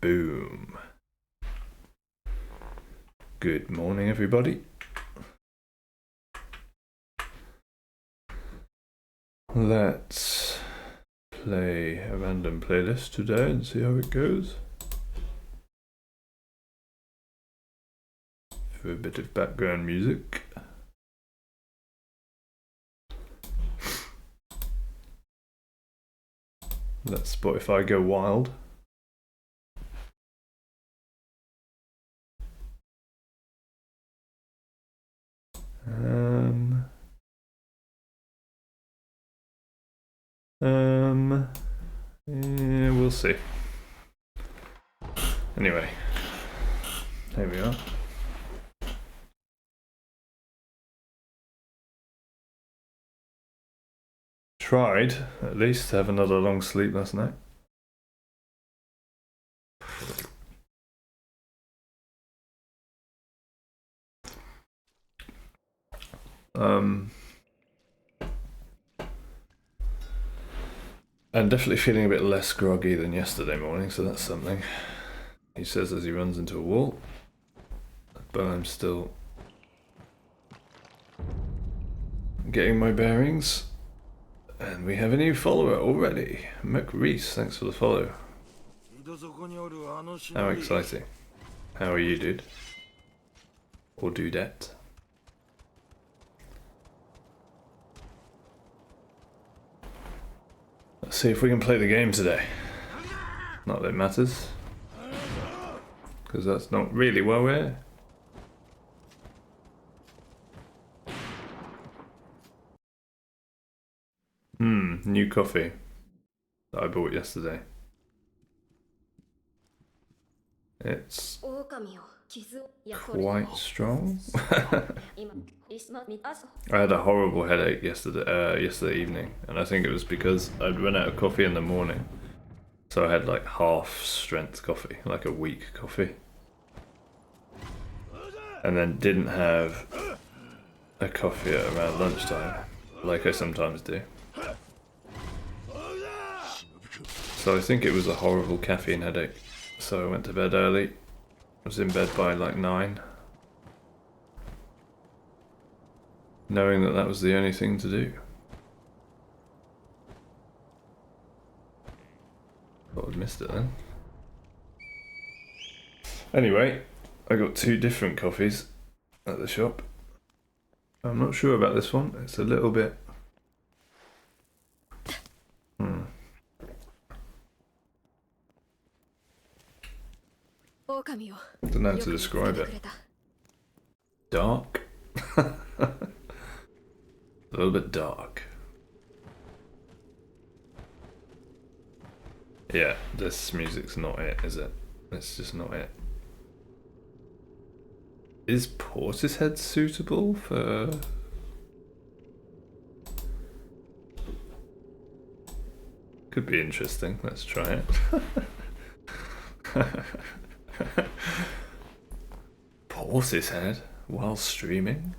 Boom. Good morning, everybody. Let's play a random playlist today and see how it goes. For a bit of background music. Let Spotify go wild. Yeah, we'll see. Anyway, here we are. Tried, at least, to have another long sleep last night. I'm definitely feeling a bit less groggy than yesterday morning, so that's something. He says as he runs into a wall, but I'm still getting my bearings. And we have a new follower already. Mick Reese, thanks for the follow. How exciting. How are you, dude? Or dudette? Let's see if we can play the game today. Not that it matters, because that's not really why we're here. New coffee that I bought yesterday. It's quite strong. I had a horrible headache yesterday evening, and I think it was because I'd run out of coffee in the morning. So I had like half strength coffee, like a weak coffee. And then didn't have a coffee at around lunchtime, like I sometimes do. So I think it was a horrible caffeine headache. So I went to bed early. I was in bed by like 9. Knowing that that was the only thing to do. Thought I'd missed it then. Anyway, I got 2 different coffees at the shop. I'm not sure about this one. It's a little bit... I don't know how to describe it. Dark? A little bit dark. Yeah, this music's not it, is it? It's just not it. Is Portishead suitable for... Could be interesting, let's try it. Portishead while streaming?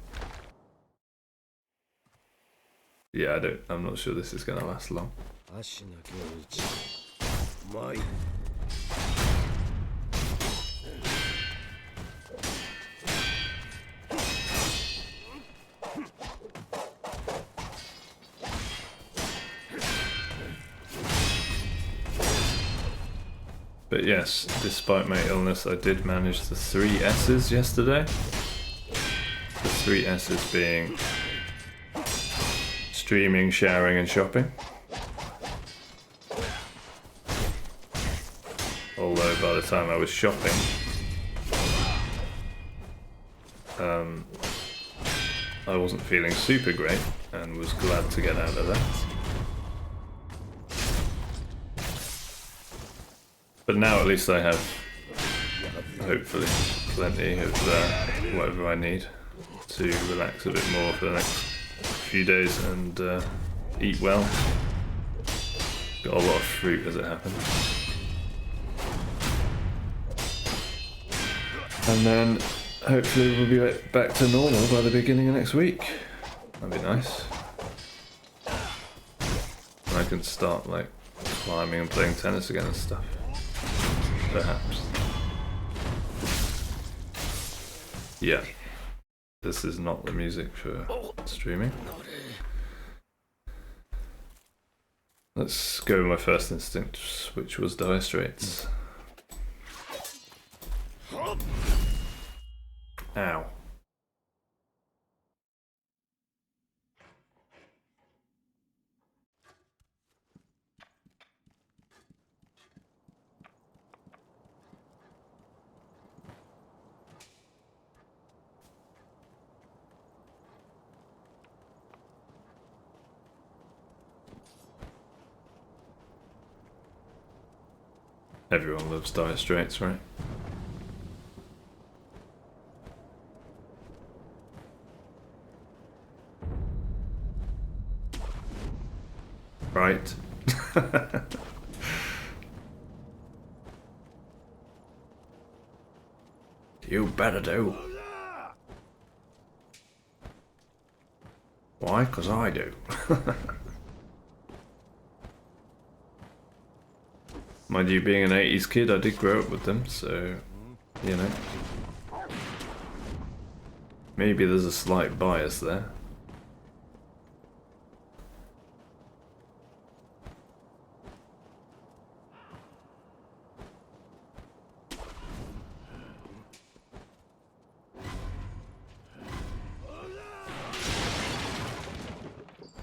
Yeah, I'm not sure this is gonna last long. But yes, despite my illness, I did manage the 3 S's yesterday. The 3 S's being streaming, showering and shopping. Although by the time I was shopping, I wasn't feeling super great and was glad to get out of that. But now at least I have, hopefully, plenty of whatever I need to relax a bit more for the next few days and eat well. Got a lot of fruit as it happens. And then hopefully we'll be back to normal by the beginning of next week. That'd be nice. And I can start like climbing and playing tennis again and stuff. perhaps. Yeah. This is not the music for streaming. Let's go with my first instinct, which was Dire Straits. Ow. Everyone loves Dire Straits, right? Right. You better do. Why? 'Cause I do. Mind you, being an 80s kid, I did grow up with them, so, you know. Maybe there's a slight bias there.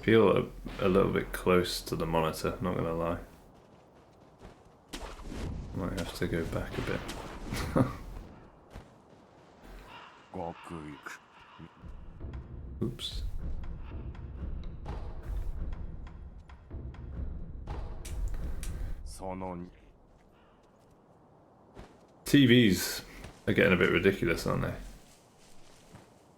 Feel a little bit close to the monitor, not gonna lie. Might have to go back a bit. Oops. TVs are getting a bit ridiculous, aren't they? I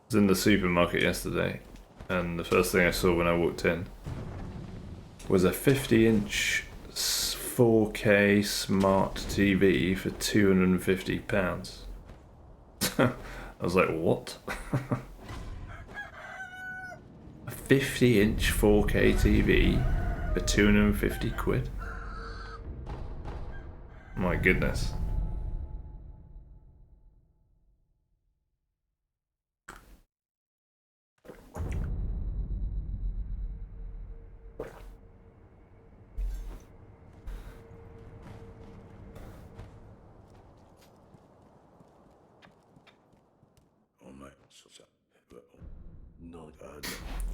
was in the supermarket yesterday, and the first thing I saw when I walked in was a 50-inch 4K smart TV for £250. I was like, what? A 50-inch 4K TV for 250 quid? My goodness.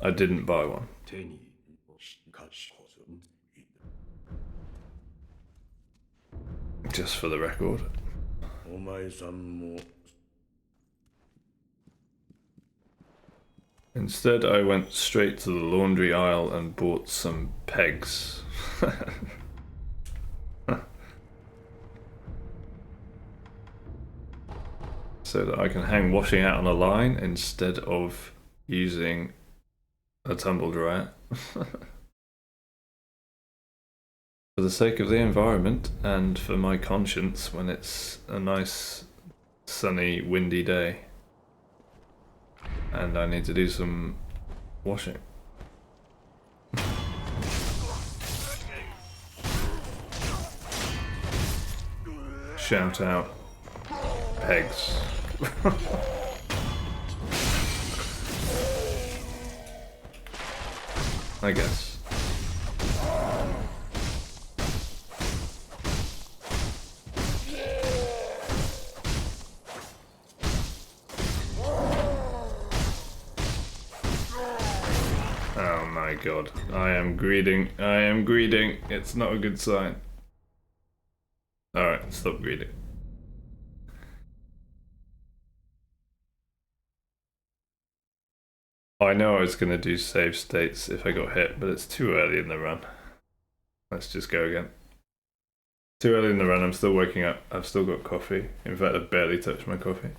I didn't buy one. Just for the record. Instead, I went straight to the laundry aisle and bought some pegs. So that I can hang washing out on a line instead of using a tumble dryer. For the sake of the environment and for my conscience when it's a nice sunny windy day and I need to do some washing. Shout out pegs. I guess. Oh my god. I am greeting. I am greeting. It's not a good sign. Alright, stop greeting. I know I was going to do save states if I got hit, but it's too early in the run. Let's just go again. Too early in the run, I'm still waking up. I've still got coffee. In fact, I've barely touched my coffee.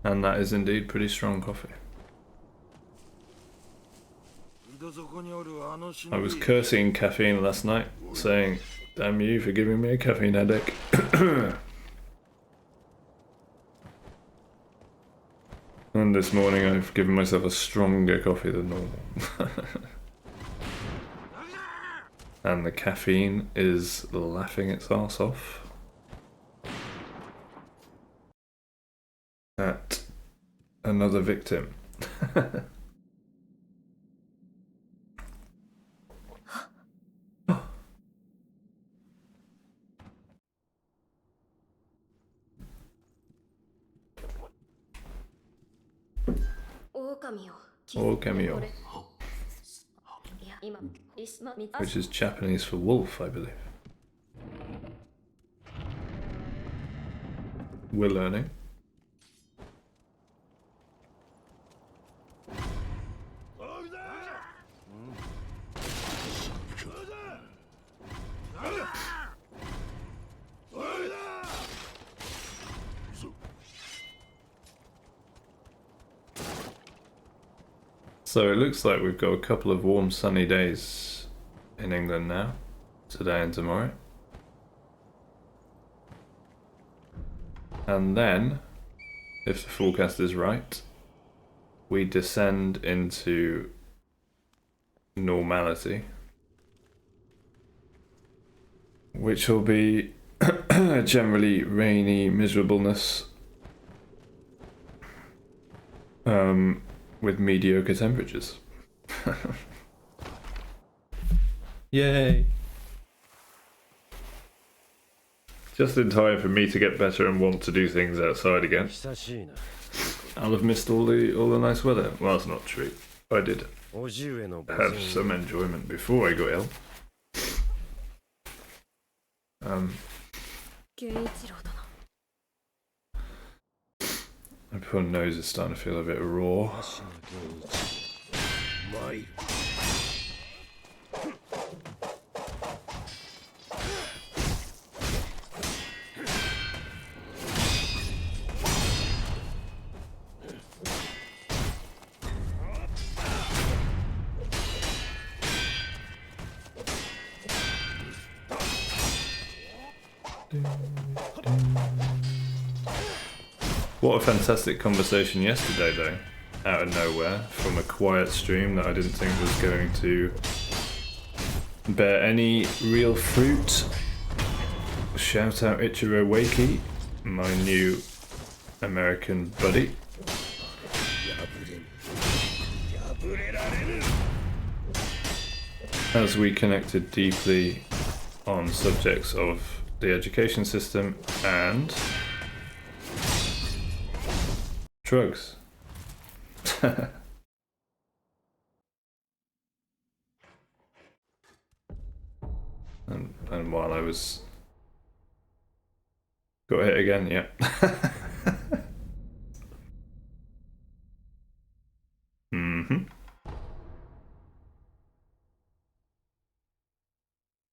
And that is indeed pretty strong coffee. I was cursing caffeine last night, saying Damn you for giving me a caffeine headache. And this morning I've given myself a stronger coffee than normal. And the caffeine is laughing its arse off at another victim. Orgamio. Which is Japanese for wolf, I believe. We're learning. So it looks like we've got a couple of warm sunny days in England now, today and tomorrow. And then, if the forecast is right, we descend into normality, which will be generally rainy miserableness with mediocre temperatures. Yay! Just in time for me to get better and want to do things outside again. I'll have missed all the nice weather. Well, that's not true. I did have some enjoyment before I got ill. My poor nose is starting to feel a bit raw. What a fantastic conversation yesterday, though, out of nowhere, from a quiet stream that I didn't think was going to bear any real fruit. Shout out Ichiro Wakey, my new American buddy. As we connected deeply on subjects of the education system and drugs. and while I was got hit again, yeah.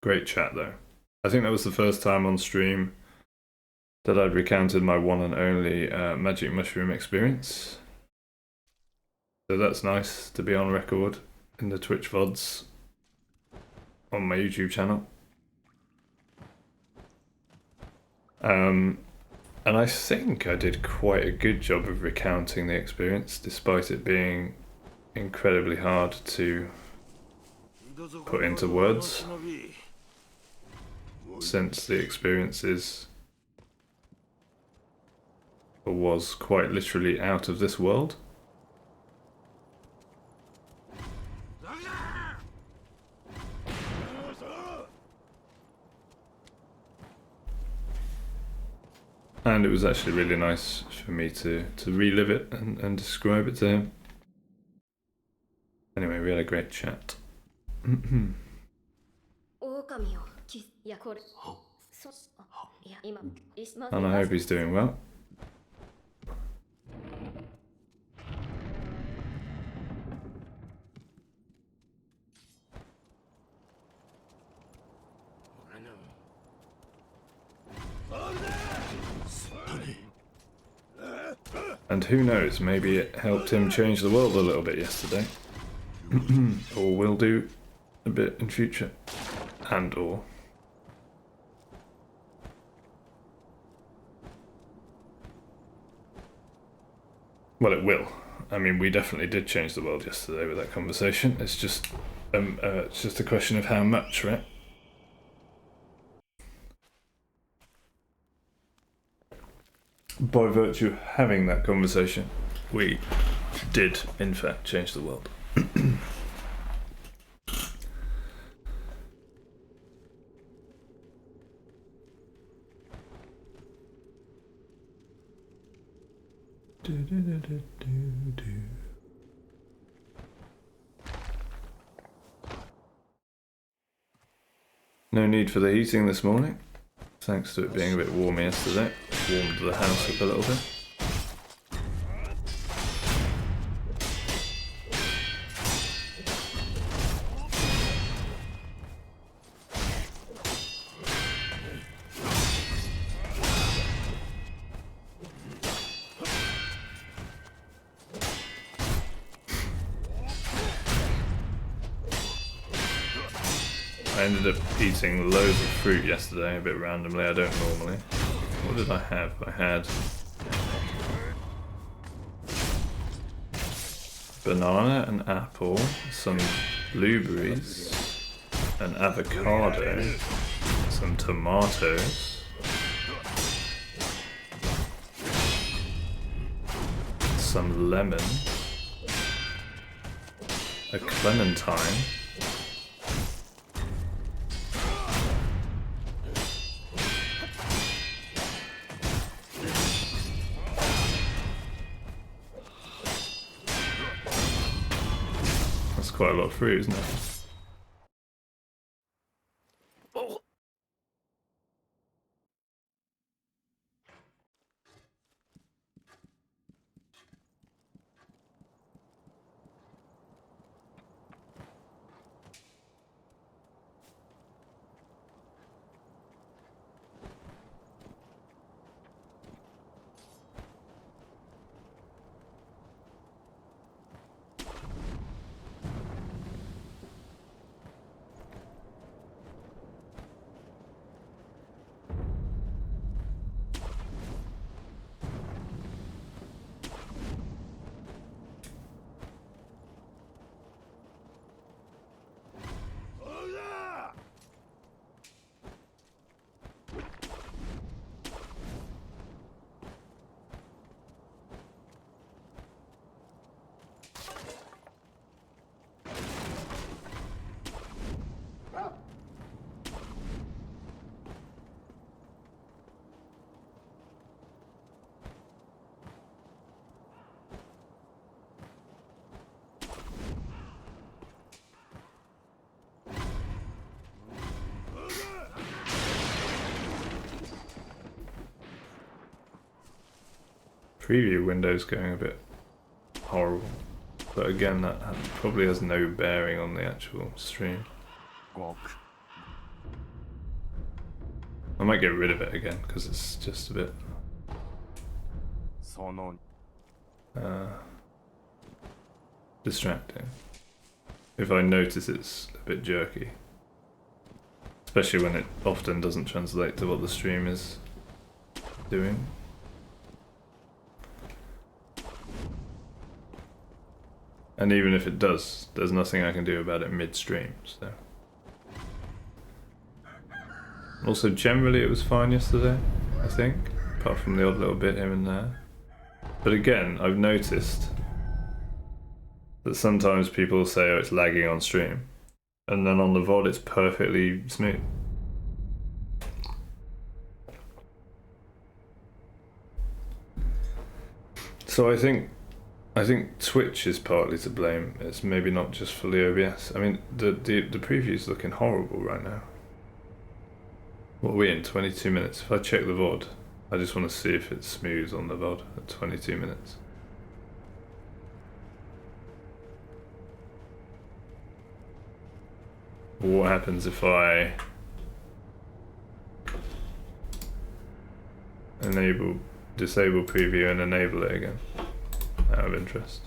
Great chat though. I think that was the first time on stream that I'd recounted my one and only magic mushroom experience. So that's nice to be on record in the Twitch VODs on my YouTube channel. And I think I did quite a good job of recounting the experience, despite it being incredibly hard to put into words, since the experience is, or was, quite literally out of this world. And it was actually really nice for me to relive it and describe it to him. Anyway, we had a great chat. And I hope he's doing well. And who knows, maybe it helped him change the world a little bit yesterday. Or will do a bit in future. And or Well, it will. I mean, we definitely did change the world yesterday with that conversation. It's just a question of how much, right? By virtue of having that conversation, we did, in fact, change the world. No need for the heating this morning, thanks to it being a bit warm yesterday. Warmed the house up a little bit. I ended up eating loads of fruit yesterday, a bit randomly. I don't normally. What did I have? I had banana, an apple, some blueberries, an avocado, some tomatoes, some lemon, a clementine, quite a lot of fruit, isn't it? Oh. Preview window's going a bit horrible, but again that probably has no bearing on the actual stream. I might get rid of it again because it's just a bit distracting. If I notice it's a bit jerky, especially when it often doesn't translate to what the stream is doing. And even if it does, there's nothing I can do about it midstream, so. Also, generally it was fine yesterday, I think, apart from the odd little bit here and there. But again, I've noticed that sometimes people say, oh, it's lagging on stream, and then on the VOD it's perfectly smooth. So I think Twitch is partly to blame. It's maybe not just for the OBS. I mean, the preview's looking horrible right now. What are we in? 22 minutes. If I check the VOD, I just want to see if it's smooth on the VOD at 22 minutes. What happens if I disable preview and enable it again? Out of interest.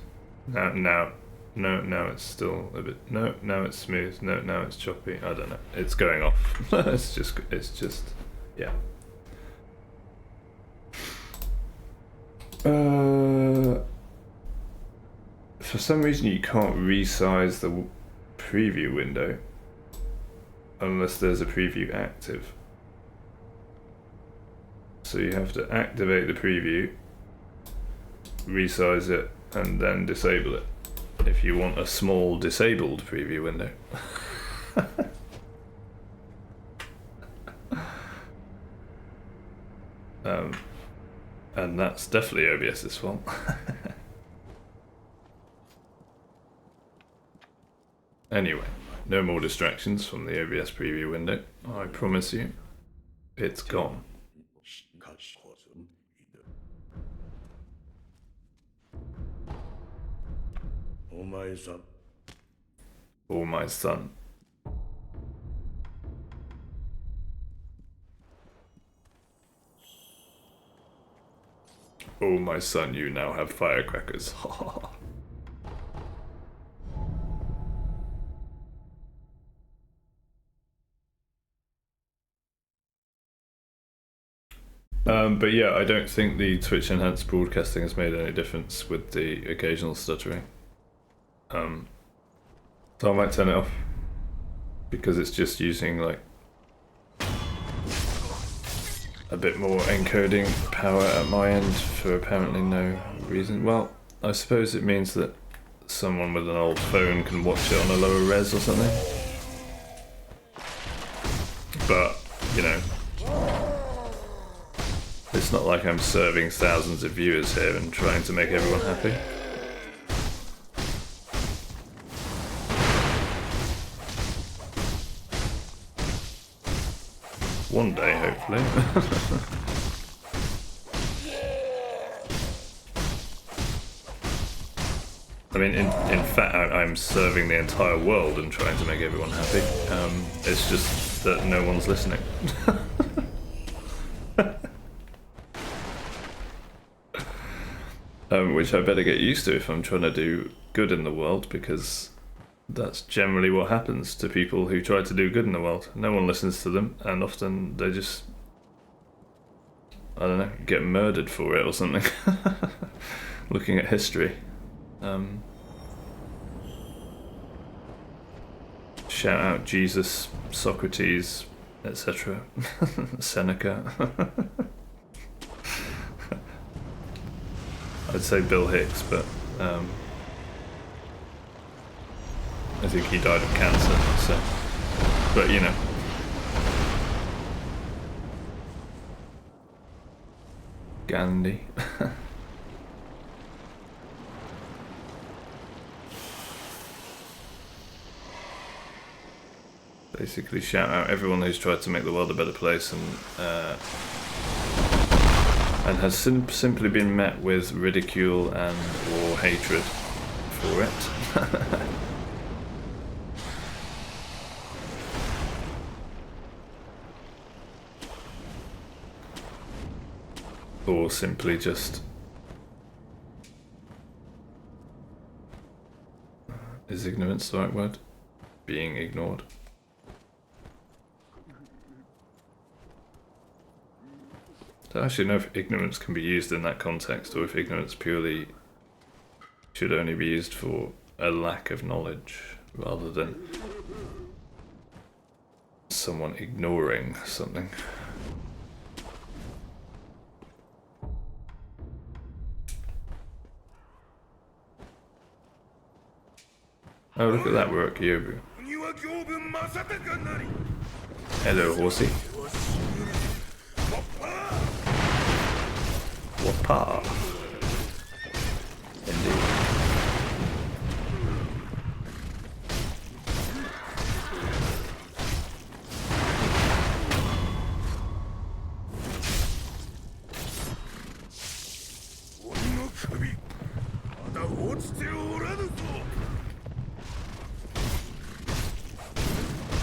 Now it's still a bit. No, now it's smooth. No, now it's choppy. I don't know. It's going off. it's just, yeah. for some reason you can't resize the preview window unless there's a preview active. So you have to activate the preview, resize it, and then disable it if you want a small disabled preview window. And that's definitely OBS's fault. Anyway, no more distractions from the OBS preview window. I promise you, it's gone. Oh my son. Oh my son. Oh my son, you now have firecrackers. But yeah, I don't think the Twitch enhanced broadcasting has made any difference with the occasional stuttering. So I might turn it off because it's just using like a bit more encoding power at my end for apparently no reason. Well, I suppose it means that someone with an old phone can watch it on a lower res or something. But, you know, it's not like I'm serving thousands of viewers here and trying to make everyone happy. One day, hopefully. I mean, in fact, I'm serving the entire world and trying to make everyone happy. It's just that no one's listening. Which I better get used to if I'm trying to do good in the world, because that's generally what happens to people who try to do good in the world. No one listens to them, and often they just, I don't know, get murdered for it or something. Looking at history. Shout out Jesus, Socrates, etc. Seneca. I'd say Bill Hicks, but I think he died of cancer, so, but you know. Gandhi. Basically shout out everyone who's tried to make the world a better place and has simply been met with ridicule and or hatred for it. Or simply just is ignorance the right word? Being ignored. I don't actually know if ignorance can be used in that context, or if ignorance purely should only be used for a lack of knowledge, rather than someone ignoring something. Oh, look at that work, Yobu. Hello, horsey. Wappa. Indeed.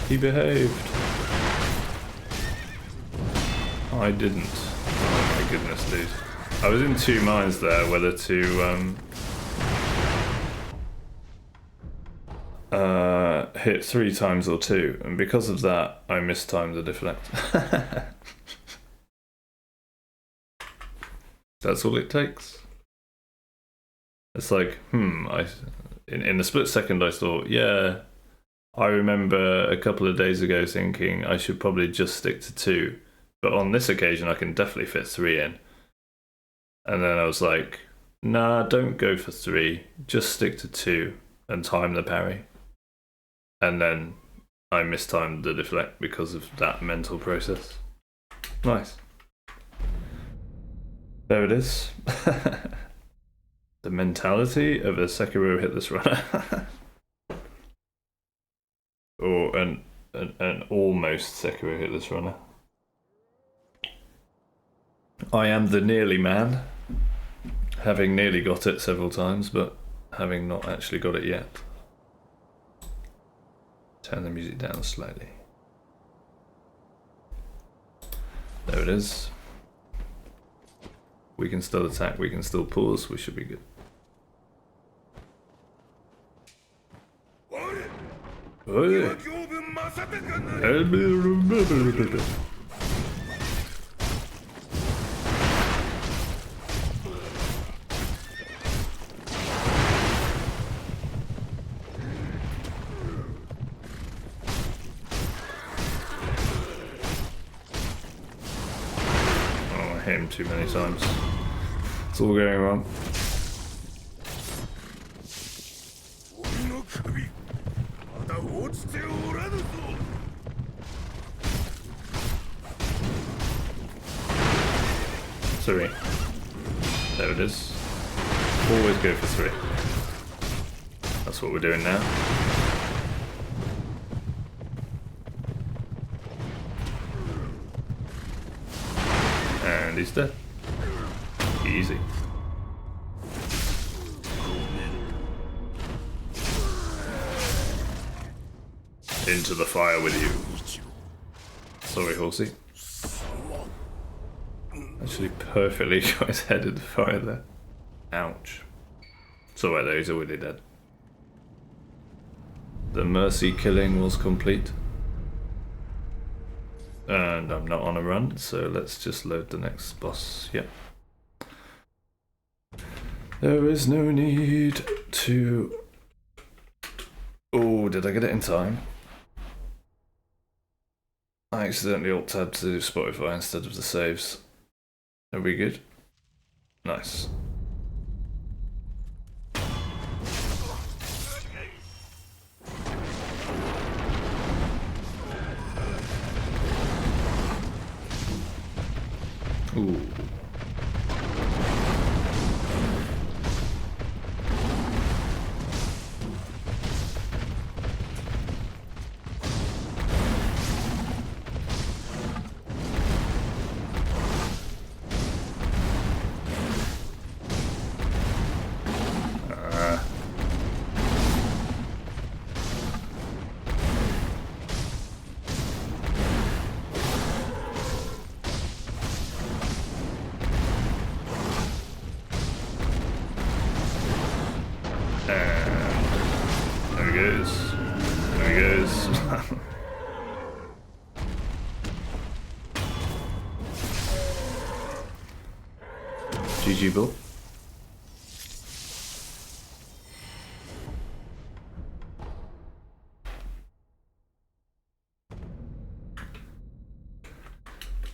He behaved. I didn't. Oh my goodness, dude. I was in two minds there, whether to hit 3 times or 2, and because of that, I mistimed the deflect. That's all it takes. It's like, in a split second I thought, yeah, I remember a couple of days ago thinking I should probably just stick to 2, but on this occasion I can definitely fit 3 in. And then I was like, nah, don't go for 3, just stick to 2 and time the parry. And then I mistimed the deflect because of that mental process. Nice. There it is. The mentality of a Sekiro Hitless runner. Or an almost Sekiro Hitless runner. I am the nearly man, having nearly got it several times, but having not actually got it yet. Turn the music down slightly. There it is. We can still attack, we can still pause, we should be good. Hit him too many times. It's all going wrong. Three. There it is. Always go for 3. That's what we're doing now. And he's dead. Easy. Into the fire with you. Sorry, horsey. Actually perfectly got his head in the fire there. Ouch. It's alright though, he's already dead. The mercy killing was complete. And I'm not on a run, so let's just load the next boss. Yep. There is no need to... Oh, did I get it in time? I accidentally alt-tabbed to Spotify instead of the saves. Are we good? Nice. Ooh. GG, Bill.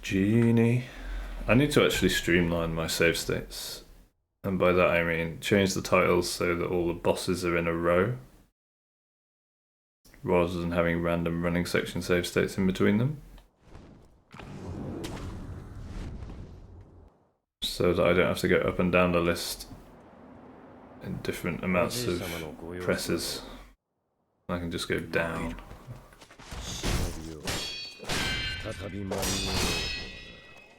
Genie. I need to actually streamline my save states. And by that I mean change the titles so that all the bosses are in a row, rather than having random running section save states in between them. So that I don't have to go up and down the list in different amounts of presses. I can just go down.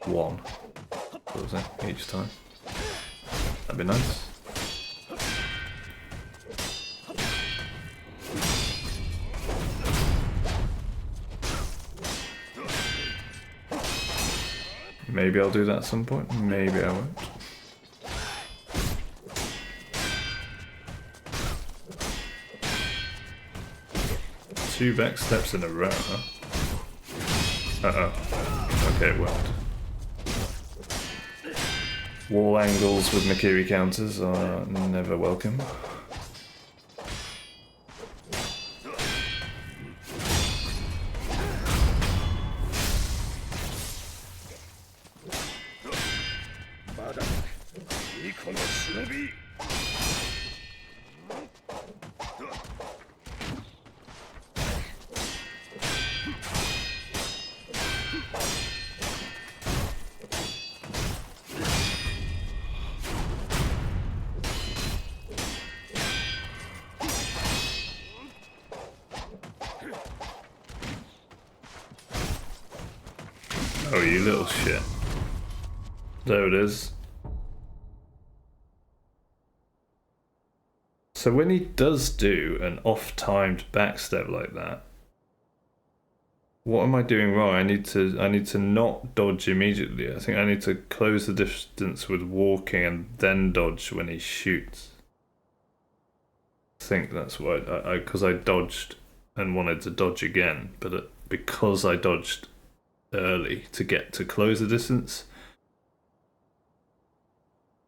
One. What was that? Each time. That'd be nice. Maybe I'll do that at some point, maybe I won't. Two back steps in a row, huh? Uh-oh. Okay, it worked. Wall angles with Mikiri counters are never welcome. Oh, you little shit. There it is. So when he does do an off-timed backstep like that, what am I doing wrong? I need to not dodge immediately. I think I need to close the distance with walking and then dodge when he shoots. I think that's why because I dodged and wanted to dodge again, but because I dodged early to get to close the distance,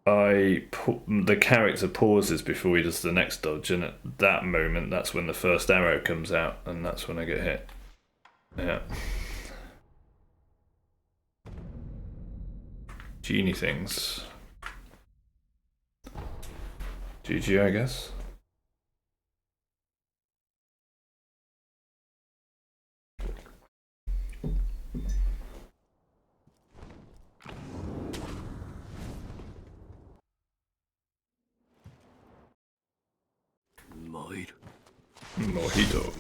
the character pauses before he does the next dodge, and at that moment that's when the first arrow comes out, and that's when I get hit. Yeah. Genie things. GG, I guess. Mojito.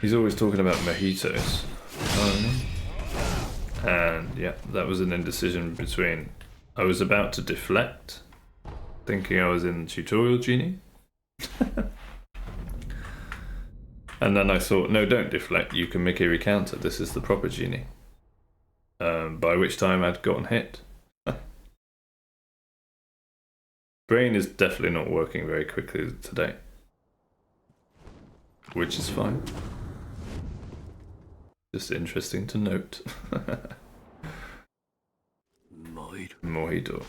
He's always talking about mojitos. And yeah, that was an indecision between I was about to deflect, thinking I was in tutorial genie. And then I thought, no, don't deflect, you can make a recounter, this is the proper genie. By which time I'd gotten hit. Brain is definitely not working very quickly today. Which is fine. Just interesting to note. Mojito.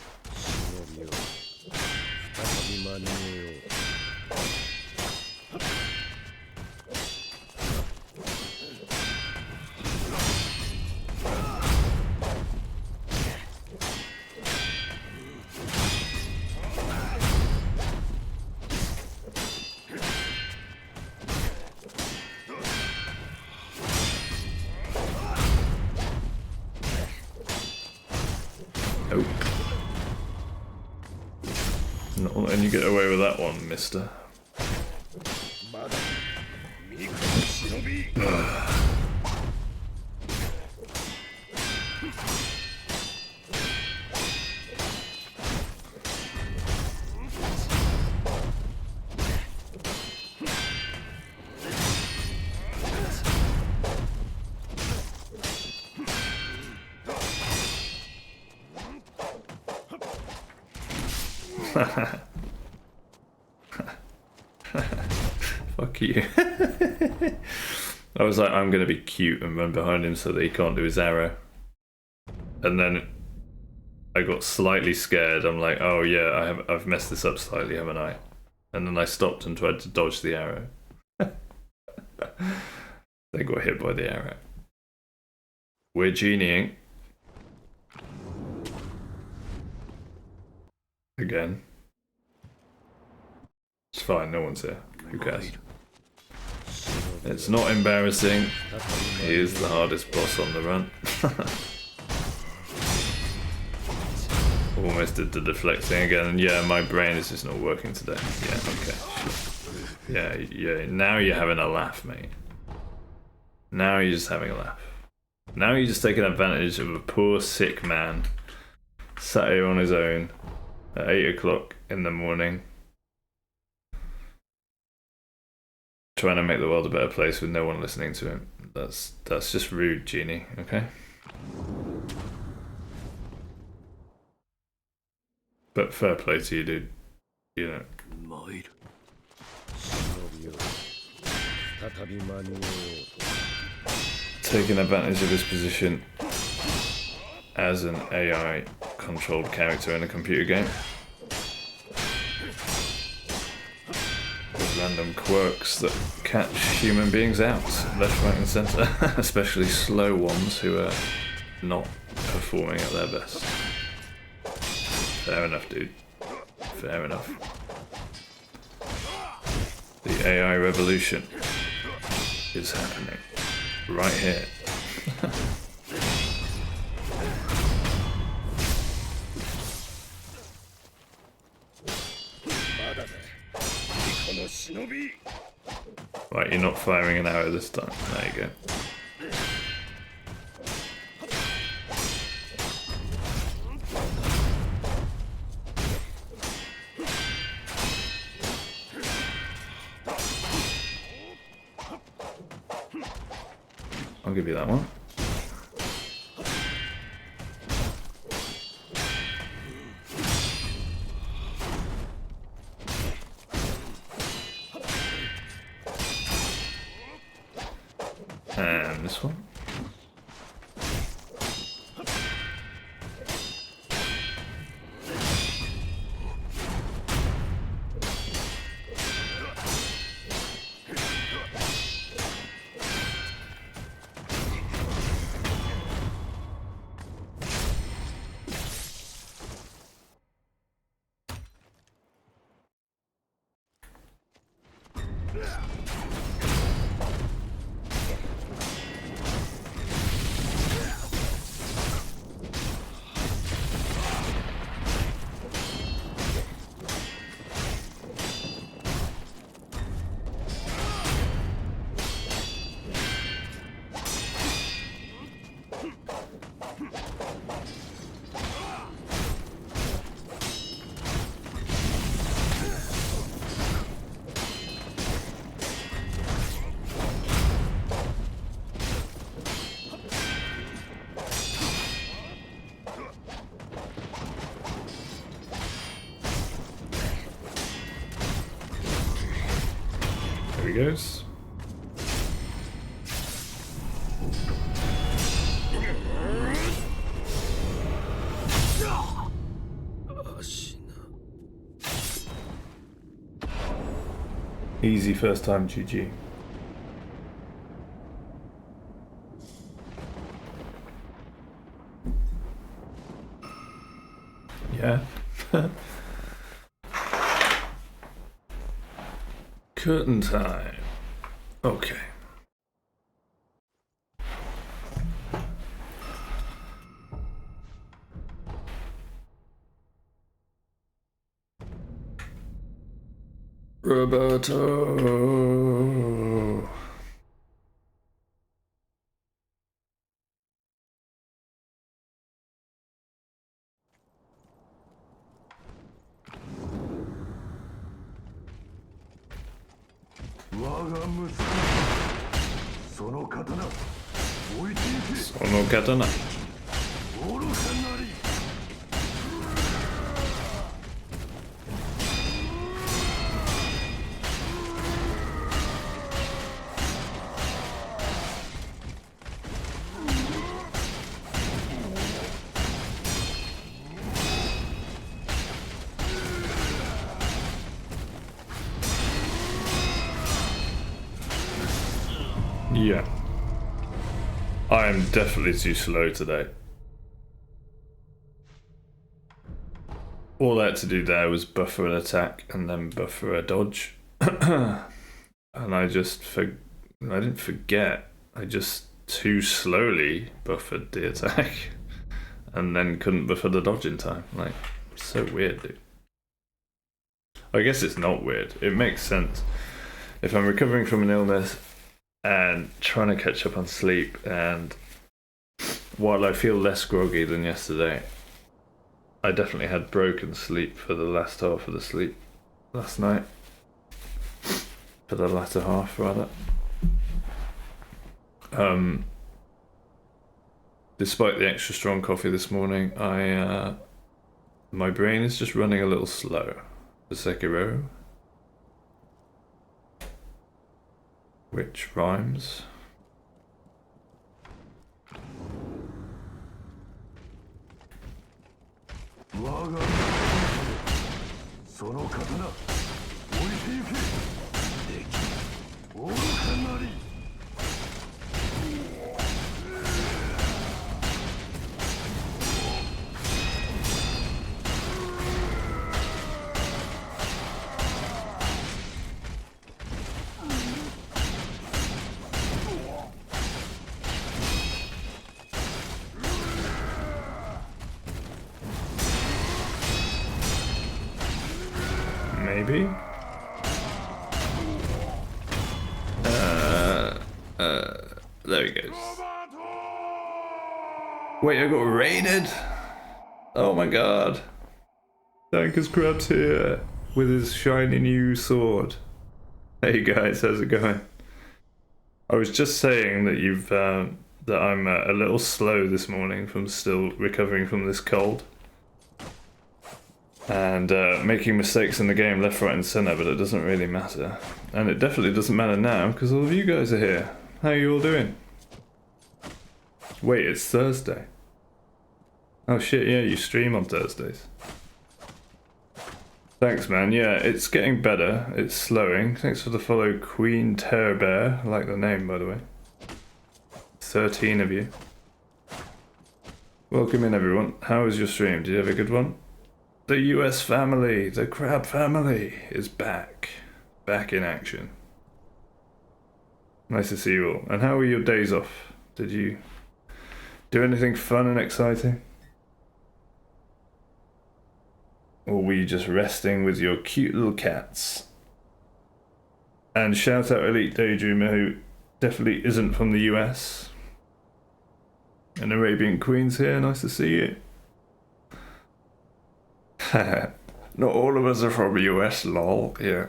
Not letting you get away with that one, mister. Fuck you. I was like, I'm gonna be cute and run behind him so that he can't do his arrow. And then I got slightly scared. I'm like, oh yeah, I've messed this up slightly, haven't I? And then I stopped and tried to dodge the arrow. They got hit by the arrow. We're genieing. Again. It's fine, no one's here. Who cares? It's not embarrassing. He is the hardest boss on the run. Almost did the deflecting again, and yeah, my brain is just not working today. Yeah, okay. Yeah, now you're having a laugh, mate. Now you're just having a laugh. Now you're just taking advantage of a poor, sick man sat here on his own at 8 o'clock in the morning, trying to make the world a better place with no one listening to him. That's just rude, Genie, okay? But fair play to you, dude. You know. Taking advantage of his position as an AI controlled character in a computer game. With random quirks that catch human beings out, left, right and centre, especially slow ones who are not performing at their best. Fair enough, dude. Fair enough. The AI revolution is happening right here. Right, you're not firing an arrow this time. There you go. I'll give you that one. And this one. There he goes. Easy first time GG. Yeah. Curtain time. Okay. Roberto. Sono katana. Yeah. I am definitely too slow today. All I had to do there was buffer an attack and then buffer a dodge. And I didn't forget. I just too slowly buffered the attack and then couldn't buffer the dodge in time. Like, so weird, dude. I guess it's not weird. It makes sense. If I'm recovering from an illness and trying to catch up on sleep, and while I feel less groggy than yesterday, I definitely had broken sleep for the last half of the sleep last night. For the latter half, rather. Despite the extra strong coffee this morning, my brain is just running a little slow for Sekiro, which rhymes. Maybe? There he goes. Wait, I got raided? Oh my god. Dankus Crab's here with his shiny new sword. Hey guys, how's it going? I was just saying that that I'm a little slow this morning from still recovering from this cold. And making mistakes in the game left, right and centre, but it doesn't really matter. And it definitely doesn't matter now, because all of you guys are here. How are you all doing? Wait, it's Thursday. Oh shit, yeah, you stream on Thursdays. Thanks man, yeah, it's getting better, it's slowing. Thanks for the follow, Queen Terrorbear. I like the name, by the way. 13 of you. Welcome in everyone. How was your stream? Did you have a good one? The US family, the Crab family, is back. Back in action. Nice to see you all. And how were your days off? Did you do anything fun and exciting? Or were you just resting with your cute little cats? And shout out Elite Daydreamer, who definitely isn't from the US. And Arabian Queen's here, nice to see you. Not all of us are from the US, lol. Yeah.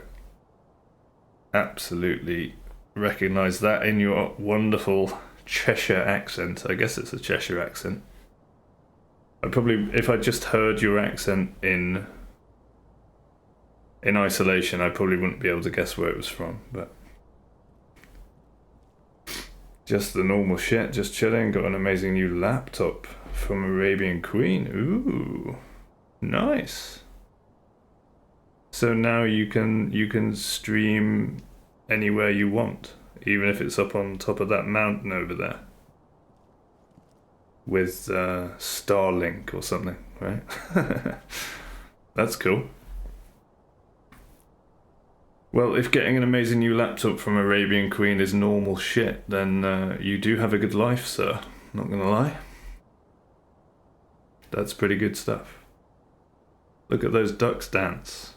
Absolutely recognise that in your wonderful Cheshire accent. I guess it's a Cheshire accent. I probably, if I just heard your accent in isolation, I probably wouldn't be able to guess where it was from, but just the normal shit, just chilling. Got an amazing new laptop from Arabian Queen. Ooh, nice. So now you can stream anywhere you want, even if it's up on top of that mountain over there with Starlink or something, right? That's cool. Well, if getting an amazing new laptop from Arabian Queen is normal shit, then you do have a good life, sir. Not gonna lie. That's pretty good stuff. Look at those ducks dance.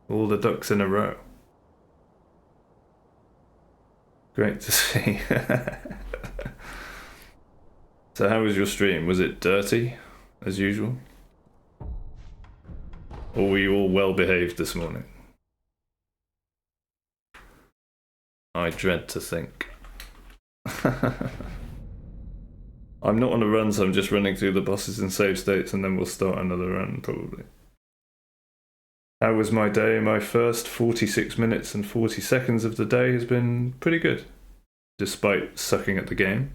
All the ducks in a row. Great to see. So how was your stream? Was it dirty, as usual? Or were you all well behaved this morning? I dread to think. I'm not on a run, so I'm just running through the bosses and save states, and then we'll start another run, probably. How was my day? My first 46 minutes and 40 seconds of the day has been pretty good, despite sucking at the game.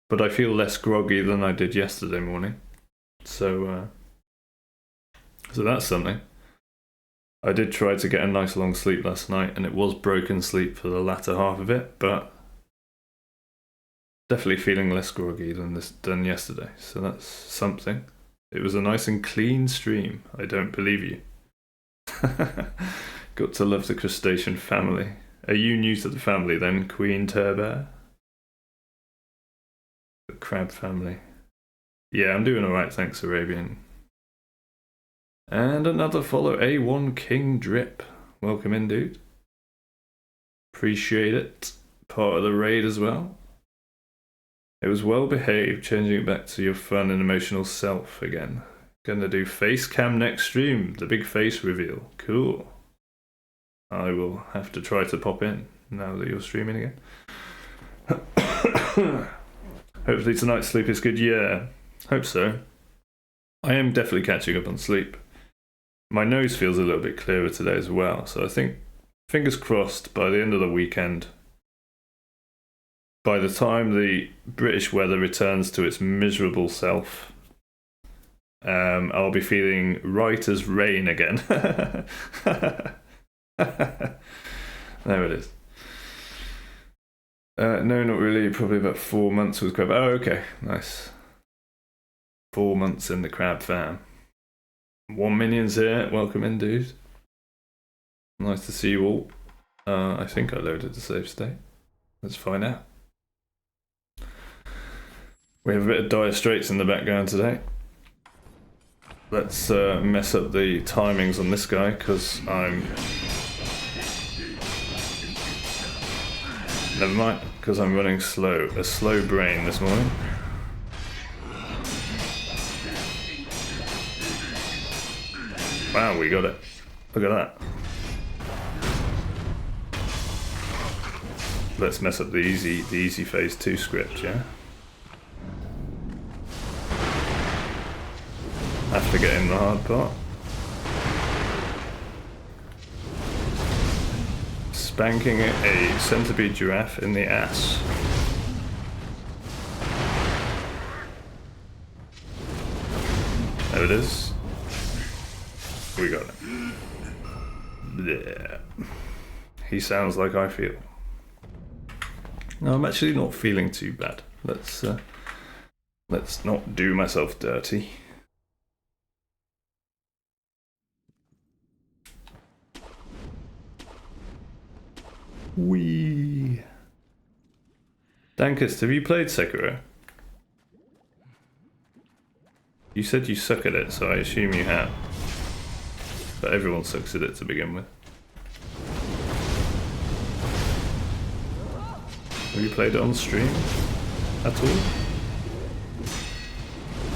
But I feel less groggy than I did yesterday morning. So that's something. I did try to get a nice long sleep last night, and it was broken sleep for the latter half of it, but definitely feeling less groggy than yesterday. So that's something. It was a nice and clean stream. I don't believe you. Got to love the crustacean family. Are you new to the family then, Queen Terrorbear? The crab family. Yeah, I'm doing alright, thanks, Arabian. And another follow, A1 King Drip. Welcome in, dude. Appreciate it. Part of the raid as well. It was well behaved, changing it back to your fun and emotional self again. Gonna do face cam next stream, the big face reveal. Cool. I will have to try to pop in now that you're streaming again. Hopefully tonight's sleep is good. Yeah, hope so. I am definitely catching up on sleep. My nose feels a little bit clearer today as well, so I think, fingers crossed, by the end of the weekend, by the time the British weather returns to its miserable self, I'll be feeling right as rain again. There it is. No, not really. Probably about 4 months with crab. Oh, okay. Nice. 4 months in the crab fam. 1 minion's here. Welcome in, dude. Nice to see you all. I think I loaded the save state. Let's find out. We have a bit of Dire Straits in the background today. Let's mess up the timings on this guy, because I'm... Never mind, because I'm running slow. A slow brain this morning. Wow, we got it. Look at that. Let's mess up the easy phase 2 script, yeah? After getting the hard part. Spanking a centipede giraffe in the ass. There it is. We got it. Yeah. He sounds like I feel. No, I'm actually not feeling too bad. Let's not do myself dirty. Wee. Dankest, have you played Sekiro? You said you suck at it, so I assume you have. But everyone sucks at it to begin with. Have you played it on stream at all?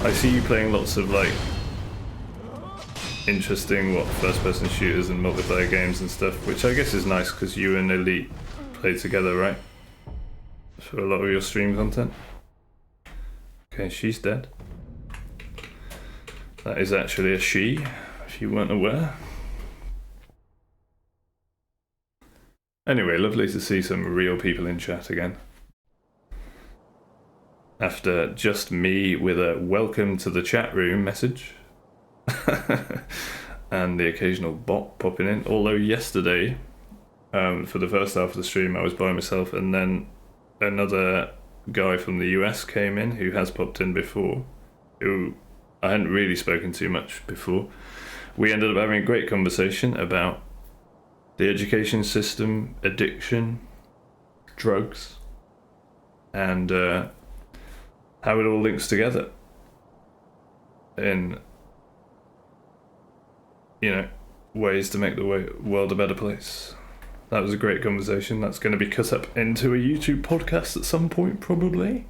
I see you playing lots of like interesting first-person shooters and multiplayer games and stuff, which I guess is nice because you and Elite play together, right? For a lot of your stream content. Okay, she's dead. That is actually a she, if you weren't aware. Anyway, lovely to see some real people in chat again. After just me with a welcome to the chat room message. And the occasional bot popping in. Although yesterday, for the first half of the stream, I was by myself, and then another guy from the US came in who has popped in before, who I hadn't really spoken to much before. We ended up having a great conversation about the education system, addiction, drugs, and how it all links together in, you know, ways to make the world a better place. That was a great conversation. That's going to be cut up into a YouTube podcast at some point, probably.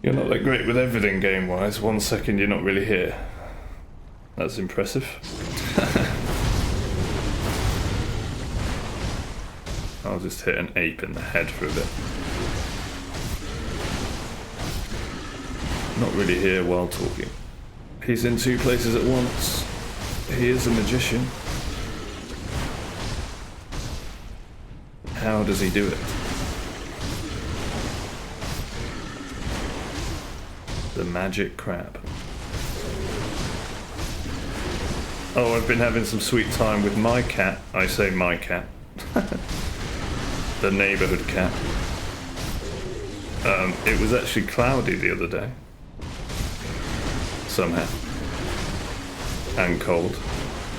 You're not that great with everything game-wise. 1 second you're not really here. That's impressive. I'll just hit an ape in the head for a bit. Not really here while talking. He's in 2 places at once. He is a magician. How does he do it? The magic crab. Oh, I've been having some sweet time with my cat. I say my cat. The neighborhood cat. It was actually cloudy the other day. Somehow. And cold.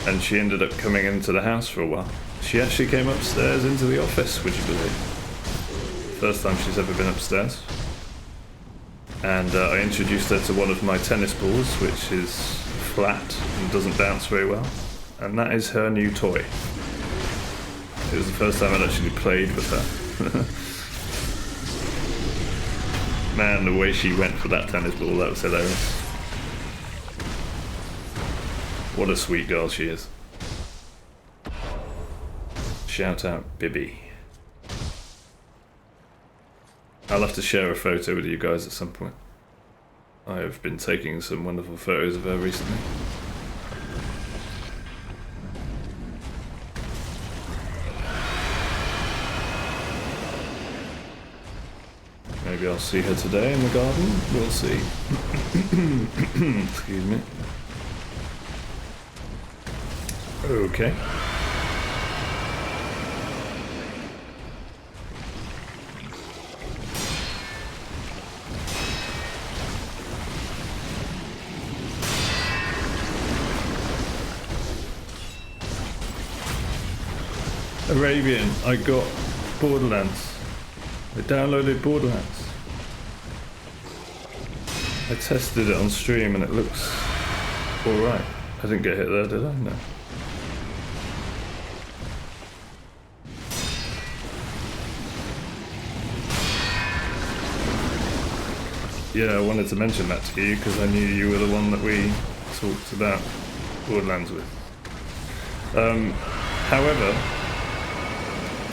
And she ended up coming into the house for a while. She actually came upstairs into the office, would you believe? First time she's ever been upstairs. And I introduced her to one of my tennis balls, which is flat and doesn't bounce very well. And that is her new toy. It was the first time I'd actually played with her. Man, the way she went for that tennis ball, that was hilarious. What a sweet girl she is. Shout out Bibby. I'll have to share a photo with you guys at some point. I have been taking some wonderful photos of her recently. Maybe I'll not see her today in the garden. We'll see. Excuse me. Okay. Arabian, I got Borderlands. I downloaded Borderlands. I tested it on stream and it looks alright. I didn't get hit there, did I? No. Yeah, I wanted to mention that to you because I knew you were the one that we talked about Borderlands with. However,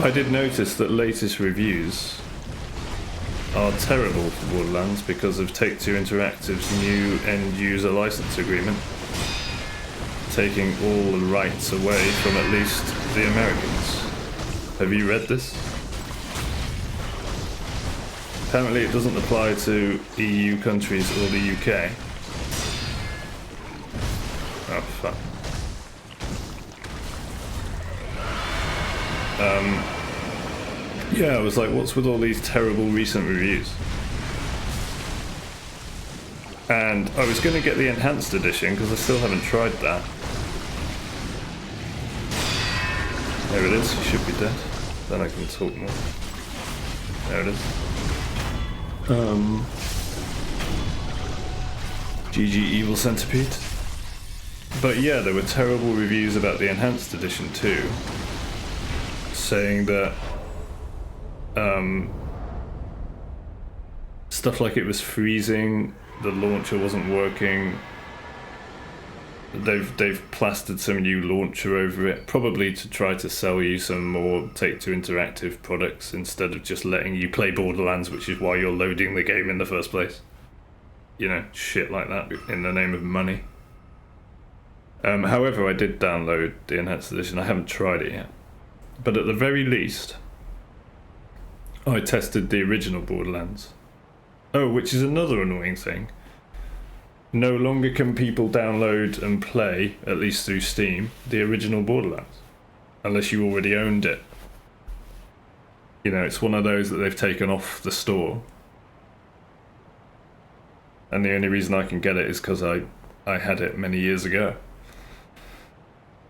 I did notice that latest reviews are terrible for Borderlands because of Take-Two Interactive's new end-user license agreement, taking all the rights away from at least the Americans. Have you read this? Apparently it doesn't apply to EU countries or the UK. Oh, fuck. Yeah, I was like, what's with all these terrible recent reviews? And I was going to get the enhanced edition because I still haven't tried that. There it is, he should be dead. Then I can talk more. There it is. GG Evil Centipede. But yeah, there were terrible reviews about the enhanced edition too, saying that stuff like it was freezing, the launcher wasn't working. They've plastered some new launcher over it, probably to try to sell you some more Take-Two Interactive products instead of just letting you play Borderlands, which is why you're loading the game in the first place. You know, shit like that in the name of money. However, I did download the enhanced edition. I haven't tried it yet. But at the very least, I tested the original Borderlands. Oh, which is another annoying thing. No longer can people download and play, at least through Steam, the original Borderlands. Unless you already owned it. You know, it's one of those that they've taken off the store. And the only reason I can get it is because I had it many years ago.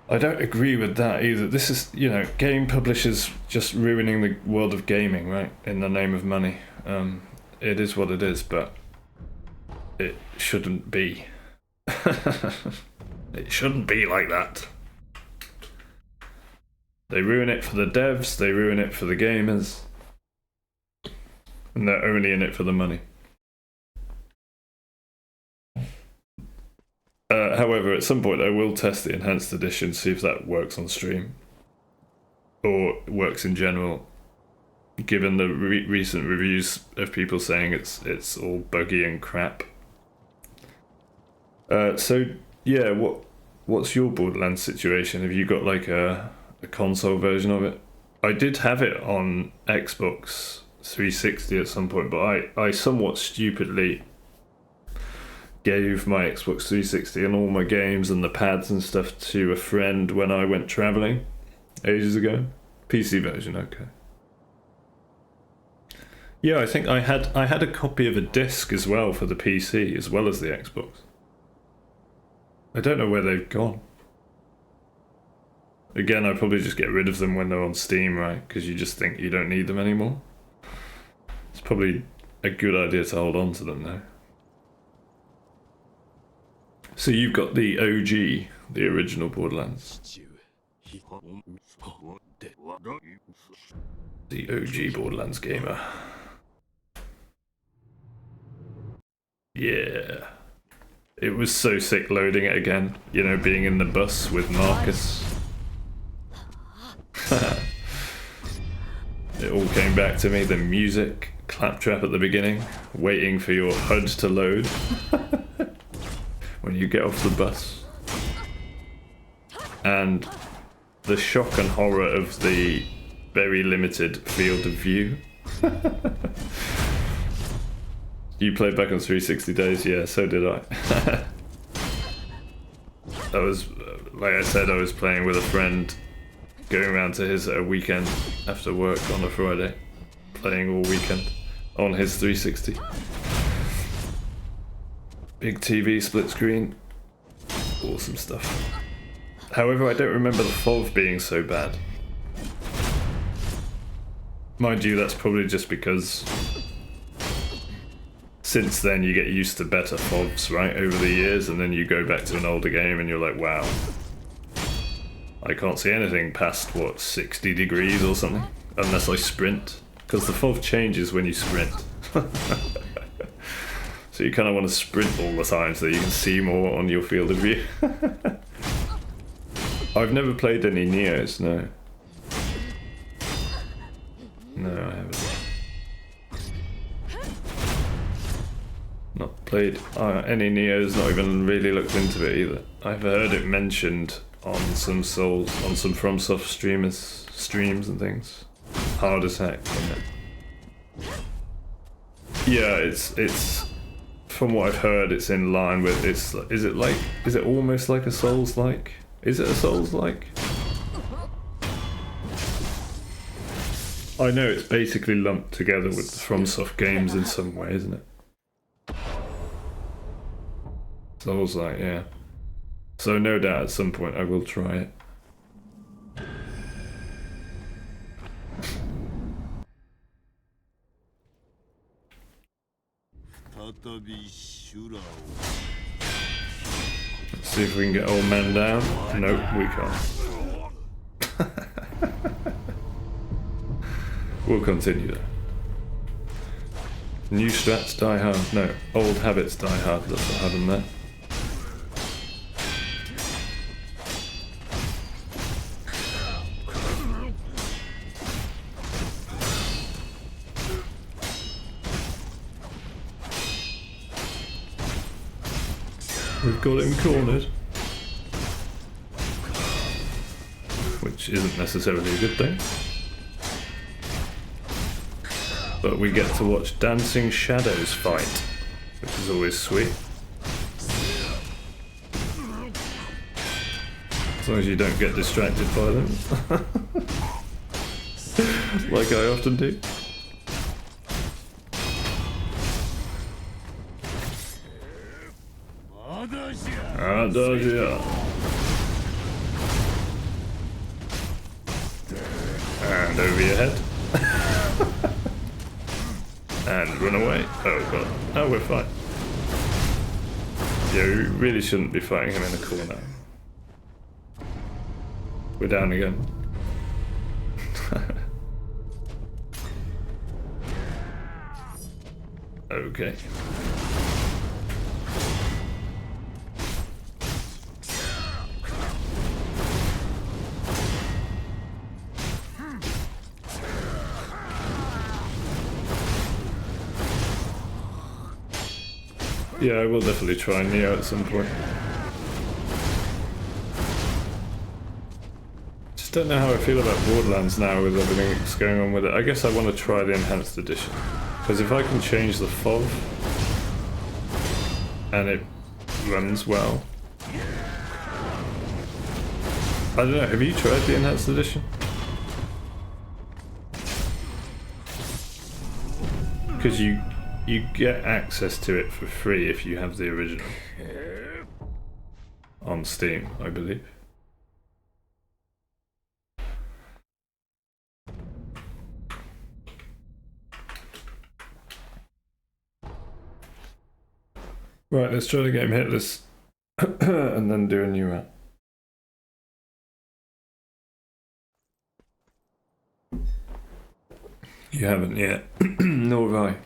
I don't agree with that either. This is, you know, game publishers just ruining the world of gaming, right? In the name of money. It is what it is, but it shouldn't be. It shouldn't be like that. They ruin it for the devs, they ruin it for the gamers. And they're only in it for the money. However, at some point I will test the enhanced edition, see if that works on stream. Or works in general. Given the recent reviews of people saying it's all buggy and crap. So yeah, what's your Borderlands situation? Have you got like a console version of it? I did have it on Xbox 360 at some point, but I somewhat stupidly gave my Xbox 360 and all my games and the pads and stuff to a friend when I went travelling ages ago. PC version, okay. Yeah, I think I had a copy of a disc as well for the PC as well as the Xbox. I don't know where they've gone. Again, I probably just get rid of them when they're on Steam, right? Because you just think you don't need them anymore. It's probably a good idea to hold on to them though. So you've got the OG, the original Borderlands. The OG Borderlands gamer. Yeah. It was so sick loading it again. You know, being in the bus with Marcus. It all came back to me. The music, claptrap at the beginning, waiting for your HUD to load. When you get off the bus. And the shock and horror of the very limited field of view. You played back on 360 days? Yeah, so did I. I was, like I said, I was playing with a friend, going around to his weekend after work on a Friday, playing all weekend on his 360. Big TV, split screen, awesome stuff. However, I don't remember the FOV being so bad. Mind you, that's probably just because since then you get used to better FOVs, right, over the years, and then you go back to an older game and you're like, wow, I can't see anything past, what, 60 degrees or something? Unless I sprint, because the FOV changes when you sprint. So you kind of want to sprint all the time so you can see more on your field of view. I've never played any Neos, no. No, I haven't. Not played any Neos, not even really looked into it either. I've heard it mentioned on some FromSoft streams and things. Hard as heck, isn't it? Yeah, it's from what I've heard, it's in line with is it almost like a Souls-like? Is it a Souls-like? I know it's basically lumped together with the FromSoft games in some way, isn't it? Souls-like, yeah. So no doubt at some point I will try it. Let's see if we can get old man down. Nope, we can't. We'll continue though. New strats die hard. No, old habits die hard. That's what happened there. We've got him cornered. Which isn't necessarily a good thing. But we get to watch dancing shadows fight, which is always sweet. As long as you don't get distracted by them. Like I often do. Adagia. And over your head. And run away. Oh god. Oh, we're fine. Yeah, we really shouldn't be fighting him in a corner. We're down again. Okay. Yeah, I will definitely try Neo at some point. Just don't know how I feel about Borderlands now with everything that's going on with it. I guess I want to try the Enhanced Edition. Because if I can change the FOV and it runs well. I don't know, have you tried the Enhanced Edition? Because you get access to it for free if you have the original. On Steam, I believe. Right, let's try the game Hitless and then do a new round. You haven't yet, nor have I.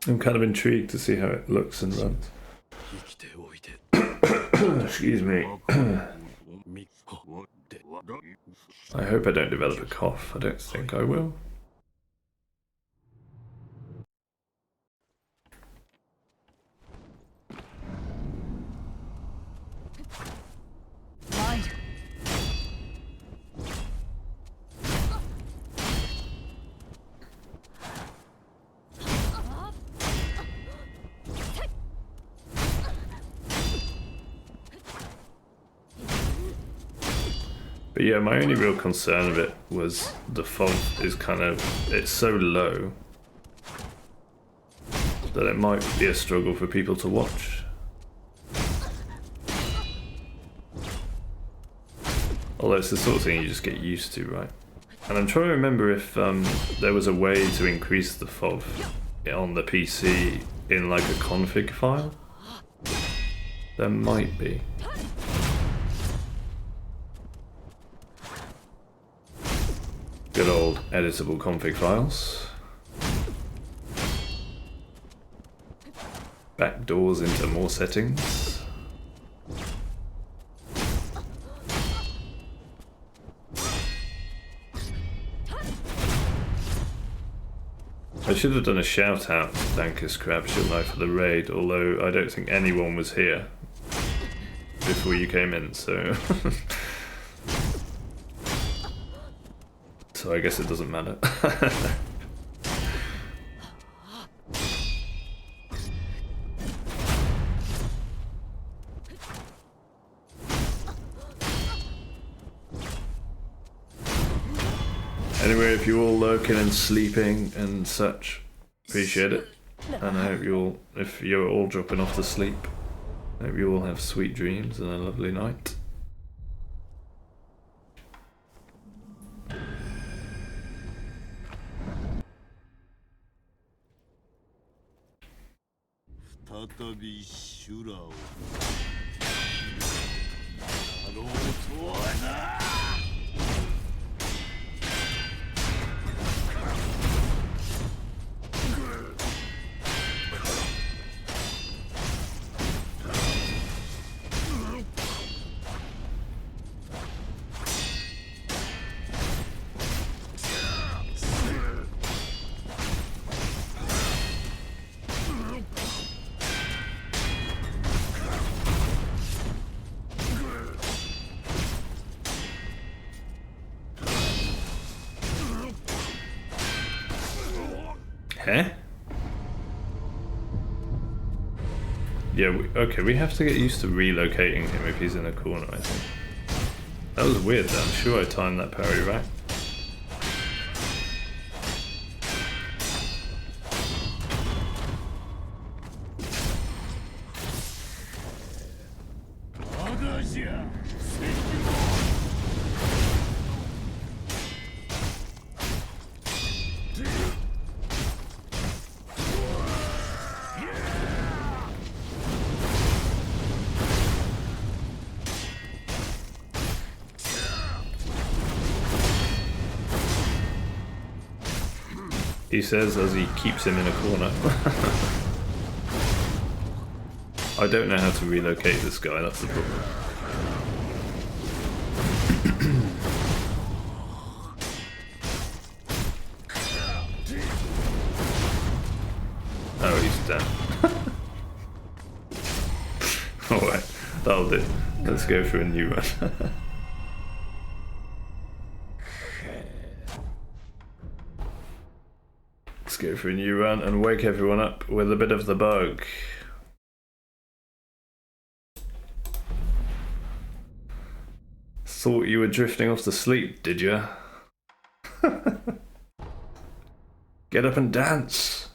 I'm kind of intrigued to see how it looks and runs. Excuse me. I hope I don't develop a cough. I don't think I will. But yeah, my only real concern of it was the fog is kind of, it's so low that it might be a struggle for people to watch. Although it's the sort of thing you just get used to, right? And I'm trying to remember if there was a way to increase the fog on the PC in like a config file. There might be. Good old editable config files. Backdoors into more settings. I should have done a shout out to Dankus Crab, shouldn't I, for the raid, although I don't think anyone was here before you came in, so... so I guess it doesn't matter. Anyway, if you're all lurking and sleeping and such, appreciate it. And I hope you all, if you're all dropping off to sleep, I hope you all have sweet dreams and a lovely night. Huh? Yeah, okay, we have to get used to relocating him if he's in a corner, I think. That was weird though, I'm sure I timed that parry right. He says as he keeps him in a corner. I don't know how to relocate this guy, that's the problem. Oh, he's down. Alright, that'll do. Let's go for a new one. Go for a new run and wake everyone up with a bit of the bug. Thought you were drifting off to sleep, did ya? Get up and dance.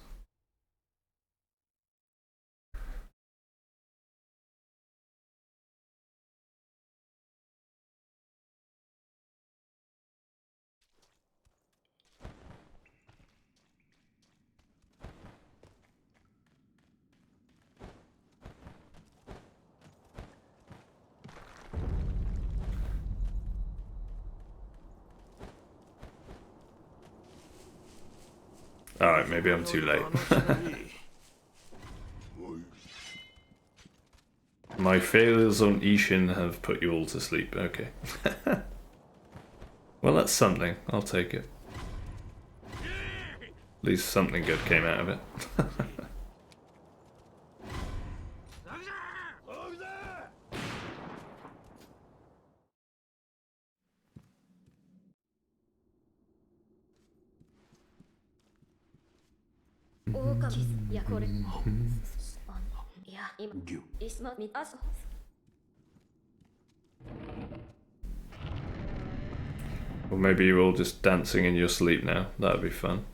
Alright, maybe I'm too late. My failures on Ishin have put you all to sleep, okay. Well, that's something, I'll take it. At least something good came out of it. Or maybe you're all just dancing in your sleep now. That would be fun.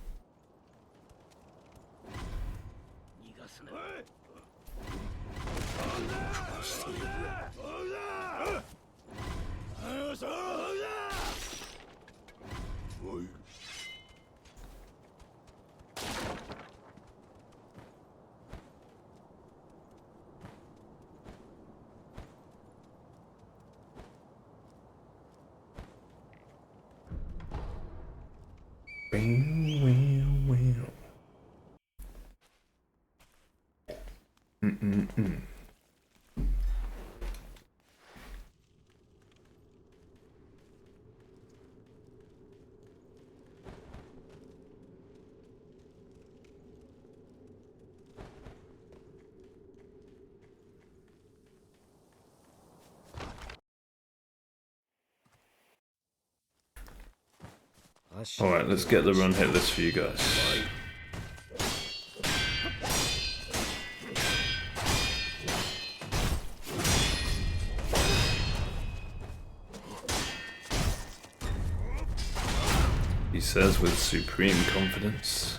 Alright, let's get the run hitless for you guys. He says with supreme confidence.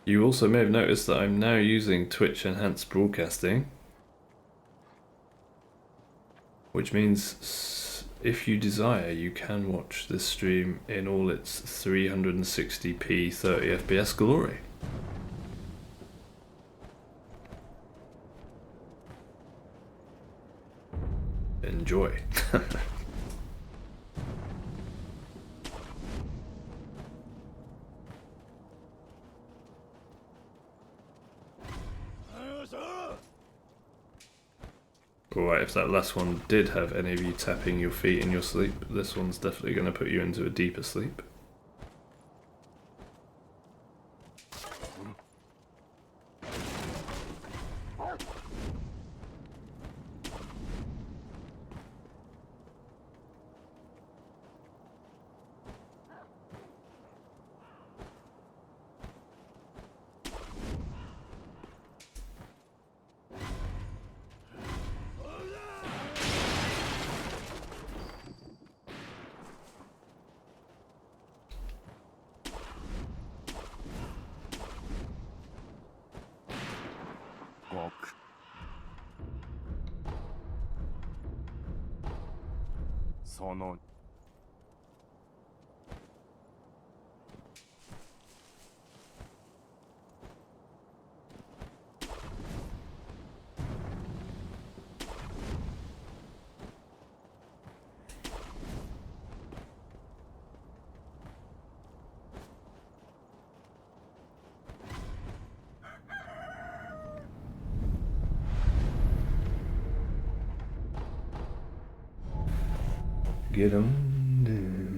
You also may have noticed that I'm now using Twitch enhanced broadcasting, which means if you desire, you can watch this stream in all its 360p 30 FPS glory. Enjoy. Alright, if that last one did have any of you tapping your feet in your sleep, this one's definitely going to put you into a deeper sleep. Get on down.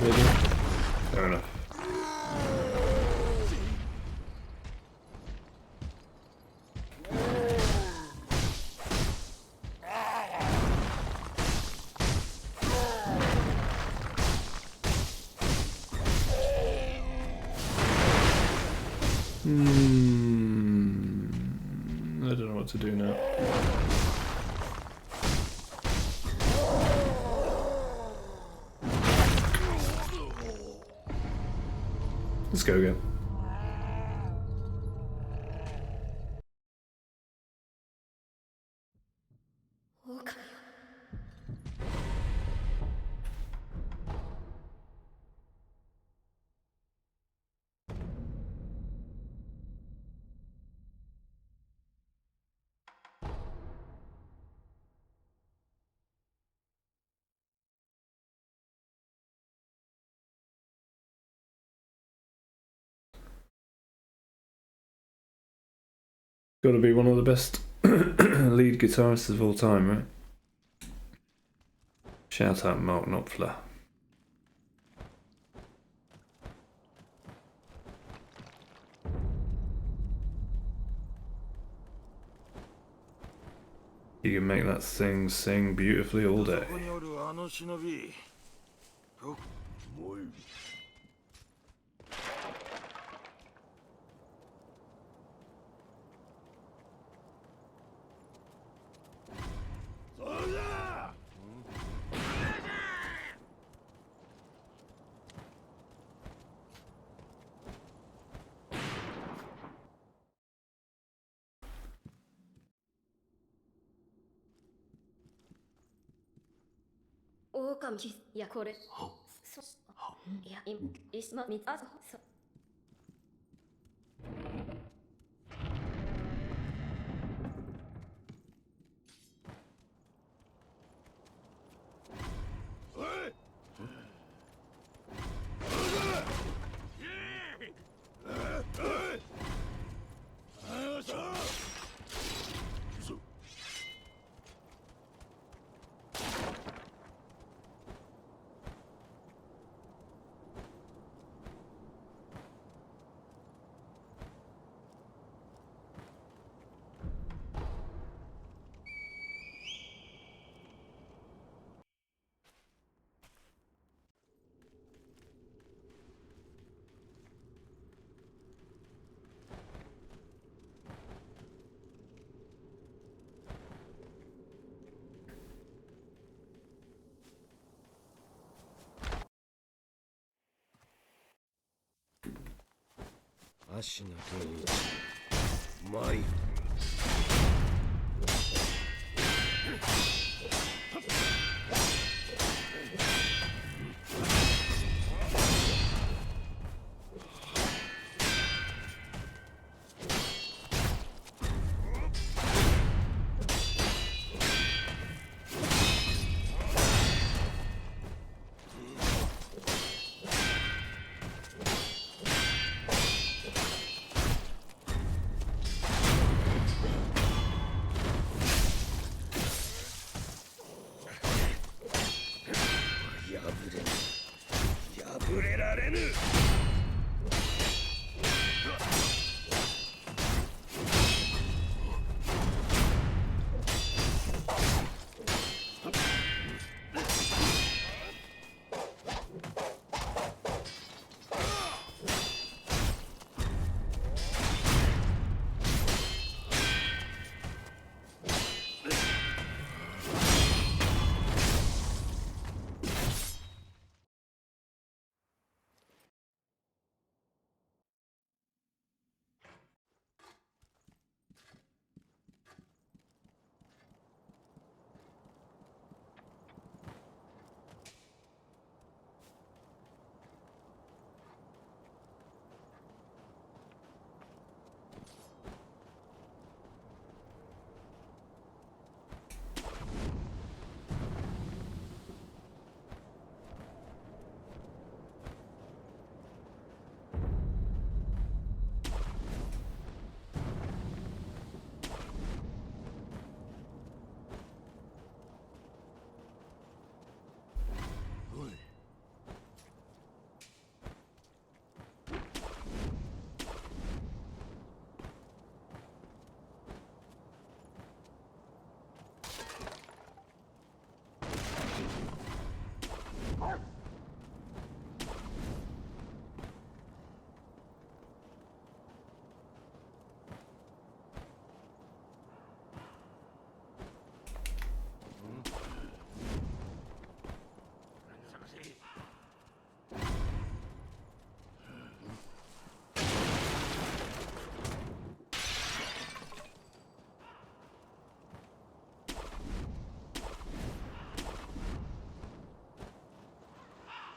Maybe. Fair enough. I don't know what to do now. Let's go again. Got to be one of the best lead guitarists of all time, right? Shout out Mark Knopfler. You can make that thing sing beautifully all day.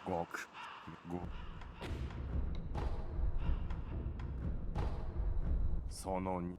極ごその2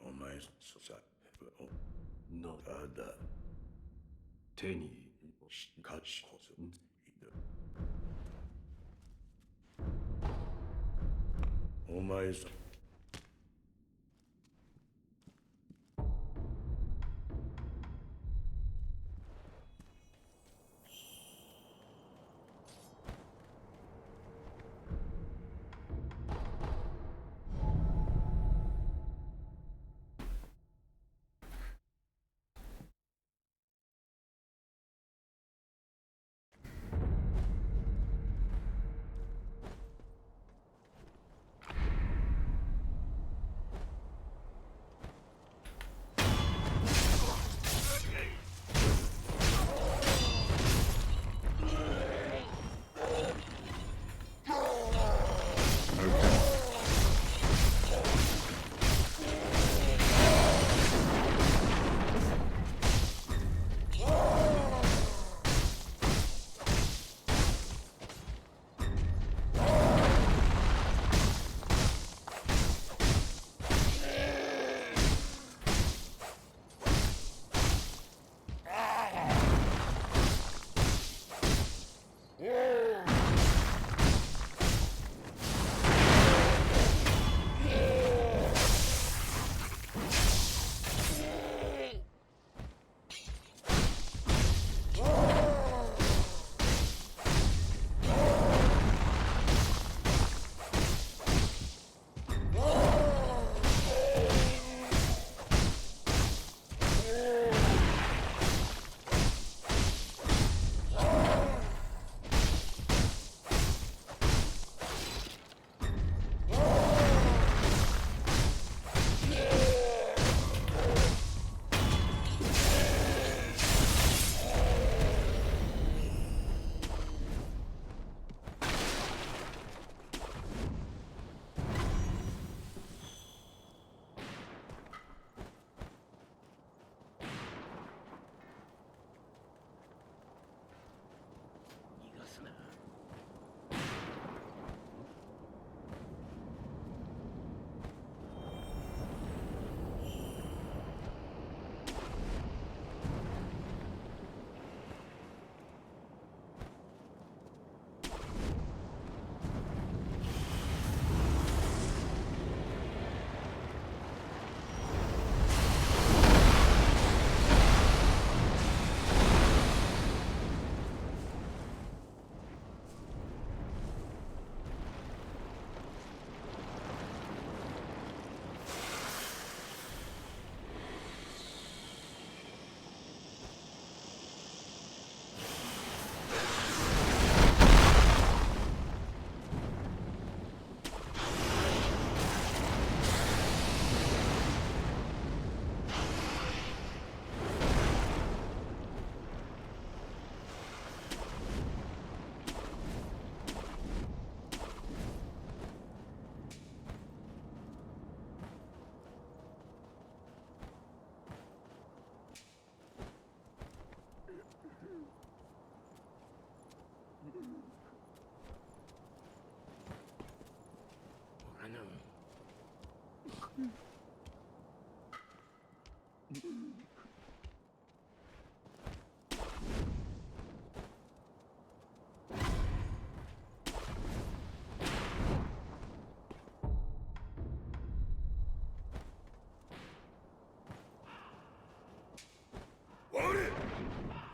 お前さのただ手にしかしこそお前さ逃がすな。我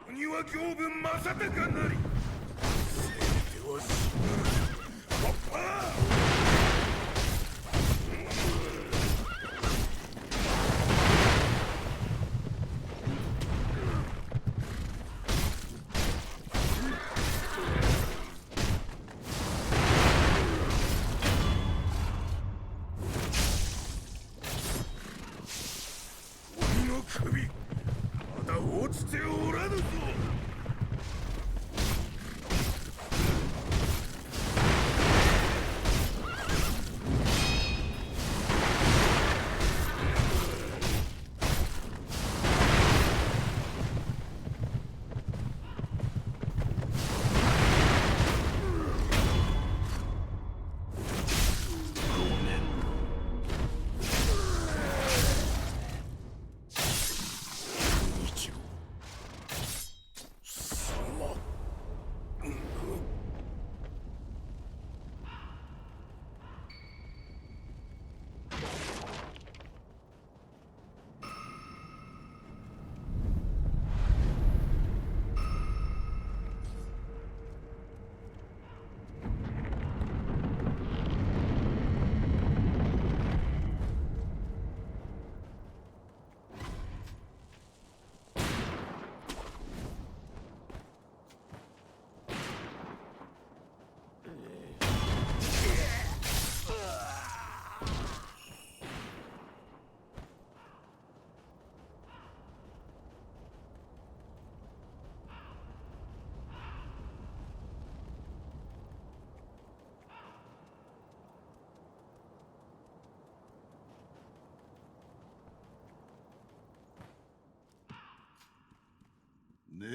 鬼は行分正隆なり。全ては死ぬ。パッパー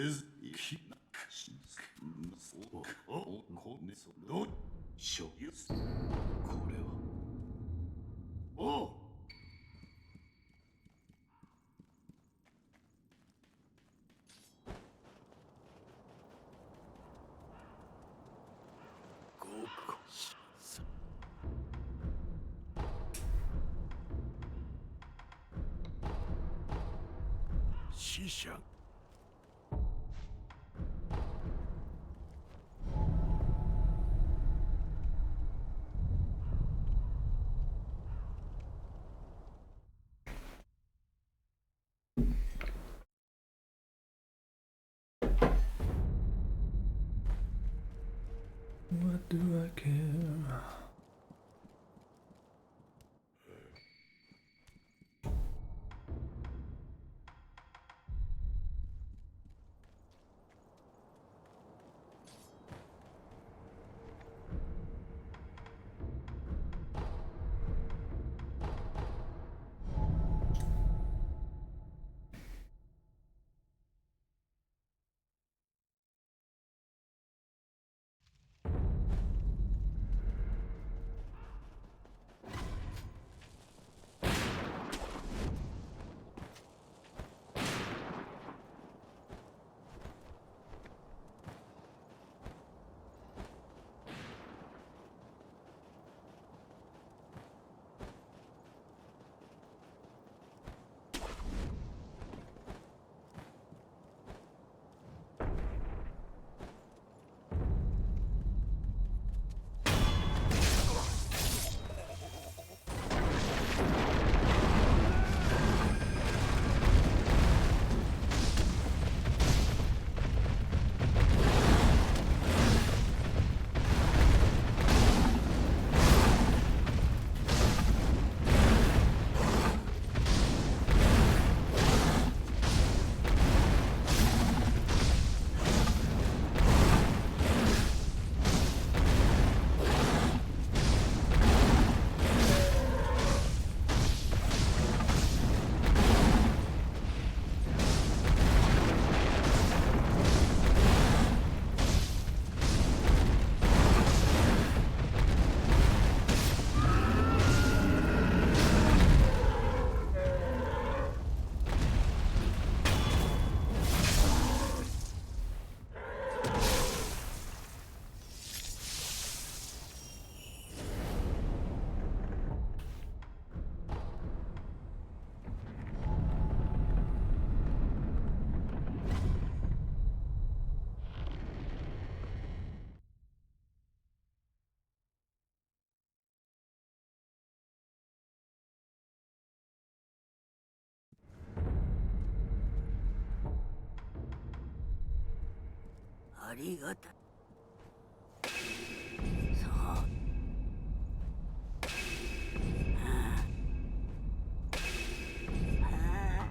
ずきおこねそどしょゆこれはおう死者What do I care?ありがたい。そう。はあ。はあ。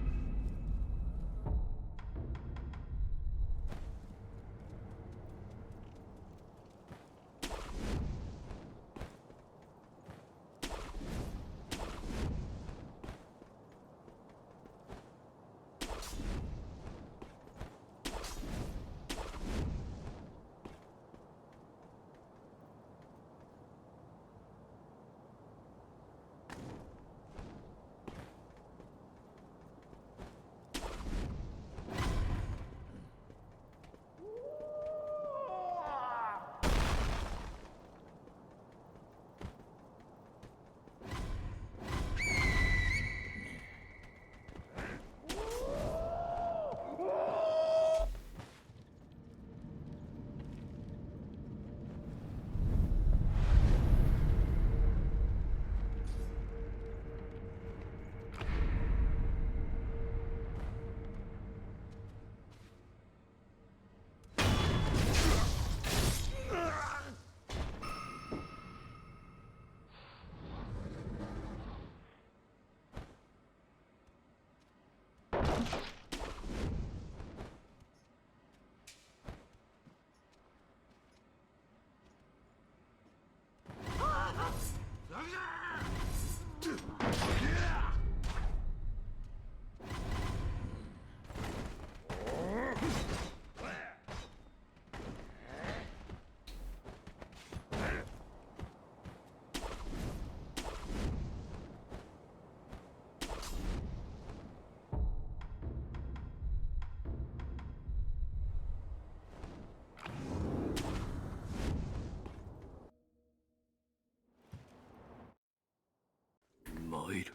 参る。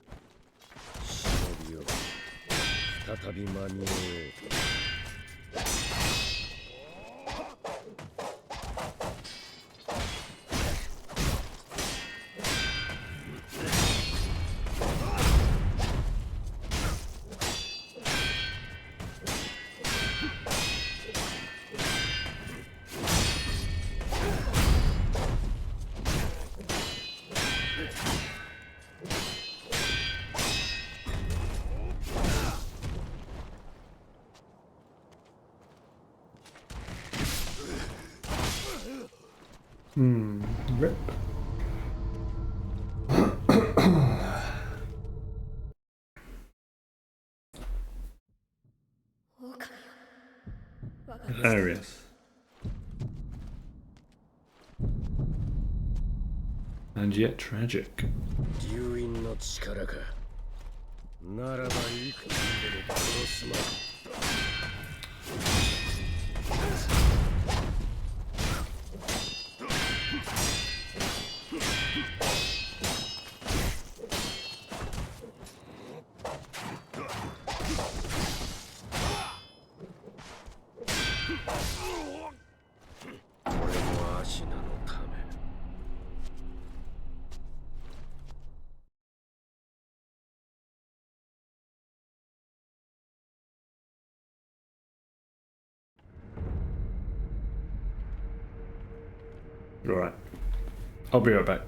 忍びよ、再び間に合おうと。Rip. Hilarious. And yet tragic. 流因の力か。ならばいくつでも殺すまい。これもアシナのため。Alright. I'll be right back.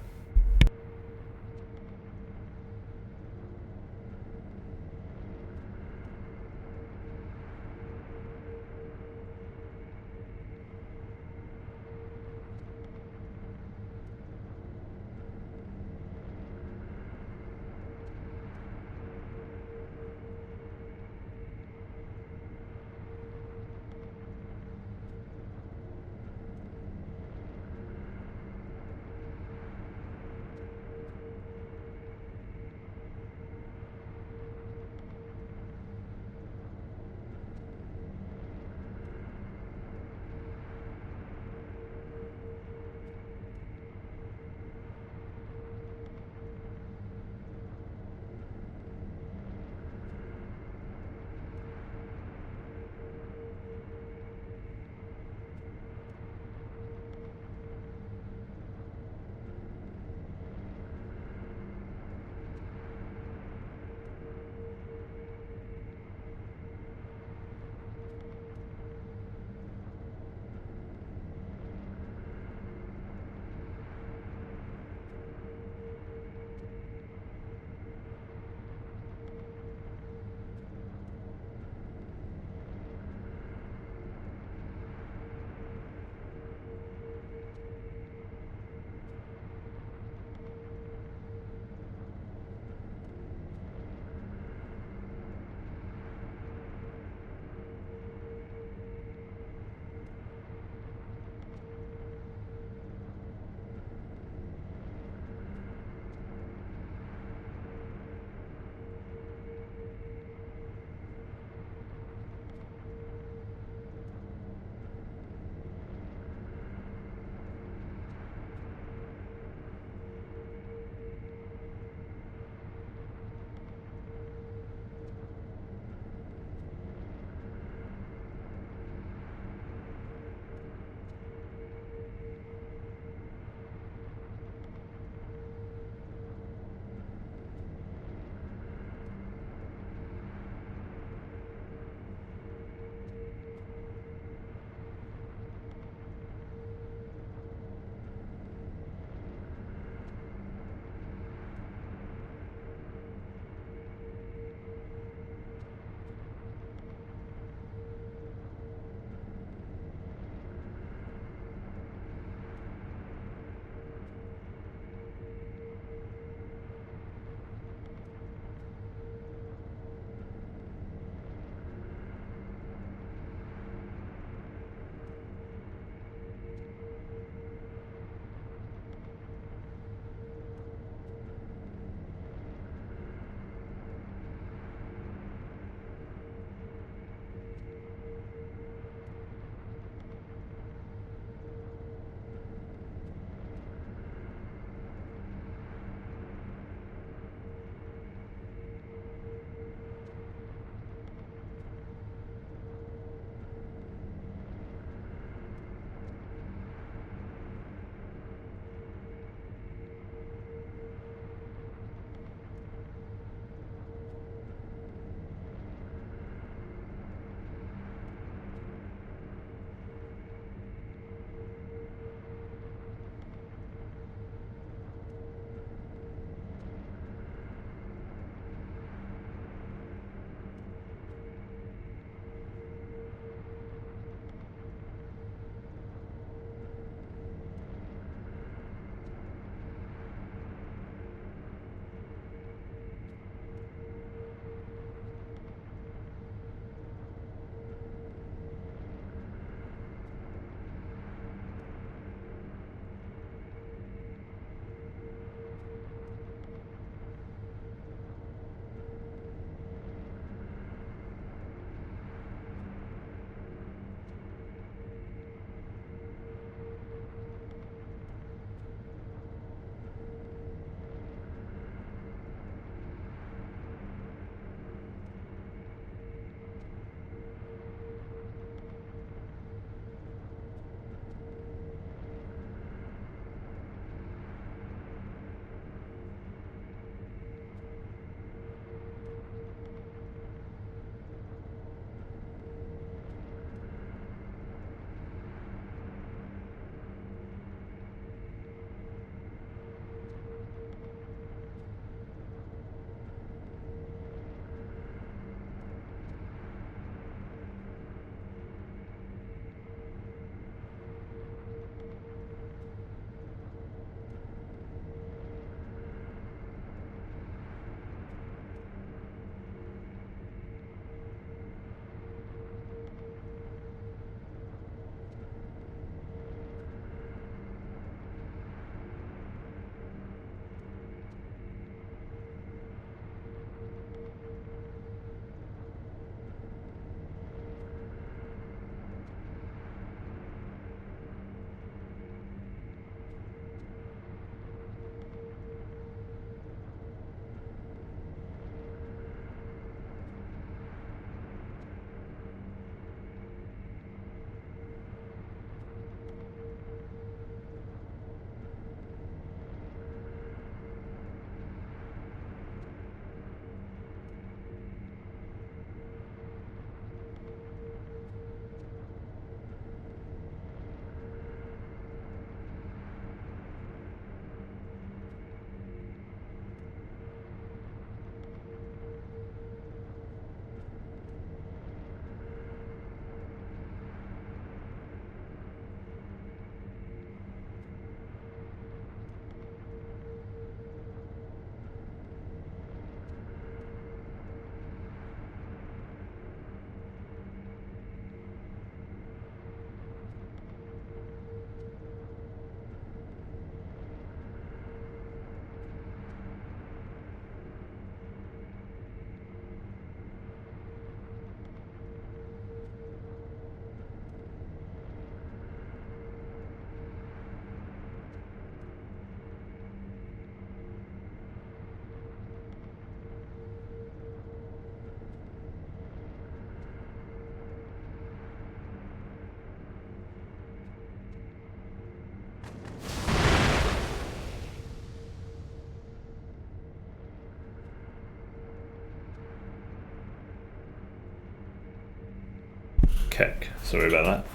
Keck. Sorry about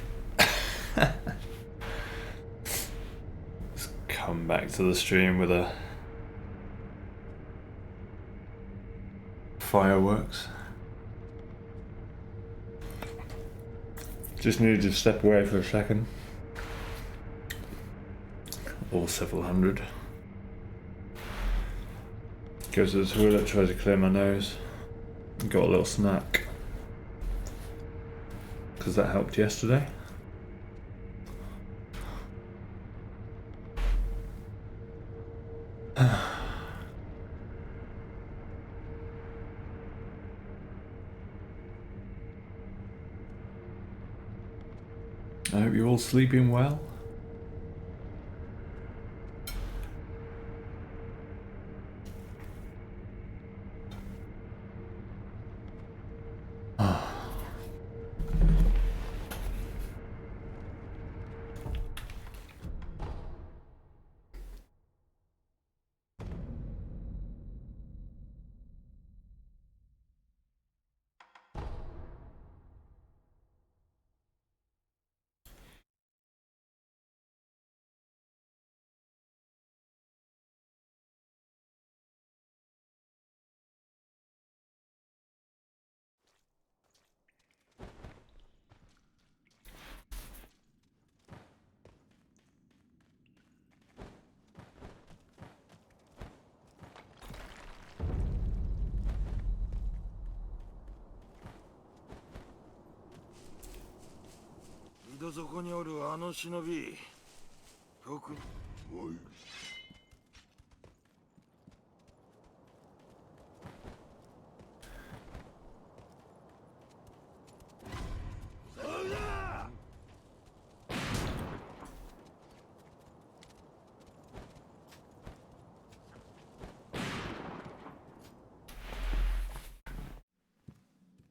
that. Let's come back to the stream with a fireworks. Just needed to step away for a second. Or several hundred. Go to the toilet, try to clear my nose. Got a little snack. Because that helped yesterday. I hope you're all sleeping well.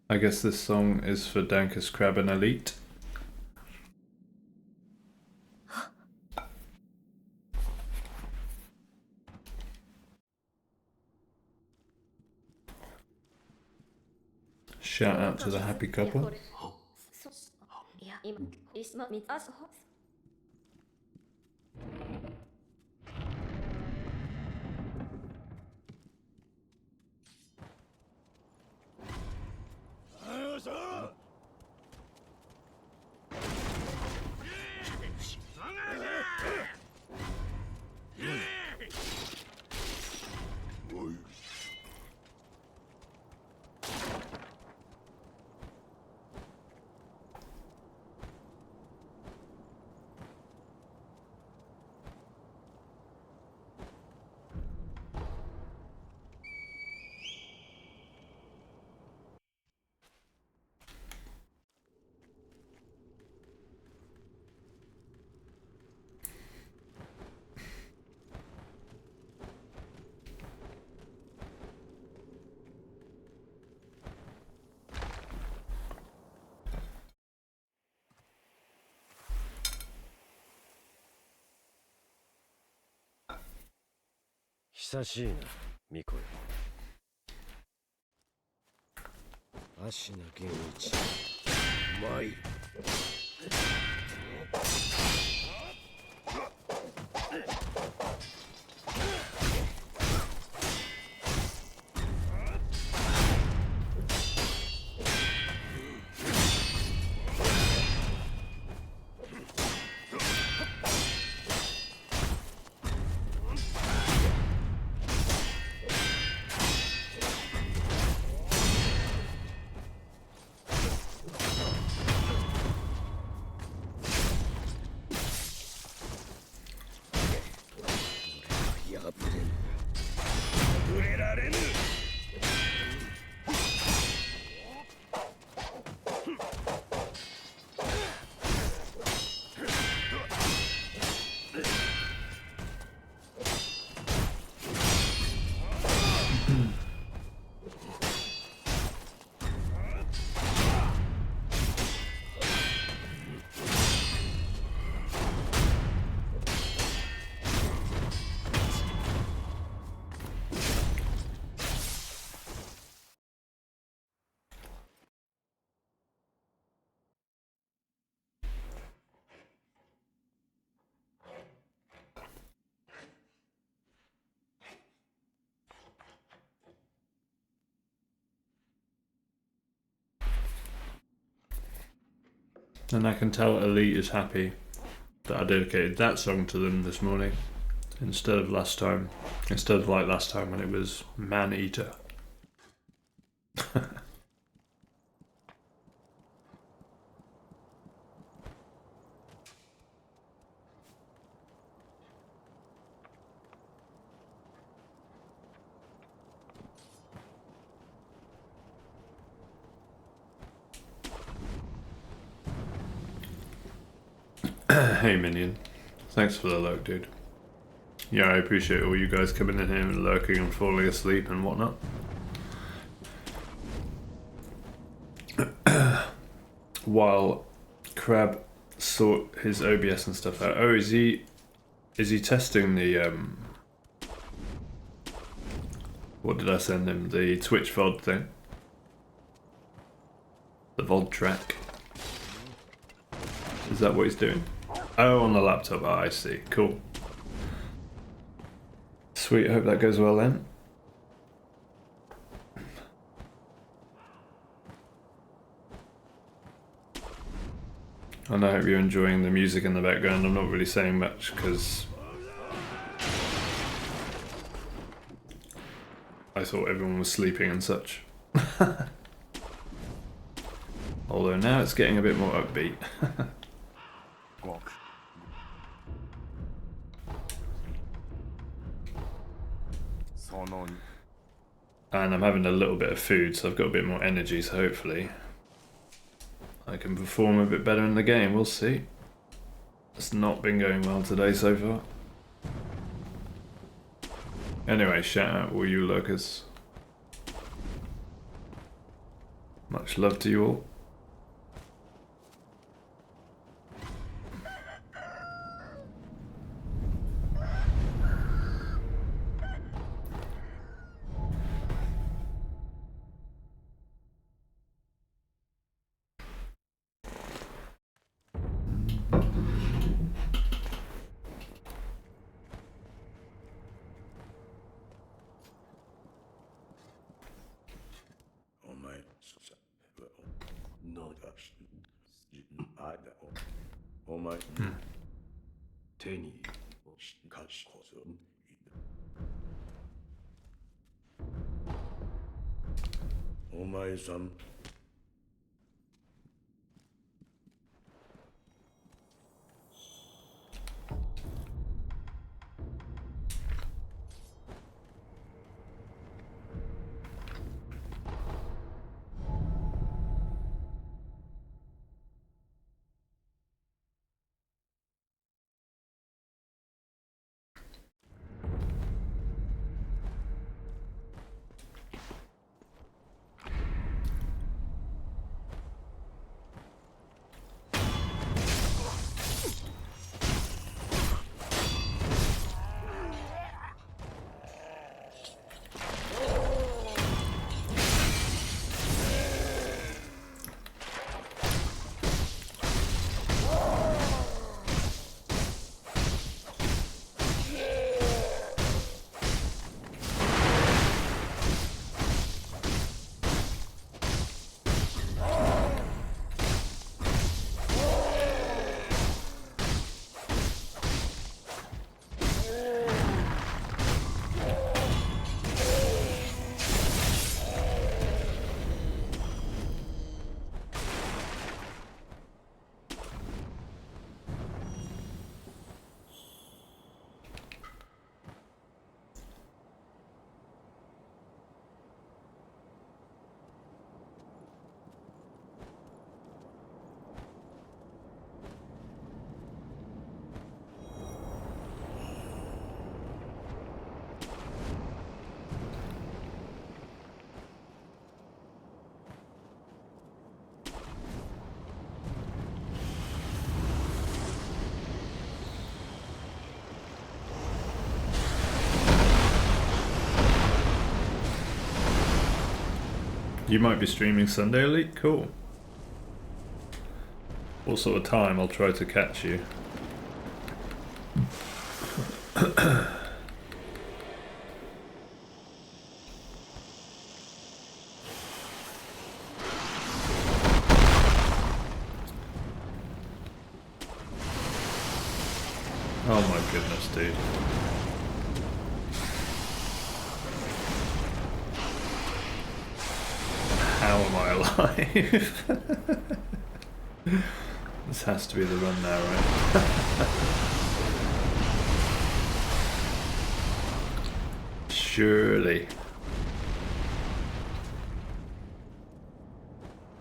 I guess this song is for Dankus Crab and Elite. Shout out to the happy couple. And I can tell Elite is happy that I dedicated that song to them this morning instead of like last time when it was Man Eater. Hey Minion, thanks for the lurk, dude. Yeah, I appreciate all you guys coming in here and lurking and falling asleep and whatnot. While Crab sort his OBS and stuff out. Oh, is he testing the what did I send him? The Twitch VOD thing? The VOD track. Is that what he's doing? Oh, on the laptop. Oh, I see. Cool. Sweet, hope that goes well then. And I hope you're enjoying the music in the background. I'm not really saying much because I thought everyone was sleeping and such. Although now it's getting a bit more upbeat. And I'm having a little bit of food, so I've got a bit more energy, so hopefully I can perform a bit better in the game. We'll see. It's not been going well today so far. Anyway, shout out all you lurkers. Much love to you all. You might be streaming Sunday, Elite? Cool. What sort of time? I'll try to catch you. goodness, dude. How am I alive? This has to be the run now, right? Surely.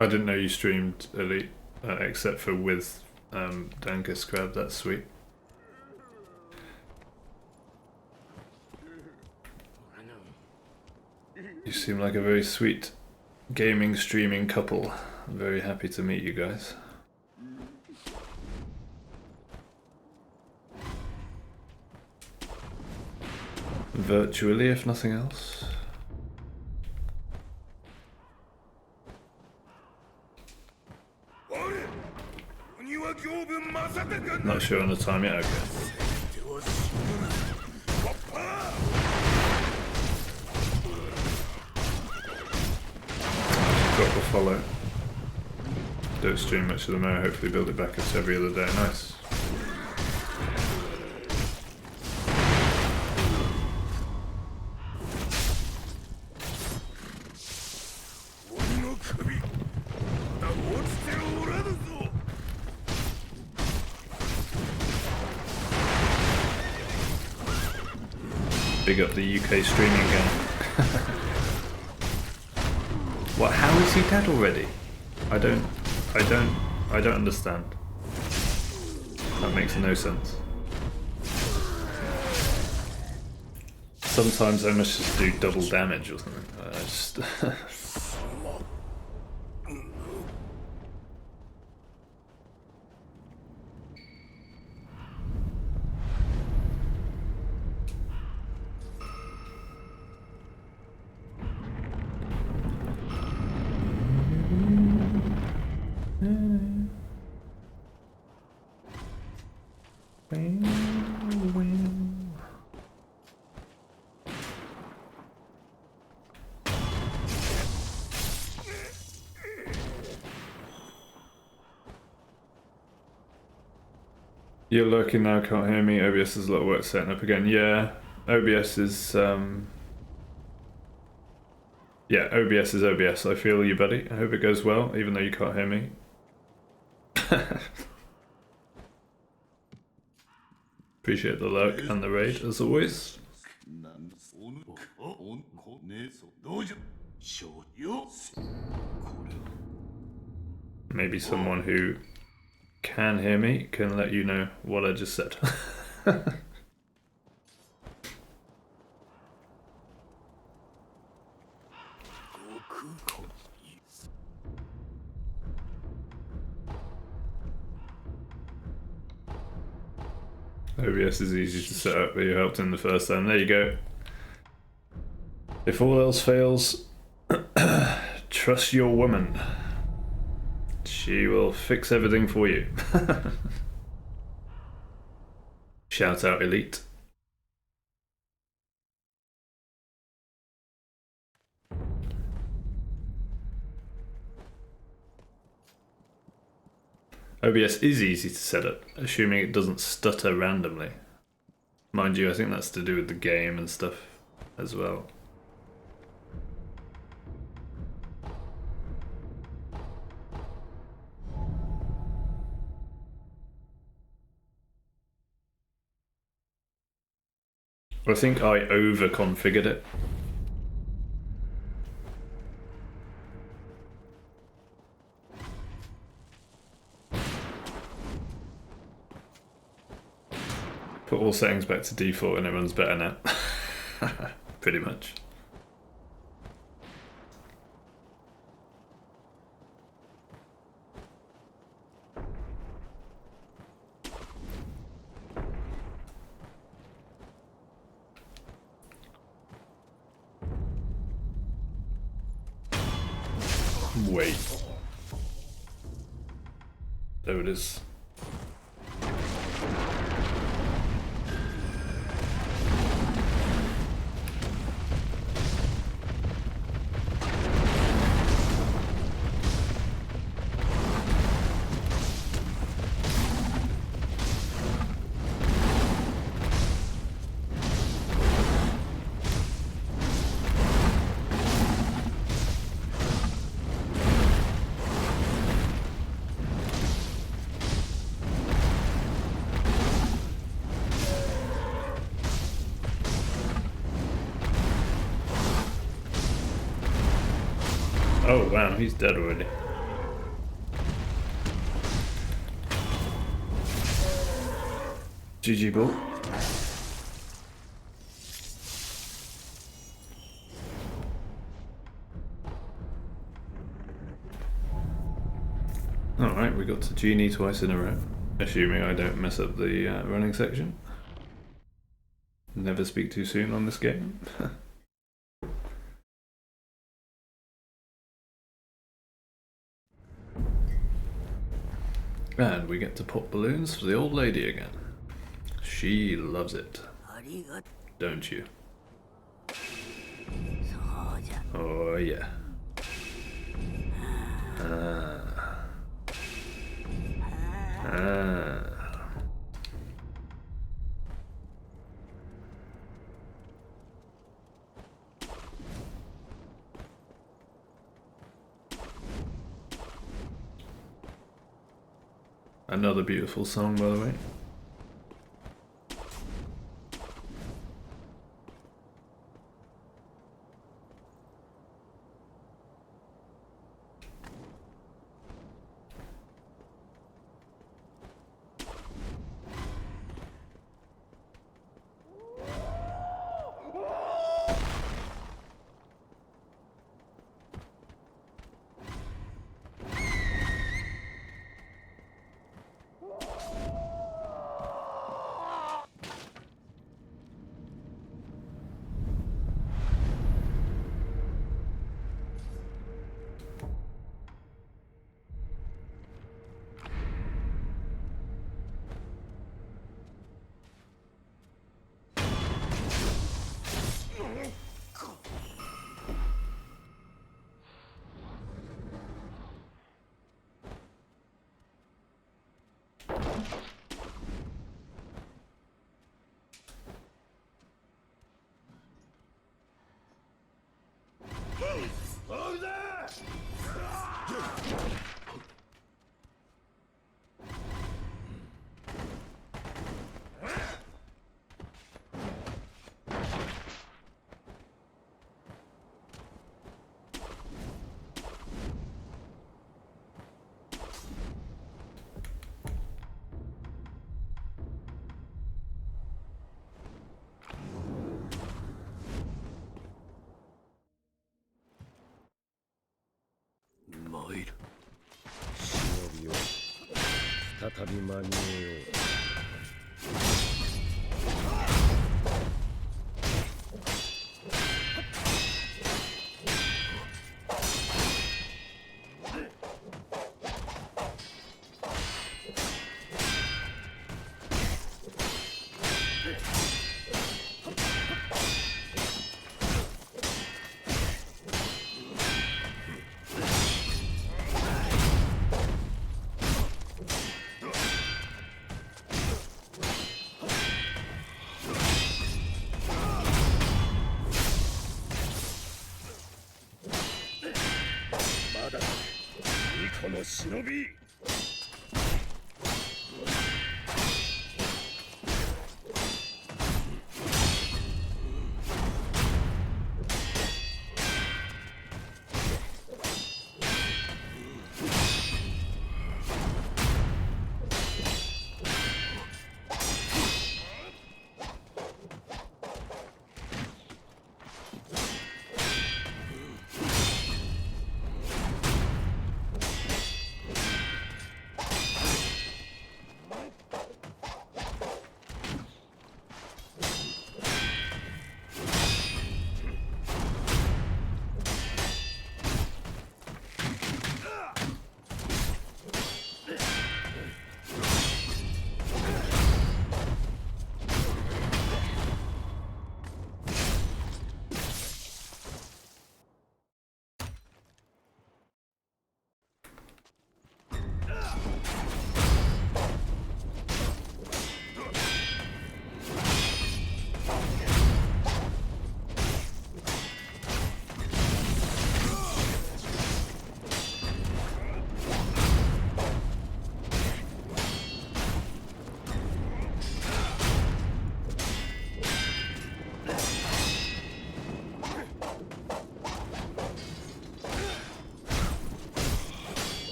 I didn't know you streamed Elite, except for with Dankus Crab. That's sweet. You seem like a very sweet gaming streaming couple. I'm very happy to meet you guys. Virtually, if nothing else. Not sure on the time yet, okay. Drop a follow. Don't stream much of the moment, hopefully build it back up to every other day. Nice. Big up the UK streaming gang. What? How is he dead already? I don't understand. That makes no sense. Sometimes I must just do double damage or something. I just You're lurking now, can't hear me. OBS is a lot of work setting up again. Yeah, OBS is yeah, OBS is OBS. I feel you, buddy. I hope it goes well, even though you can't hear me. Appreciate the lurk and the raid, as always. Maybe someone who can hear me can let you know what I just said. OBS is easy to set up, but you helped in the first time. There you go. If all else fails, trust your woman. She will fix everything for you. Shout out Elite. OBS is easy to set up, assuming it doesn't stutter randomly. Mind you, I think that's to do with the game and stuff as well. I think I over-configured it. Put all settings back to default and it runs better now. Pretty much. Wait. There it is. Oh wow, he's dead already. GG ball. Alright, we got to Genie twice in a row. Assuming I don't mess up the running section. Never speak too soon on this game. And we get to pop balloons for the old lady again. She loves it. Don't you? Oh yeah. Another beautiful song, by the way.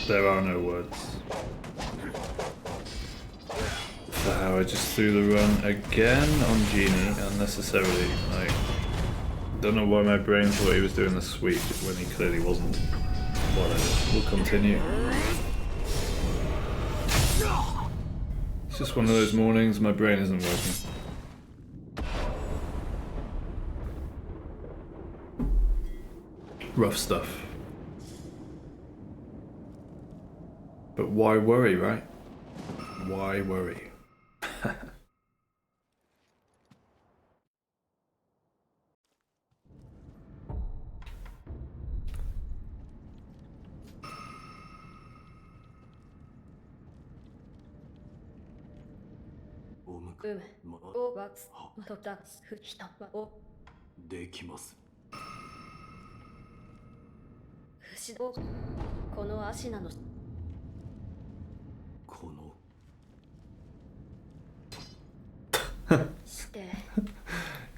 There are no words for how I just threw the run again on Genie unnecessarily. Like, don't know why my brain thought he was doing the sweep when he clearly wasn't. Whatever, we'll continue. It's just one of those mornings my brain isn't working. Rough stuff. But why worry, right? Why worry?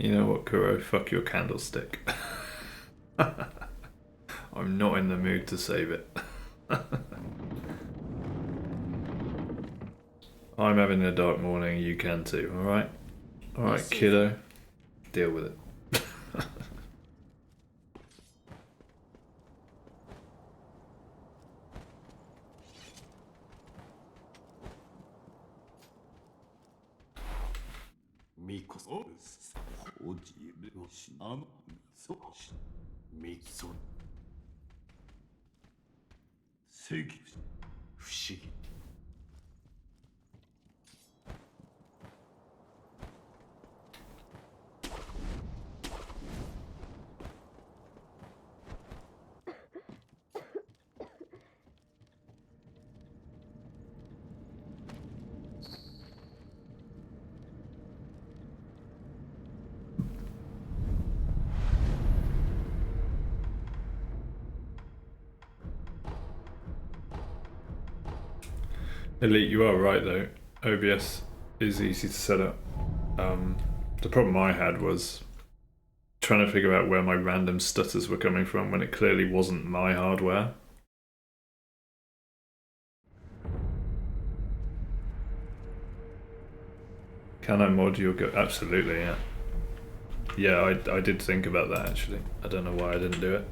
You know what, Kuro? Fuck your candlestick. I'm not in the mood to save it. I'm having a dark morning, you can too, alright? Alright, kiddo. Deal with it. Elite, you are right though. OBS is easy to set up. The problem I had was trying to figure out where my random stutters were coming from when it clearly wasn't my hardware. Can I mod your go? Absolutely, yeah. Yeah, I did think about that actually. I don't know why I didn't do it.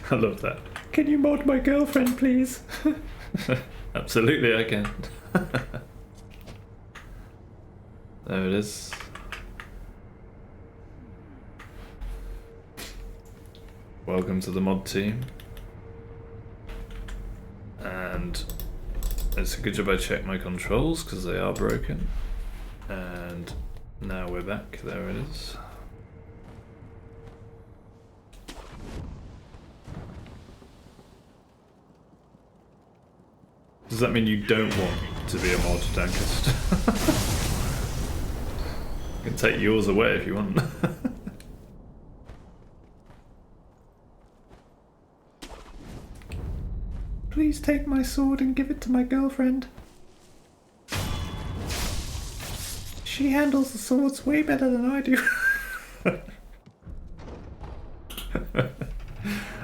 I love that. Can you mod my girlfriend, please? Absolutely, I can. There it is. Welcome to the mod team. And it's a good job I checked my controls because they are broken. And now we're back. There it is. Does that mean you don't want to be a mod, Dankest? I can take yours away if you want. Please take my sword and give it to my girlfriend. She handles the swords way better than I do.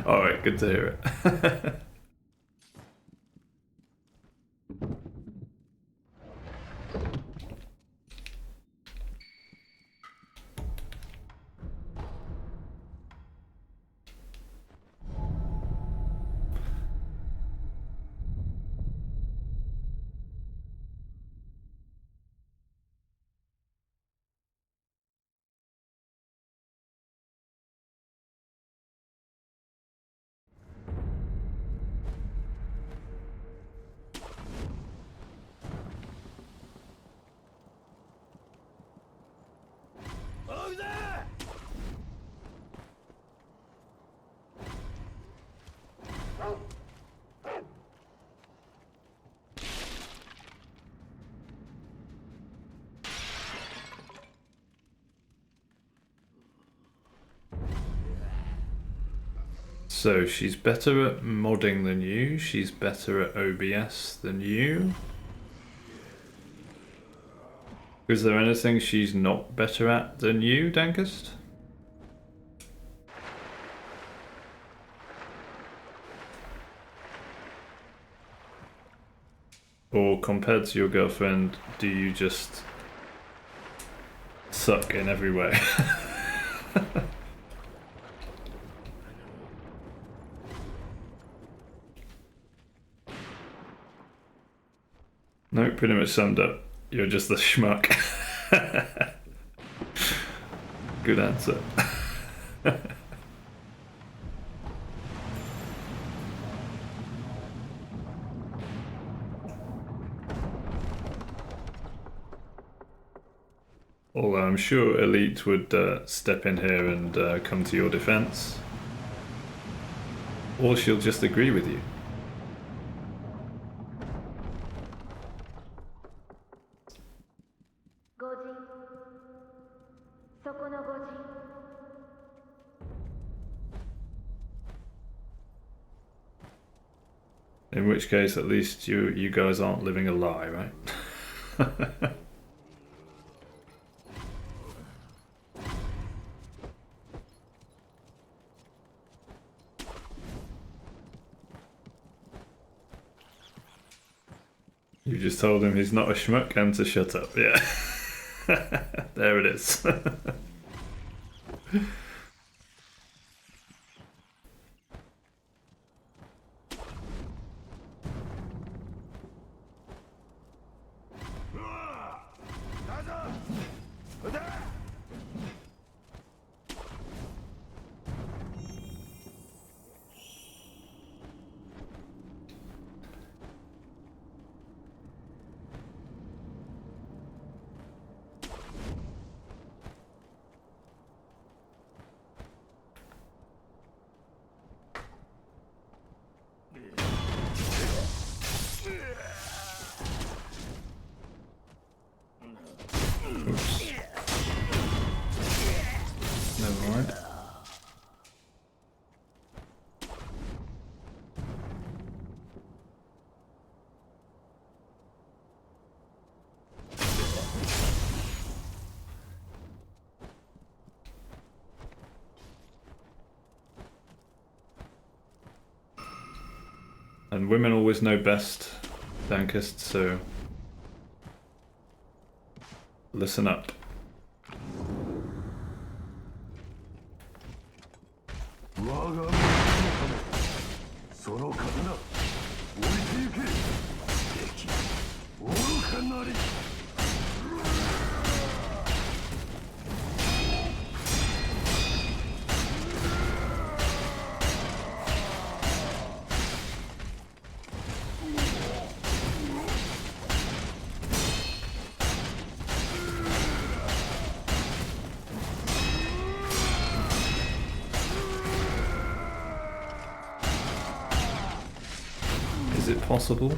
Alright, good to hear it. So she's better at modding than you, she's better at OBS than you. Is there anything she's not better at than you, Dankest? Or compared to your girlfriend, do you just suck in every way? No, pretty much summed up. You're just a schmuck. Good answer. Although I'm sure Elite would step in here and come to your defense. Or she'll just agree with you. In which case, at least you guys aren't living a lie, right? You just told him he's not a schmuck and to shut up, yeah. There it is. Oops. Never mind. And women always know best, Dankist, so listen up. Is it possible?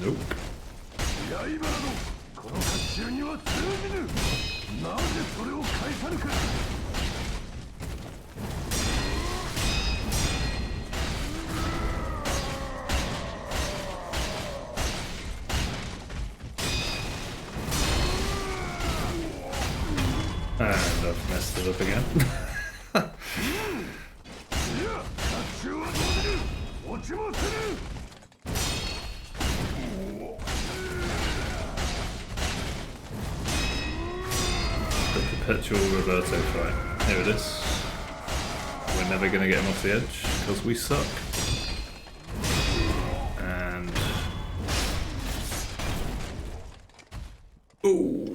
Nope. And I've messed it up again. The perpetual Roberto fight. Here it is. We're never going to get him off the edge because we suck. And... ooh!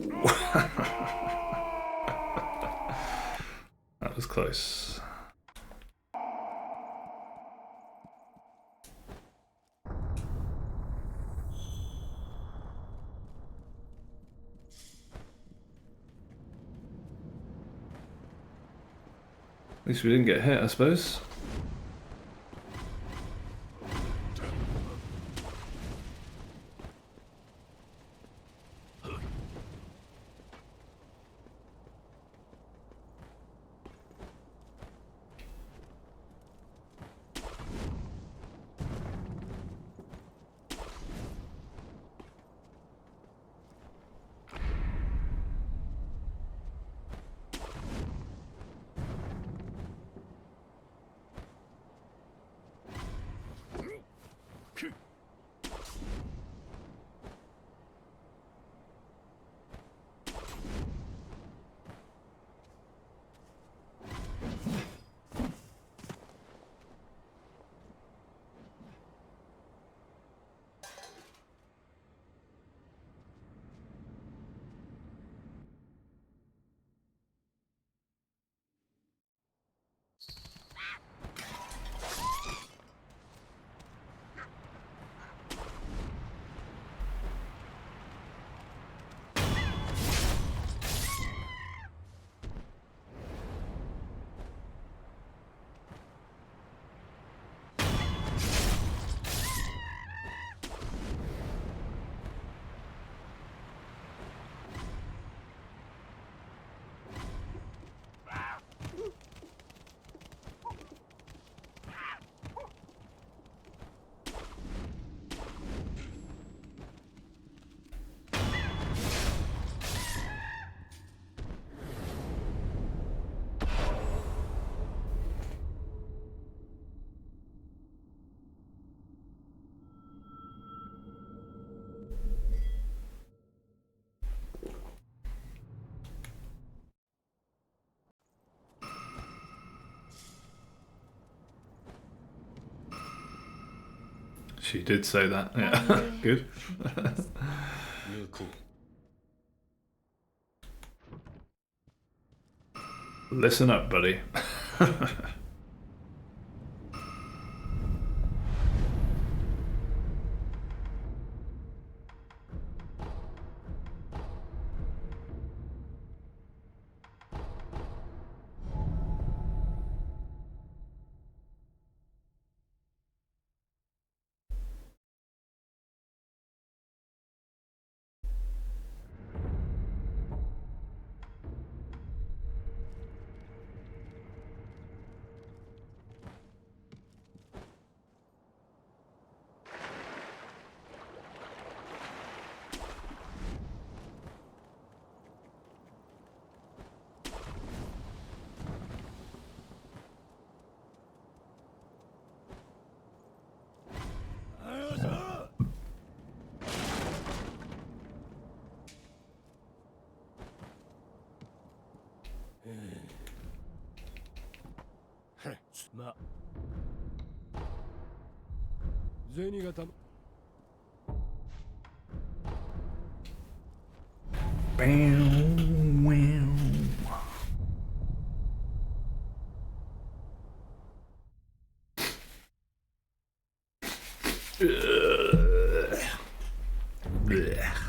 That was close. At least we didn't get hit, I suppose. She did say that. Yeah, good. Listen up, buddy. Blech.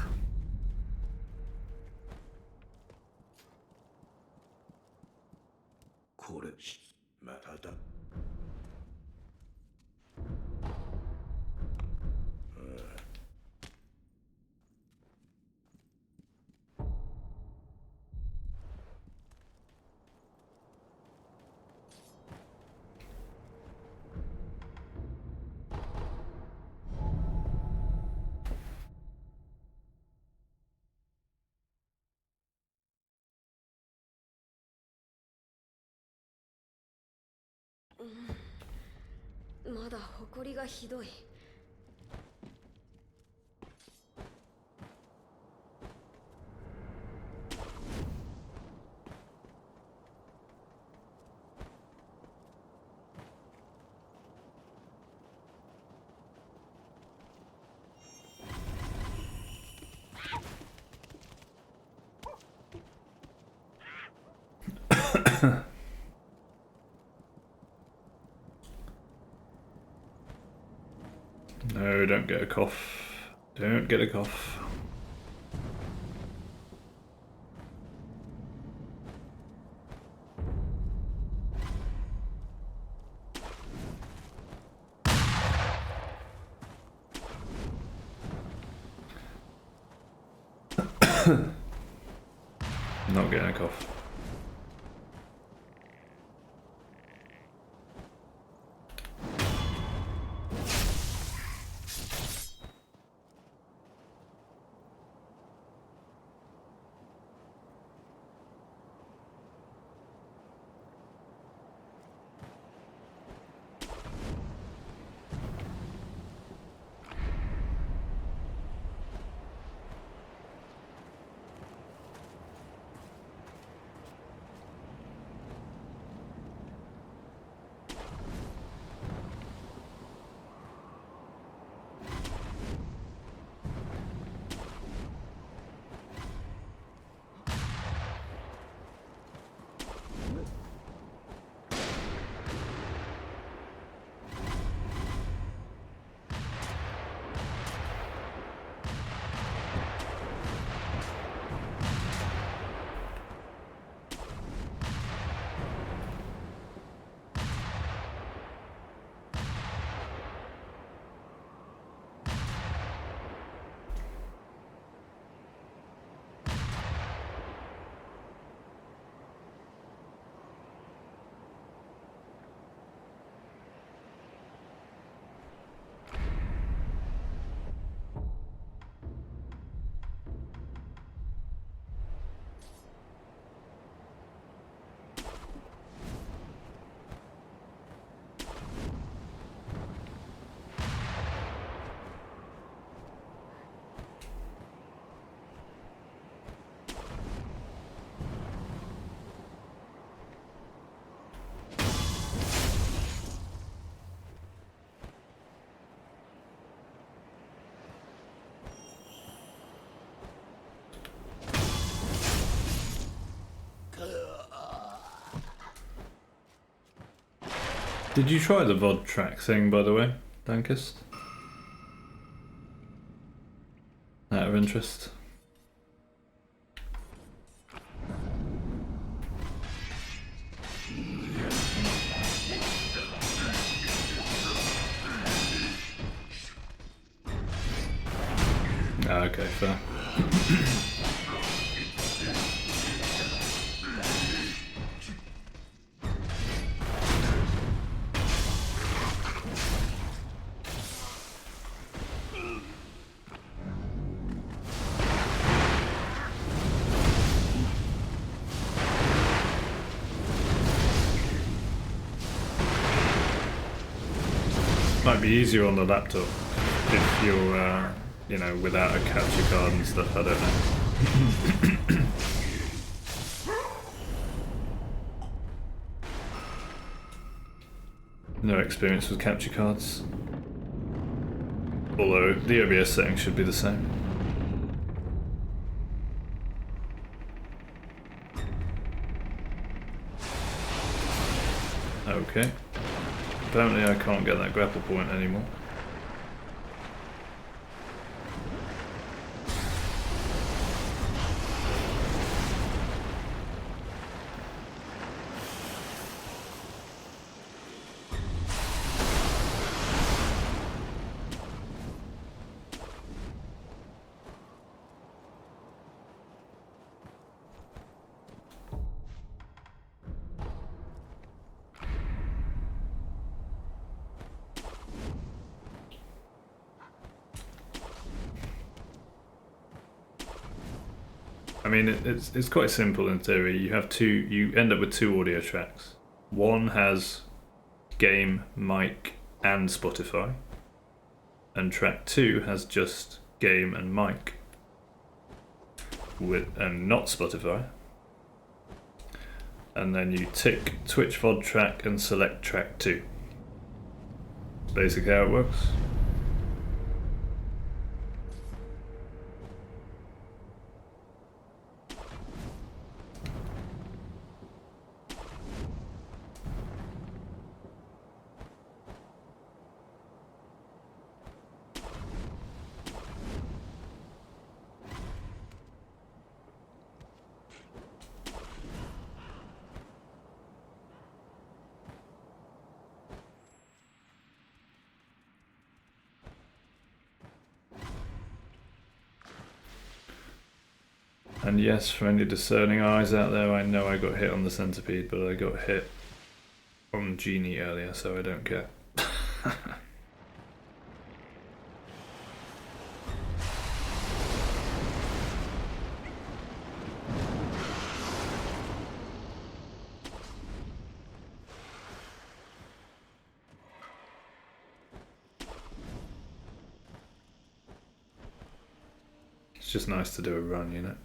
これまただ。まだ埃がひどい。No, don't get a cough. Don't get a cough. Not getting a cough. Did you try the VOD track thing, by the way, Dankist? Out of interest. Ah, okay, fair. Might be easier on the laptop if you're, you know, without a capture card and stuff. I don't know. No experience with capture cards. Although the OBS settings should be the same. Okay. Apparently I can't get that grapple point anymore. I mean, it's quite simple in theory. You end up with two audio tracks. One has game, mic, and Spotify, and track 2 has just game and mic, and not Spotify. And then you tick Twitch VOD track and select track 2. That's basically how it works. And yes, for any discerning eyes out there, I know I got hit on the centipede, but I got hit on Genie earlier, so I don't care. It's just nice to do a run, you know?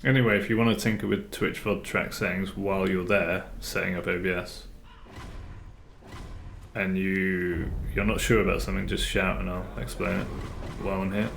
Anyway, if you want to tinker with Twitch VOD track settings while you're there setting up OBS, and you're not sure about something, just shout and I'll explain it while I'm here.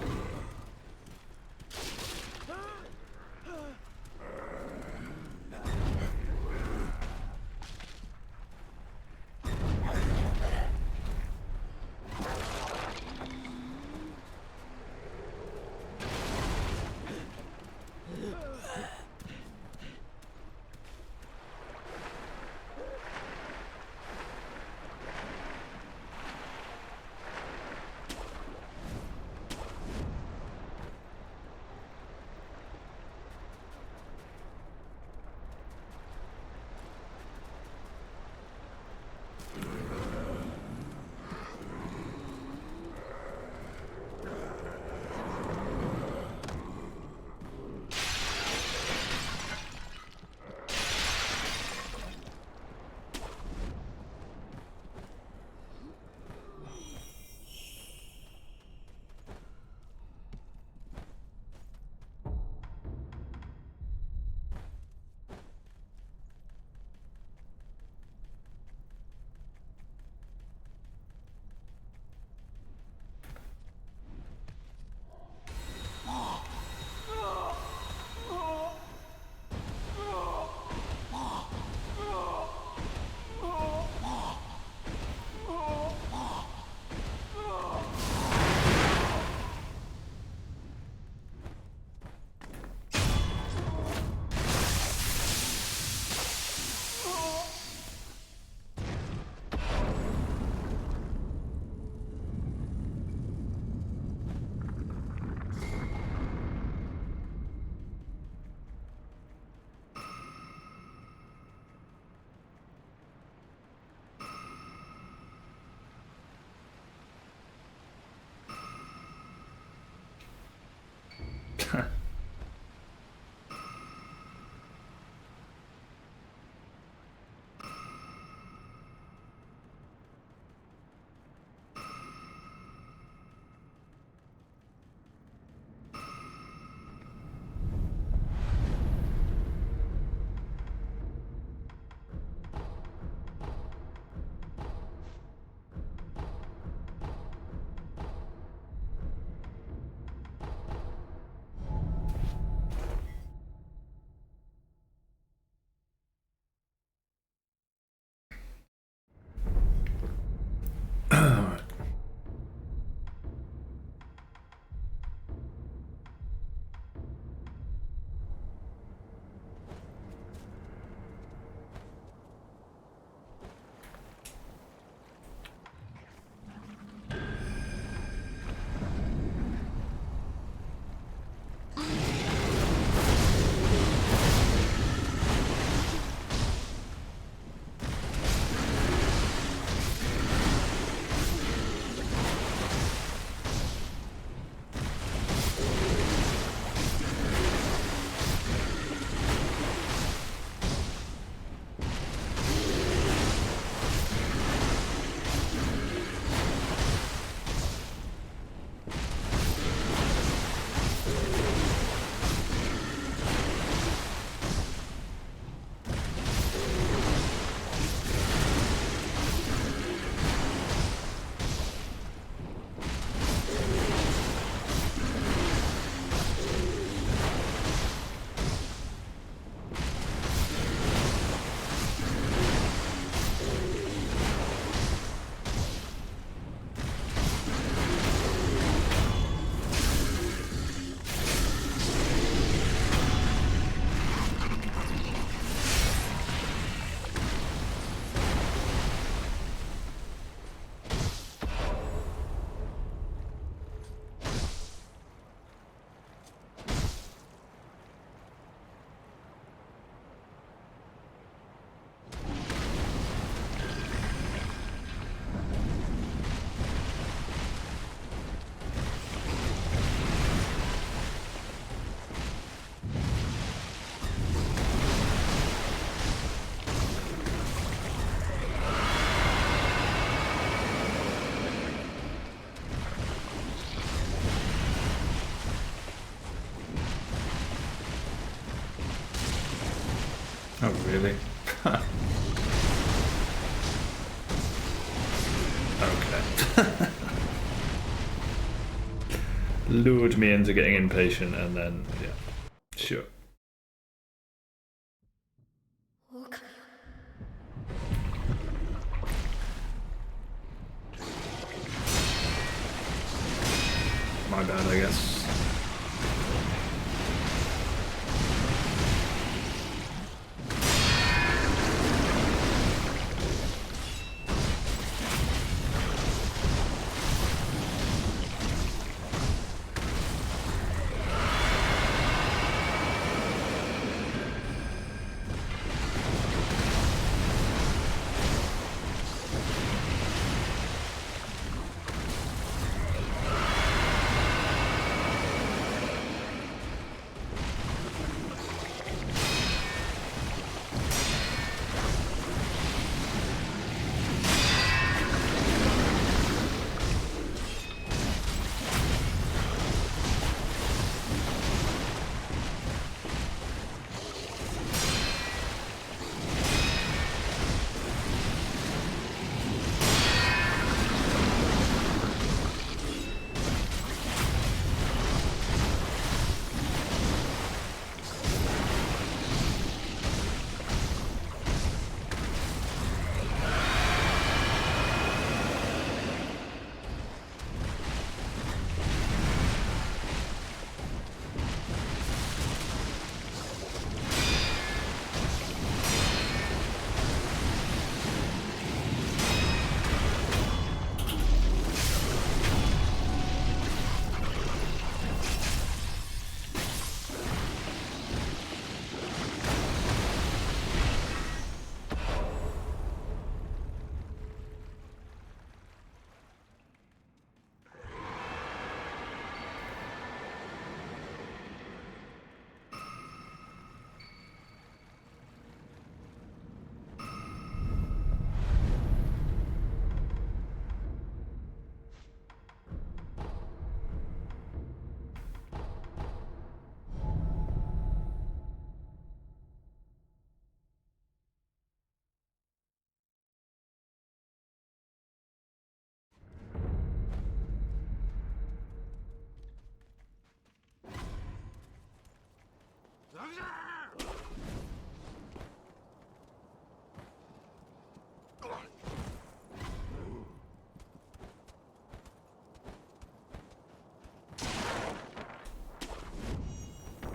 Oh, really? Okay. Lured me into getting impatient and then, yeah. Sure. My bad, I guess.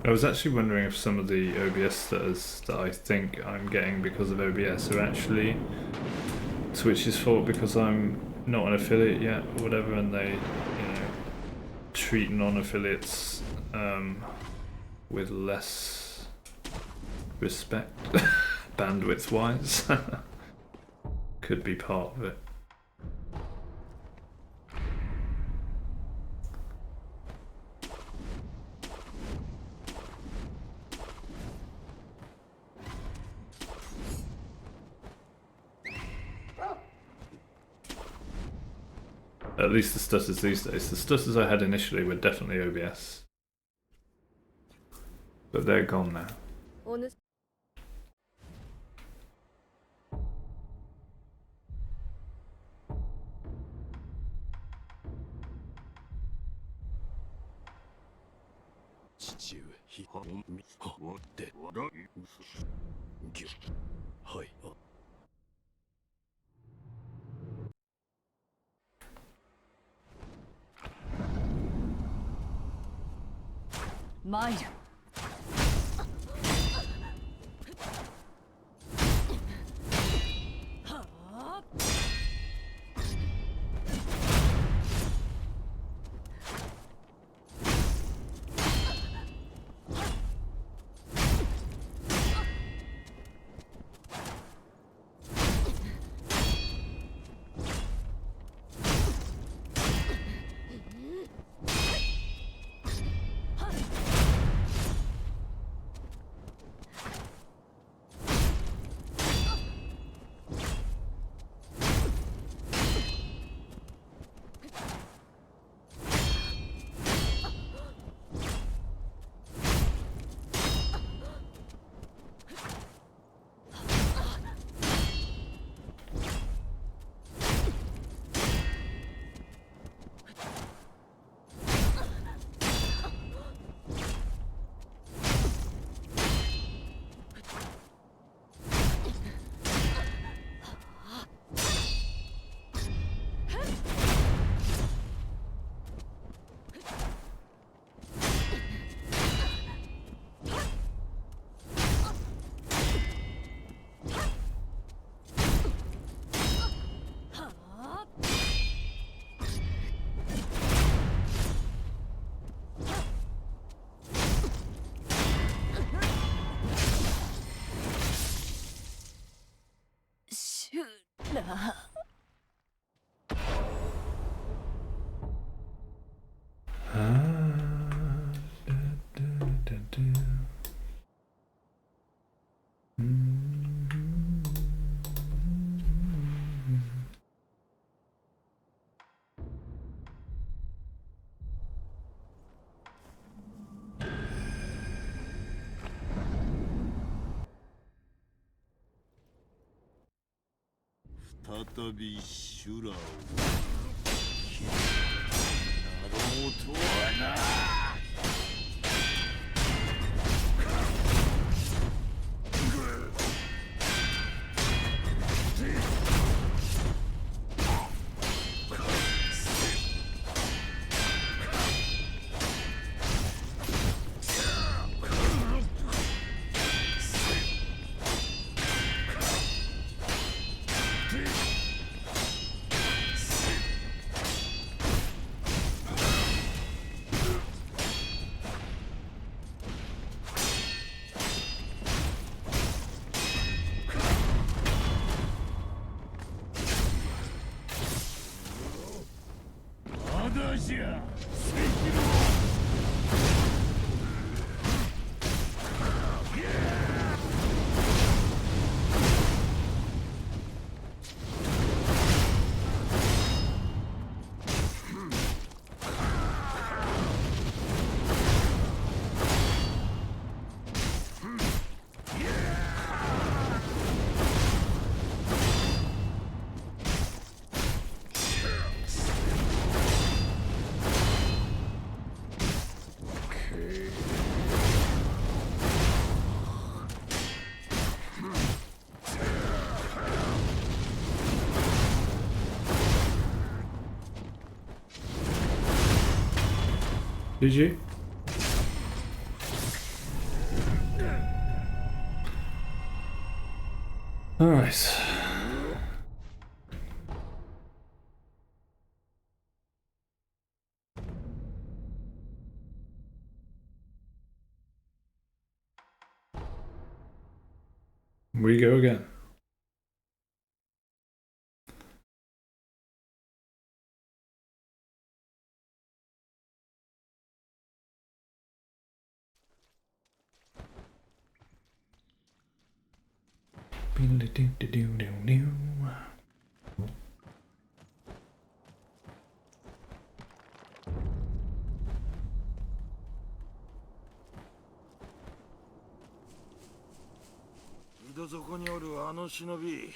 I was actually wondering if some of the OBS stutters that I think I'm getting because of OBS are actually Twitch's fault because I'm not an affiliate yet or whatever, and they, treat non-affiliates with less respect, bandwidth-wise. Could be part of it. At least the stutters these days. The stutters I had initially were definitely OBS. But they're gone now. Mine. 再び修羅を切なろうとはな。Did you? All right. We go again. Do-do-do-do-do-do. 井戸底におるあの忍び。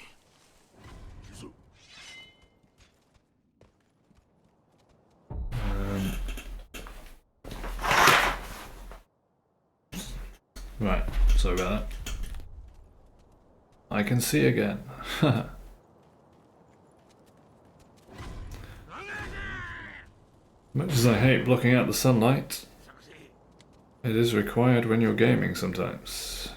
Right, sorry about that. I can see again. Much as I hate blocking out the sunlight, it is required when you're gaming sometimes.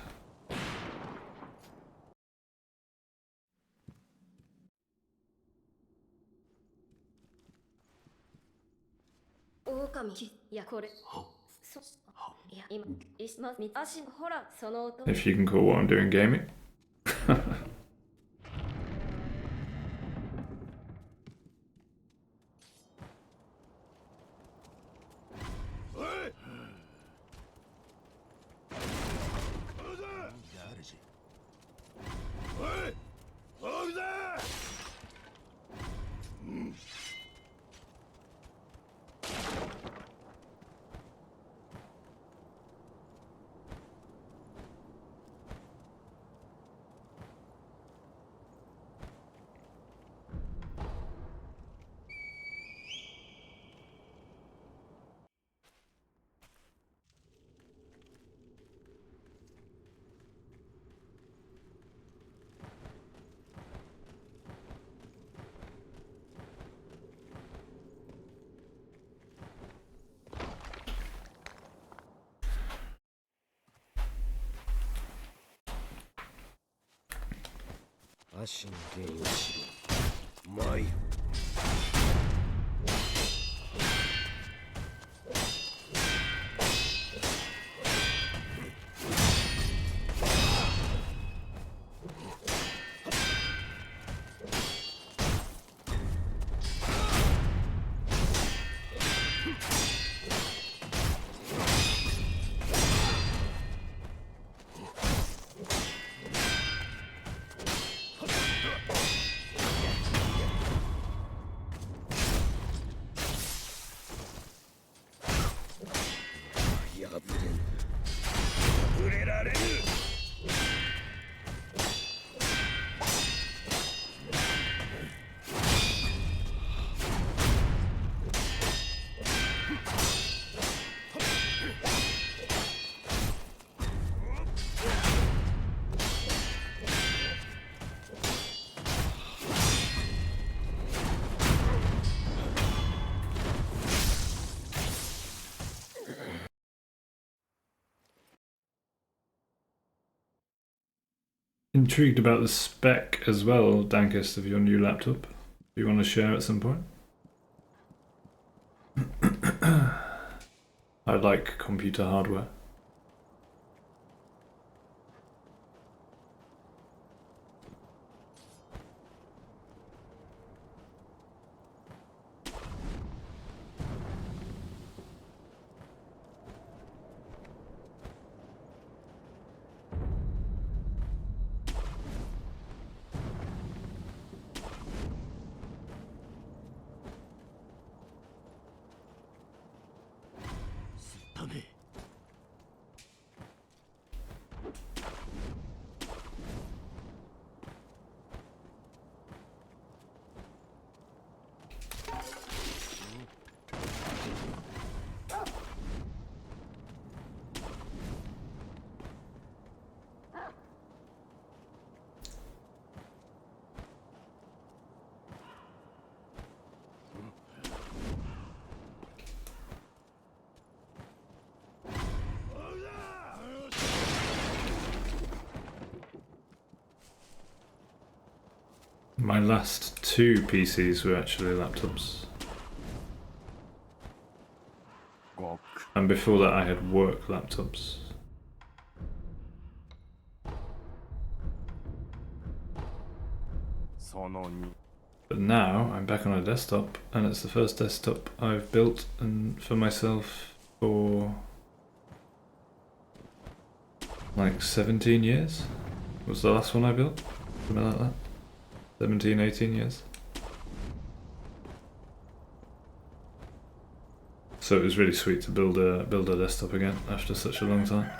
If you can call what I'm doing gaming. 触れられる。Intrigued about the spec as well, Dankest, of your new laptop. Do you want to share at some point? I like computer hardware. My last two PCs were actually laptops. And before that I had work laptops. But now I'm back on a desktop, and it's the first desktop I've built and for myself for like 17 years. Was the last one I built? Something like that. 17, 18 years. So it was really sweet to build a desktop again after such a long time.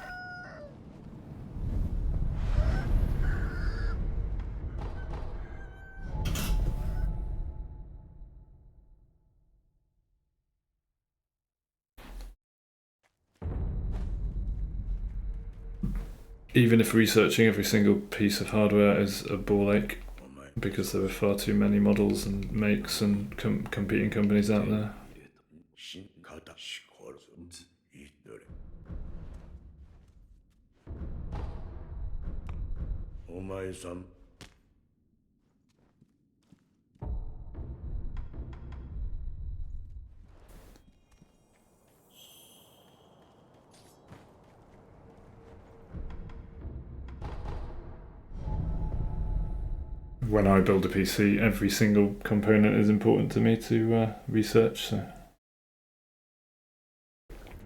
Even if researching every single piece of hardware is a ball ache, because there are far too many models and makes and competing companies out there. お前さん When I build a PC, every single component is important to me to research, so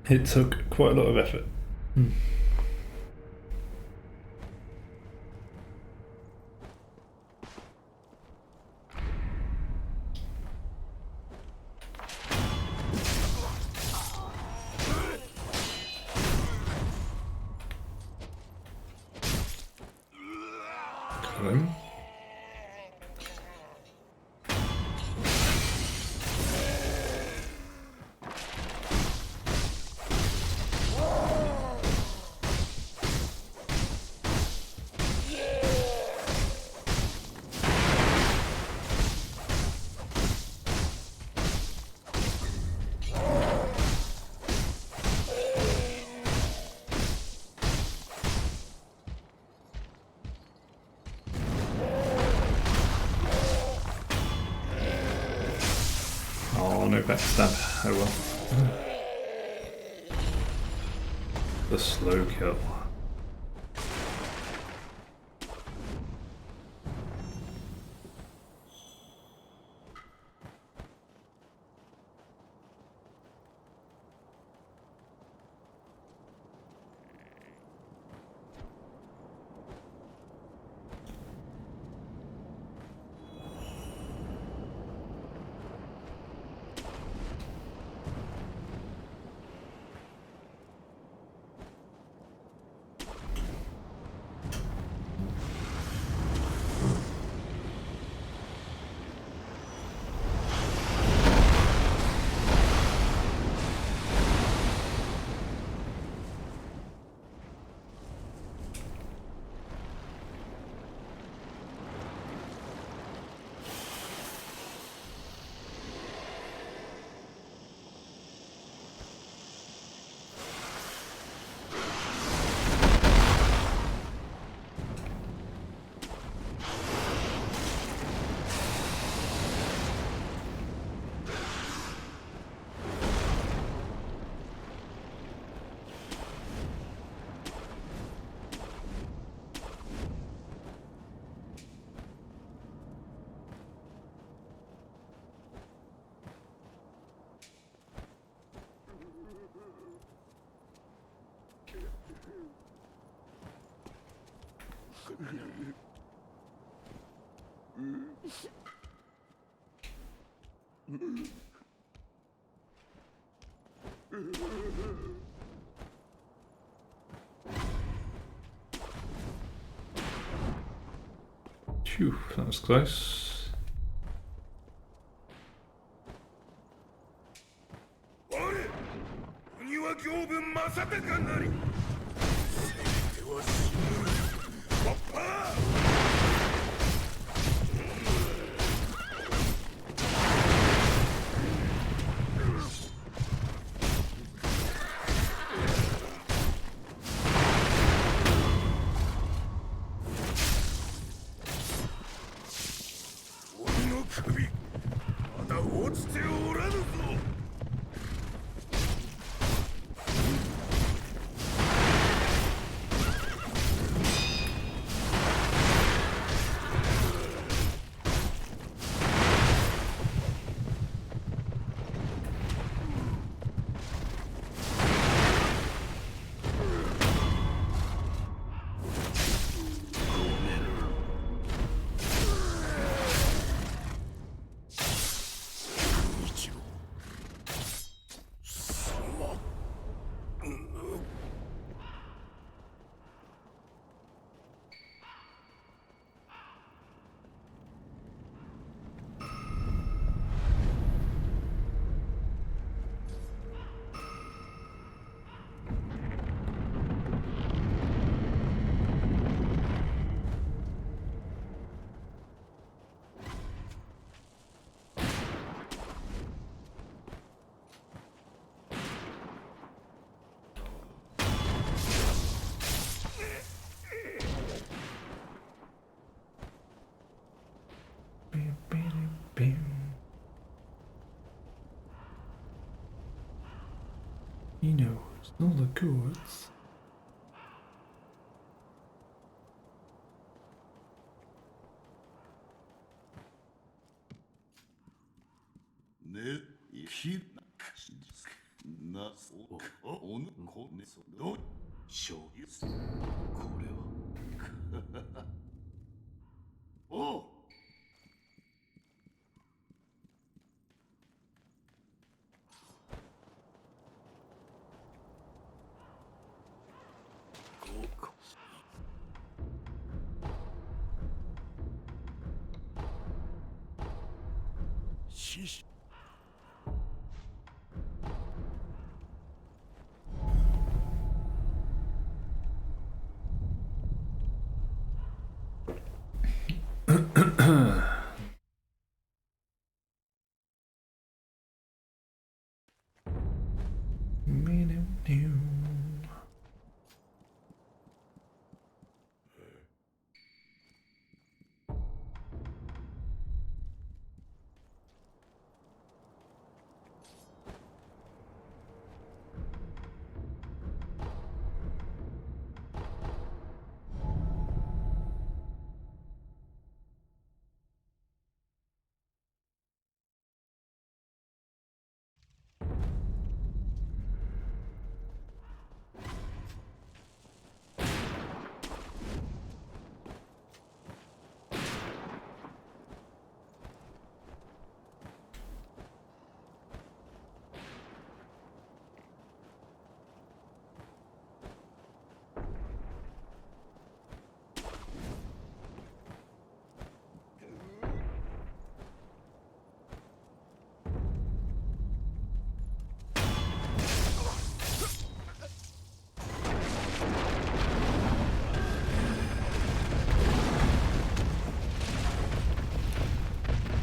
it took quite a lot of effort. Got him. Oh, no backstab. Oh well. The slow kill. Phew, that was close. 我国は行分正隆なり全ては死ぬわっぱ鬼の首まだ落ちておらぬぞ He knows all the chords. Ne, iki, na, o, ne, ko, ne, do, shou, kore wa. O! しし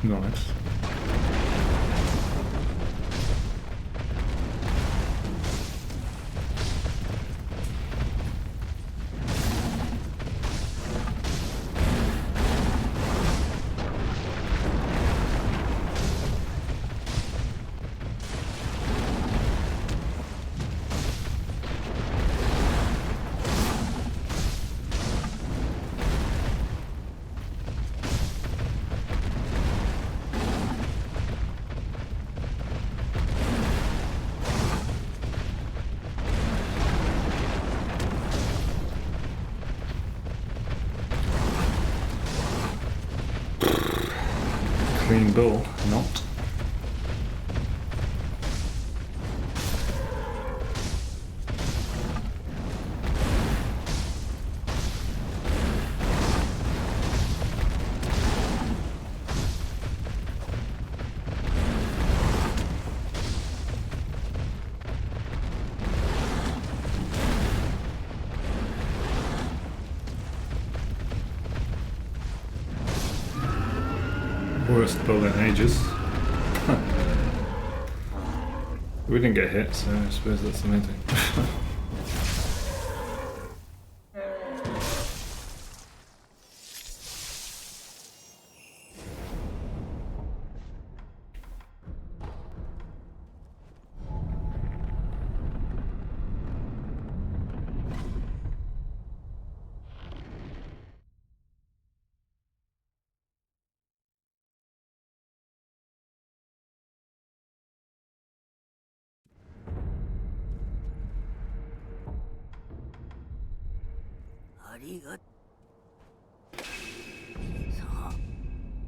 Nice. clean bull, not. Worst bull in ages. We didn't get hit, so I suppose that's the main thing.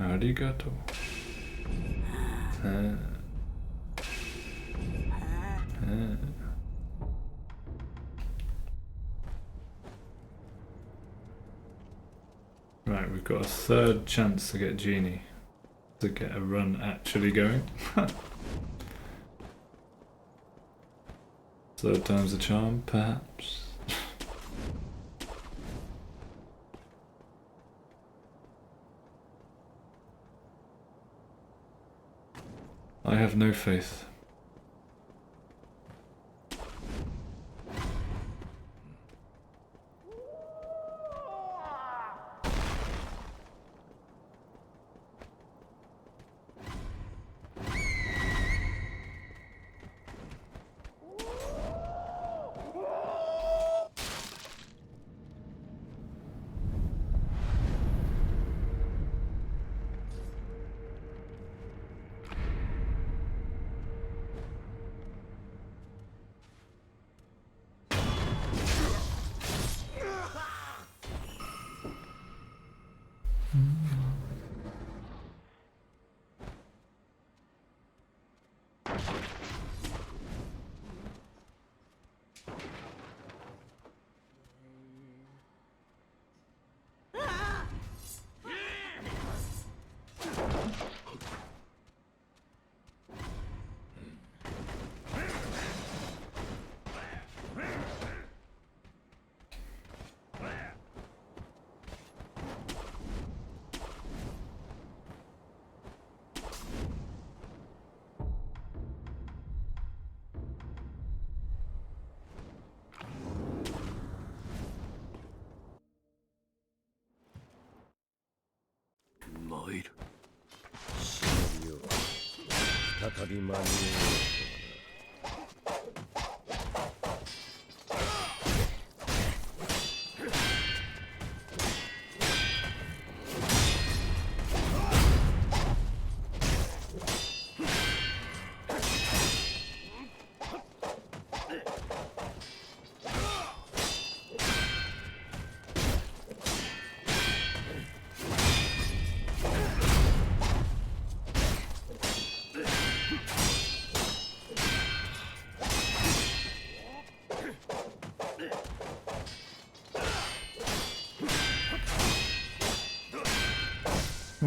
Arigato. Right, we've got a third chance to get Genie. To get a run actually going. Third time's a charm, perhaps. I have no faith.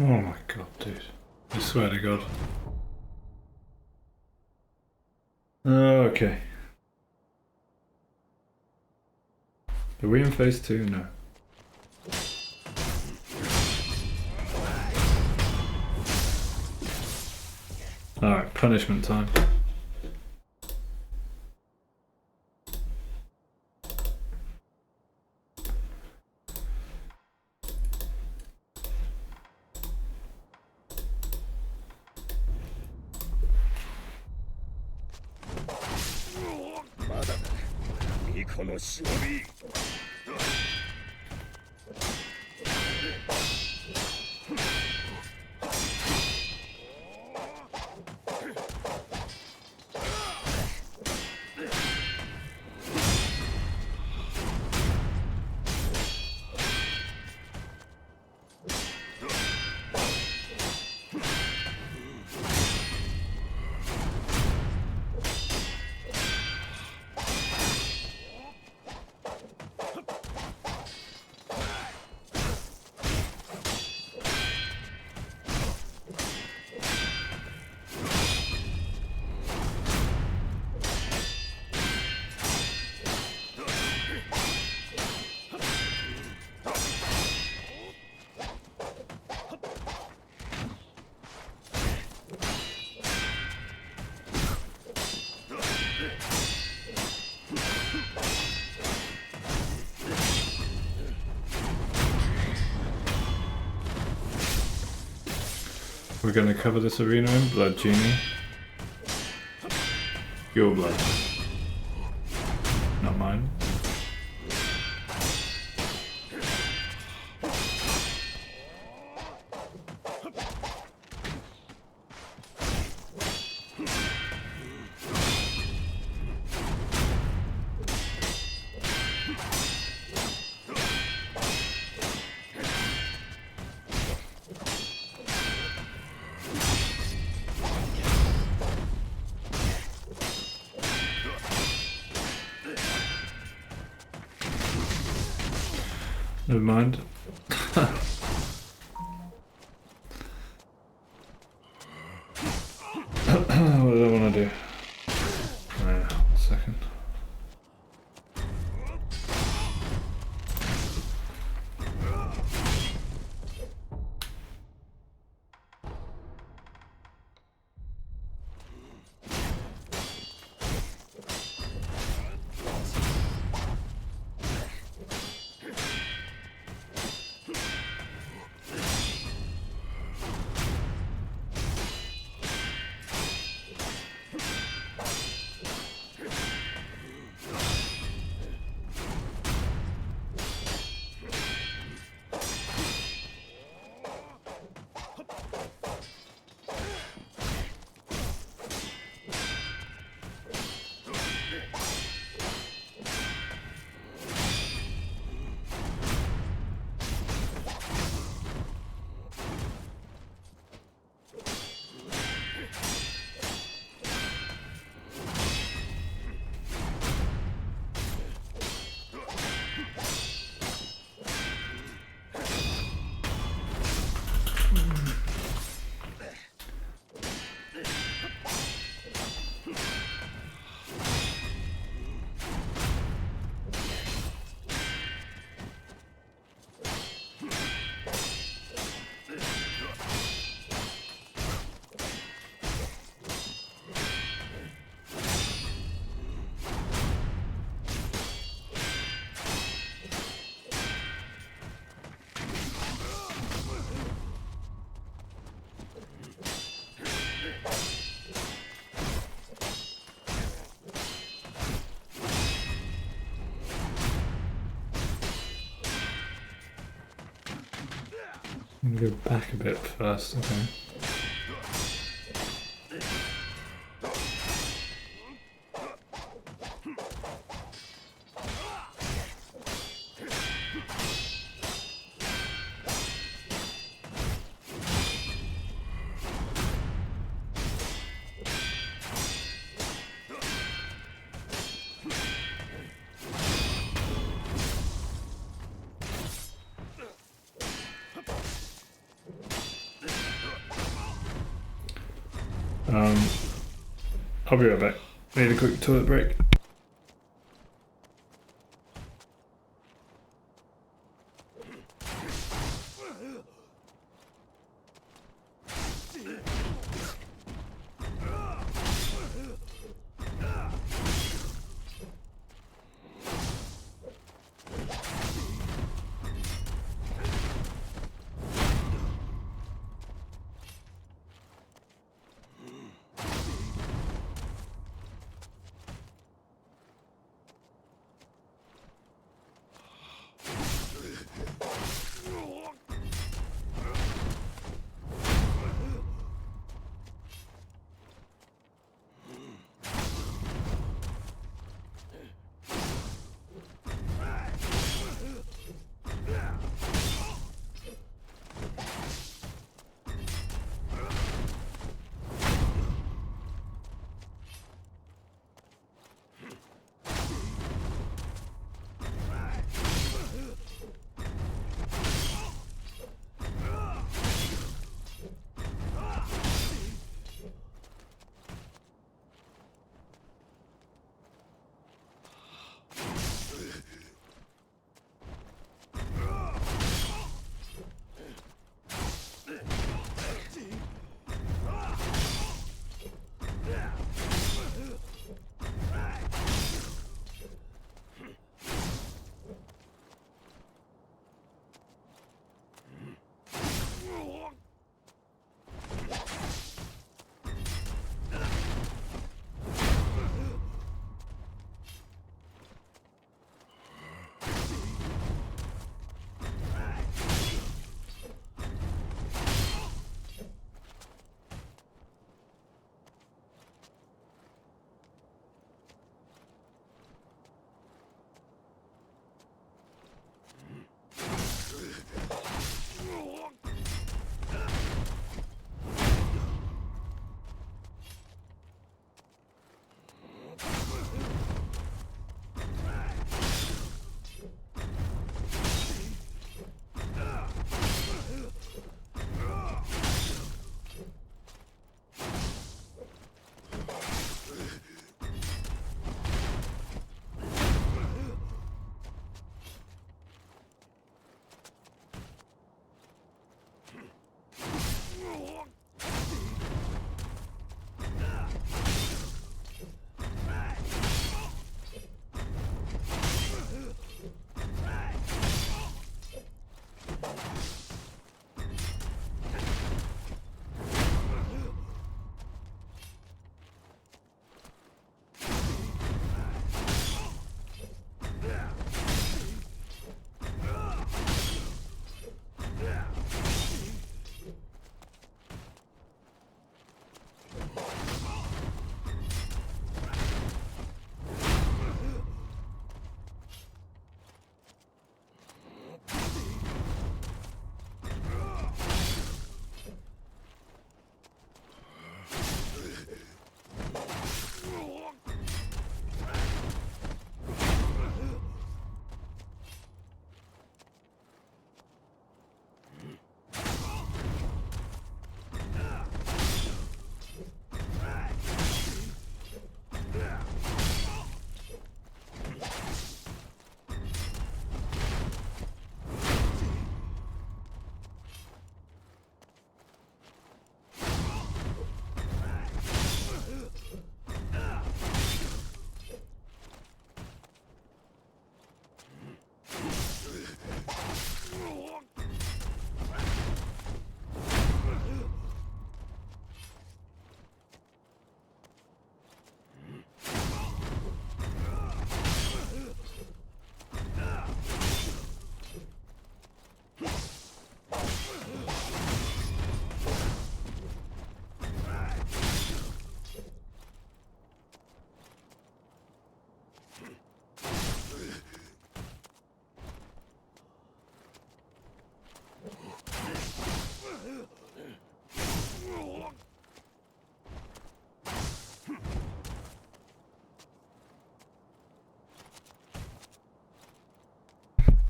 Oh my god, dude. I swear to god. Okay. Are we in phase 2? No. Alright, punishment time. we're gonna cover this arena in blood, Genie. Your blood. Not mine. Never mind. What do I want to do? Second. I'm gonna go back a bit first, okay. I'll be right back. Need a quick toilet break.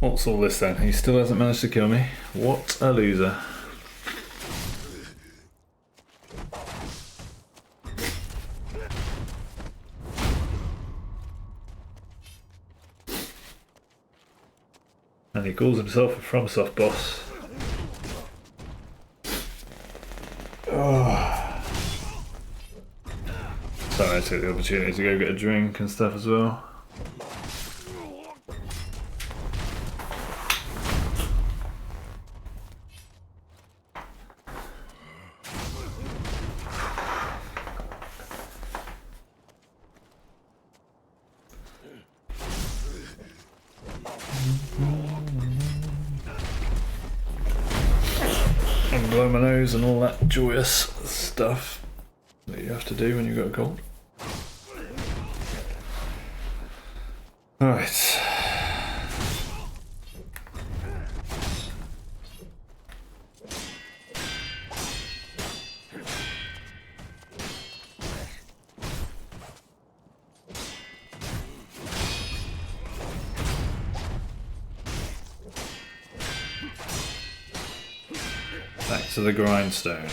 What's all this then? He still hasn't managed to kill me. What a loser. And he calls himself a FromSoft boss. Oh. So I took the opportunity to go get a drink and stuff as well. And blow my nose and all that joyous stuff that you have to do when you've got a cold. Alright. Back to the grindstone.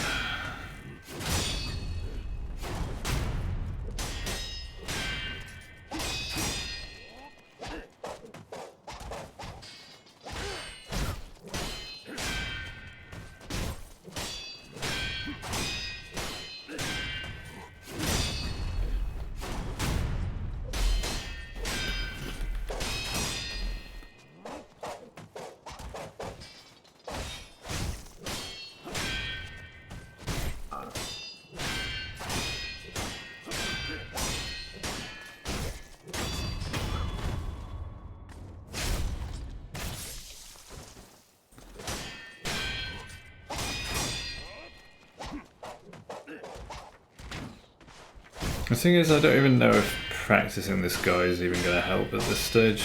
The thing is, I don't even know if practicing this guy is even going to help at this stage.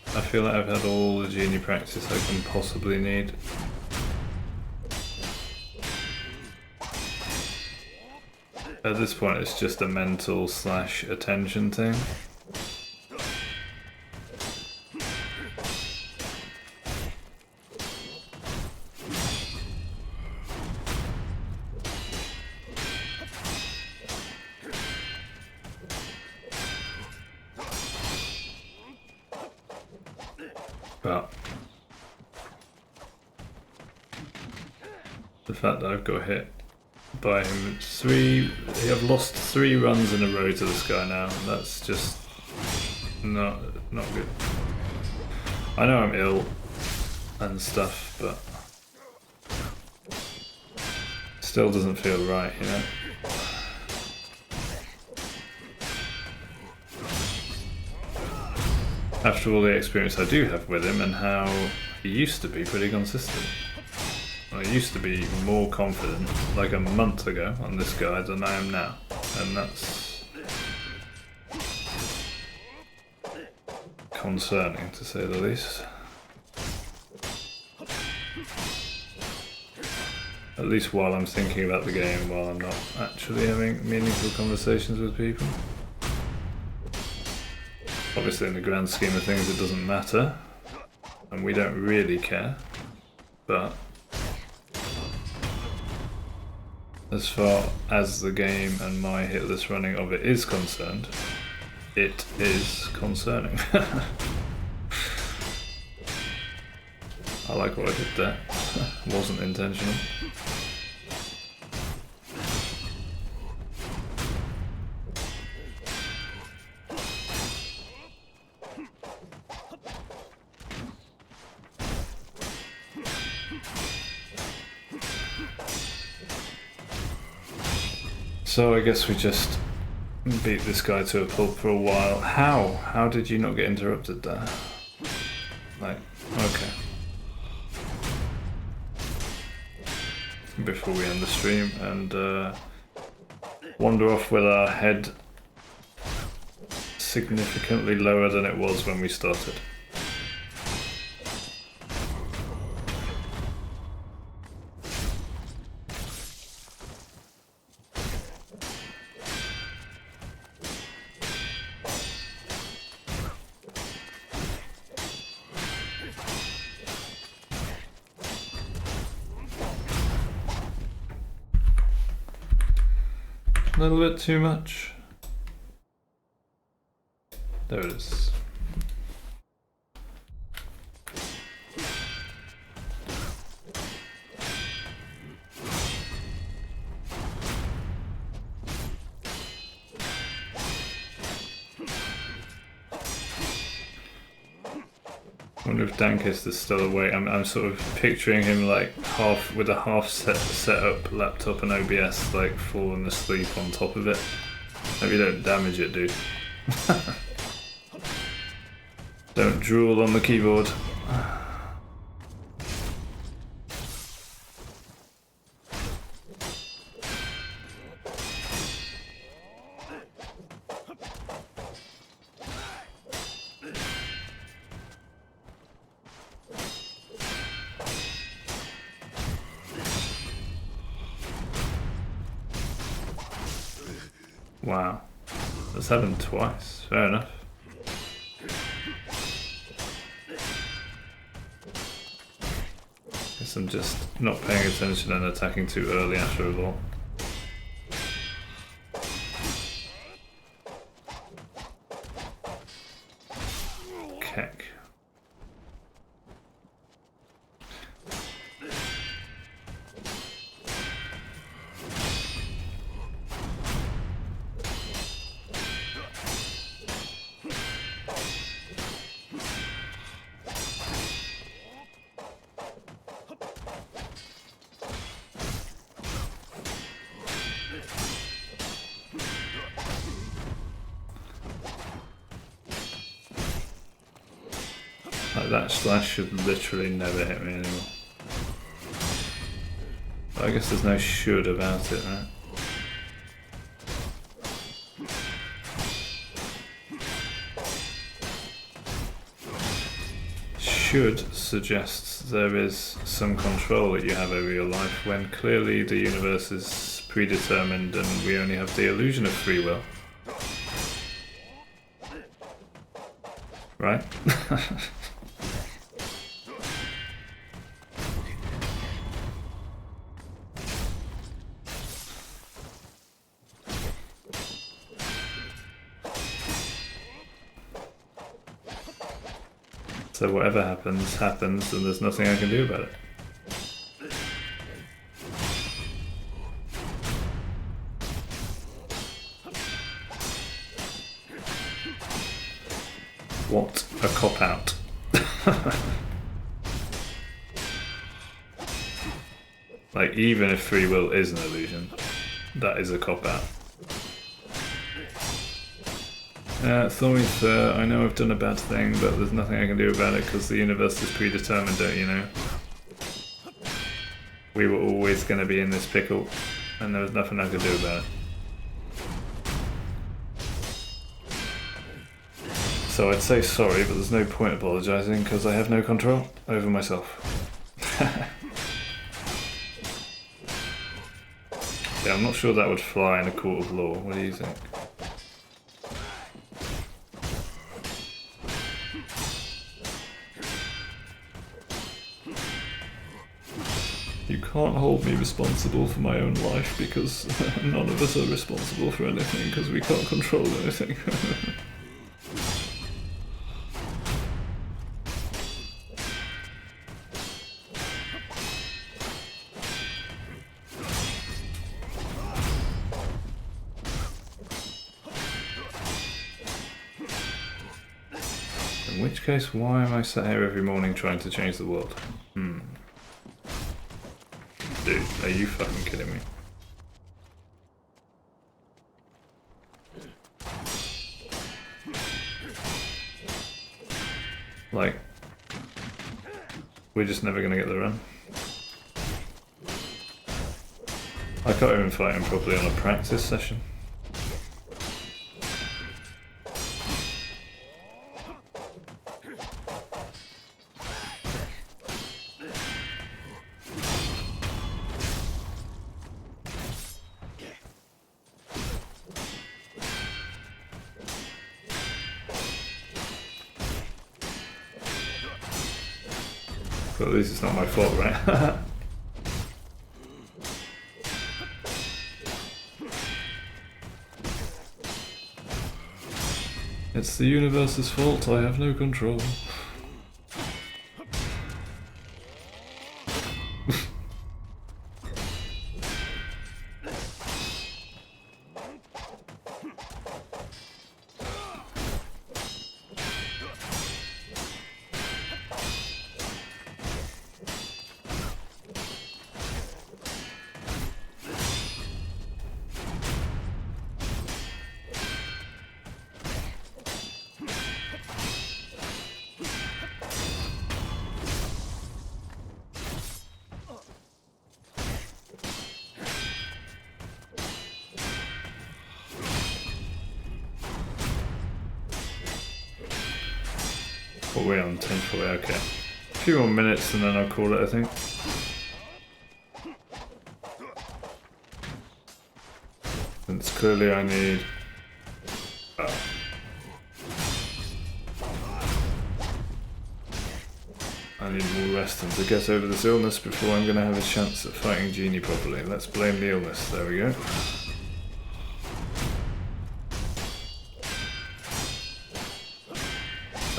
I feel like I've had all the junior practice I can possibly need. At this point it's just a mental / attention thing. But the fact that I've got hit by him I've lost 3 runs in a row to this guy now. That's just not good. I know I'm ill and stuff, but still doesn't feel right, you know. After all the experience I do have with him and how he used to be pretty consistent. I used to be more confident like a month ago on this guy than I am now, and that's concerning to say the least. At least while I'm thinking about the game, while I'm not actually having meaningful conversations with people. Obviously in the grand scheme of things it doesn't matter, and we don't really care, but as far as the game and my hitless running of it is concerned, it is concerning. I like what I did there. Wasn't intentional. So I guess we just beat this guy to a pulp for a while. How? How did you not get interrupted there? Like, okay. Before we end the stream and wander off with our head significantly lower than it was when we started. A little bit too much. There it is. I wonder if Dankist is still awake. I'm sort of picturing him like half with a half set up laptop and OBS, like falling asleep on top of it. Maybe don't damage it, dude. Don't drool on the keyboard. Wow, that's happened twice. Fair enough. Guess I'm just not paying attention and attacking too early after a all. Keck. Like that slash should literally never hit me anymore. But I guess there's no should about it, right? Should suggests there is some control that you have over your life when clearly the universe is predetermined and we only have the illusion of free will. Right? So whatever happens, happens, and there's nothing I can do about it. What a cop-out. Like, even if free will is an illusion, that is a cop-out. Thorith, I know I've done a bad thing, but there's nothing I can do about it because the universe is predetermined, don't you know? We were always going to be in this pickle, and there was nothing I could do about it. So I'd say sorry, but there's no point apologising because I have no control over myself. Yeah, I'm not sure that would fly in a court of law. What do you think? You can't hold me responsible for my own life because none of us are responsible for anything because we can't control anything. In which case, why am I sat here every morning trying to change the world? Dude, are you fucking kidding me? Like, we're just never gonna get the run. I can't even fight him properly on a practice session. But at least it's not my fault, right? It's the universe's fault, I have no control. What are we on? 10:40, okay. A few more minutes and then I'll call it, I think. Since clearly I need... I need more rest and to get over this illness before I'm going to have a chance at fighting Genie properly. Let's blame the illness. There we go.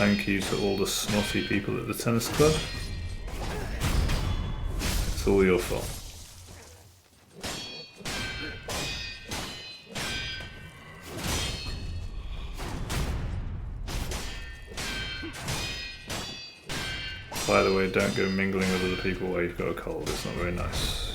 Thank you to all the snotty people at the tennis club. It's all your fault. By the way, don't go mingling with other people while you've got a cold, it's not very nice.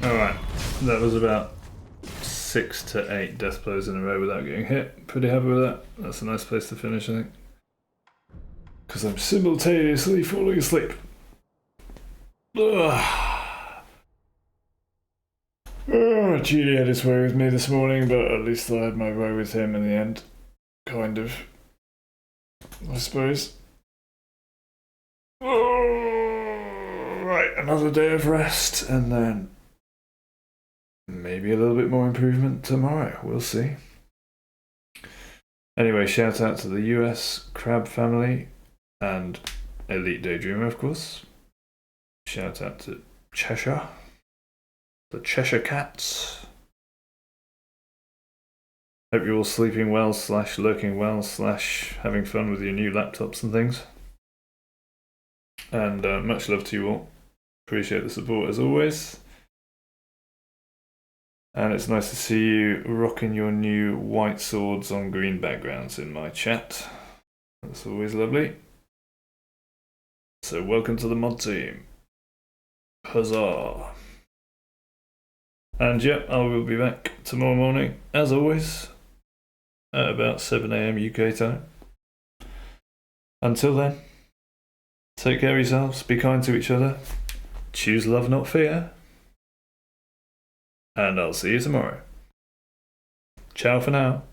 Alright, that was about 6 to 8 death blows in a row without getting hit. Pretty happy with that. That's a nice place to finish, I think. Because I'm simultaneously falling asleep. Ugh. Oh, Julie had his way with me this morning, but at least I had my way with him in the end. Kind of. I suppose. Oh, right, another day of rest, and then maybe a little bit more improvement tomorrow. We'll see. Anyway, shout out to the US Crab family and Elite Daydreamer, of course. Shout out to Cheshire. The Cheshire Cats. Hope you're all sleeping well, / lurking well, / having fun with your new laptops and things. And much love to you all. Appreciate the support as always. And it's nice to see you rocking your new white swords on green backgrounds in my chat. That's always lovely. So welcome to the mod team. Huzzah. And yeah, I will be back tomorrow morning, as always, at about 7 AM UK time. Until then, take care of yourselves, be kind to each other, choose love, not fear, and I'll see you tomorrow. Ciao for now.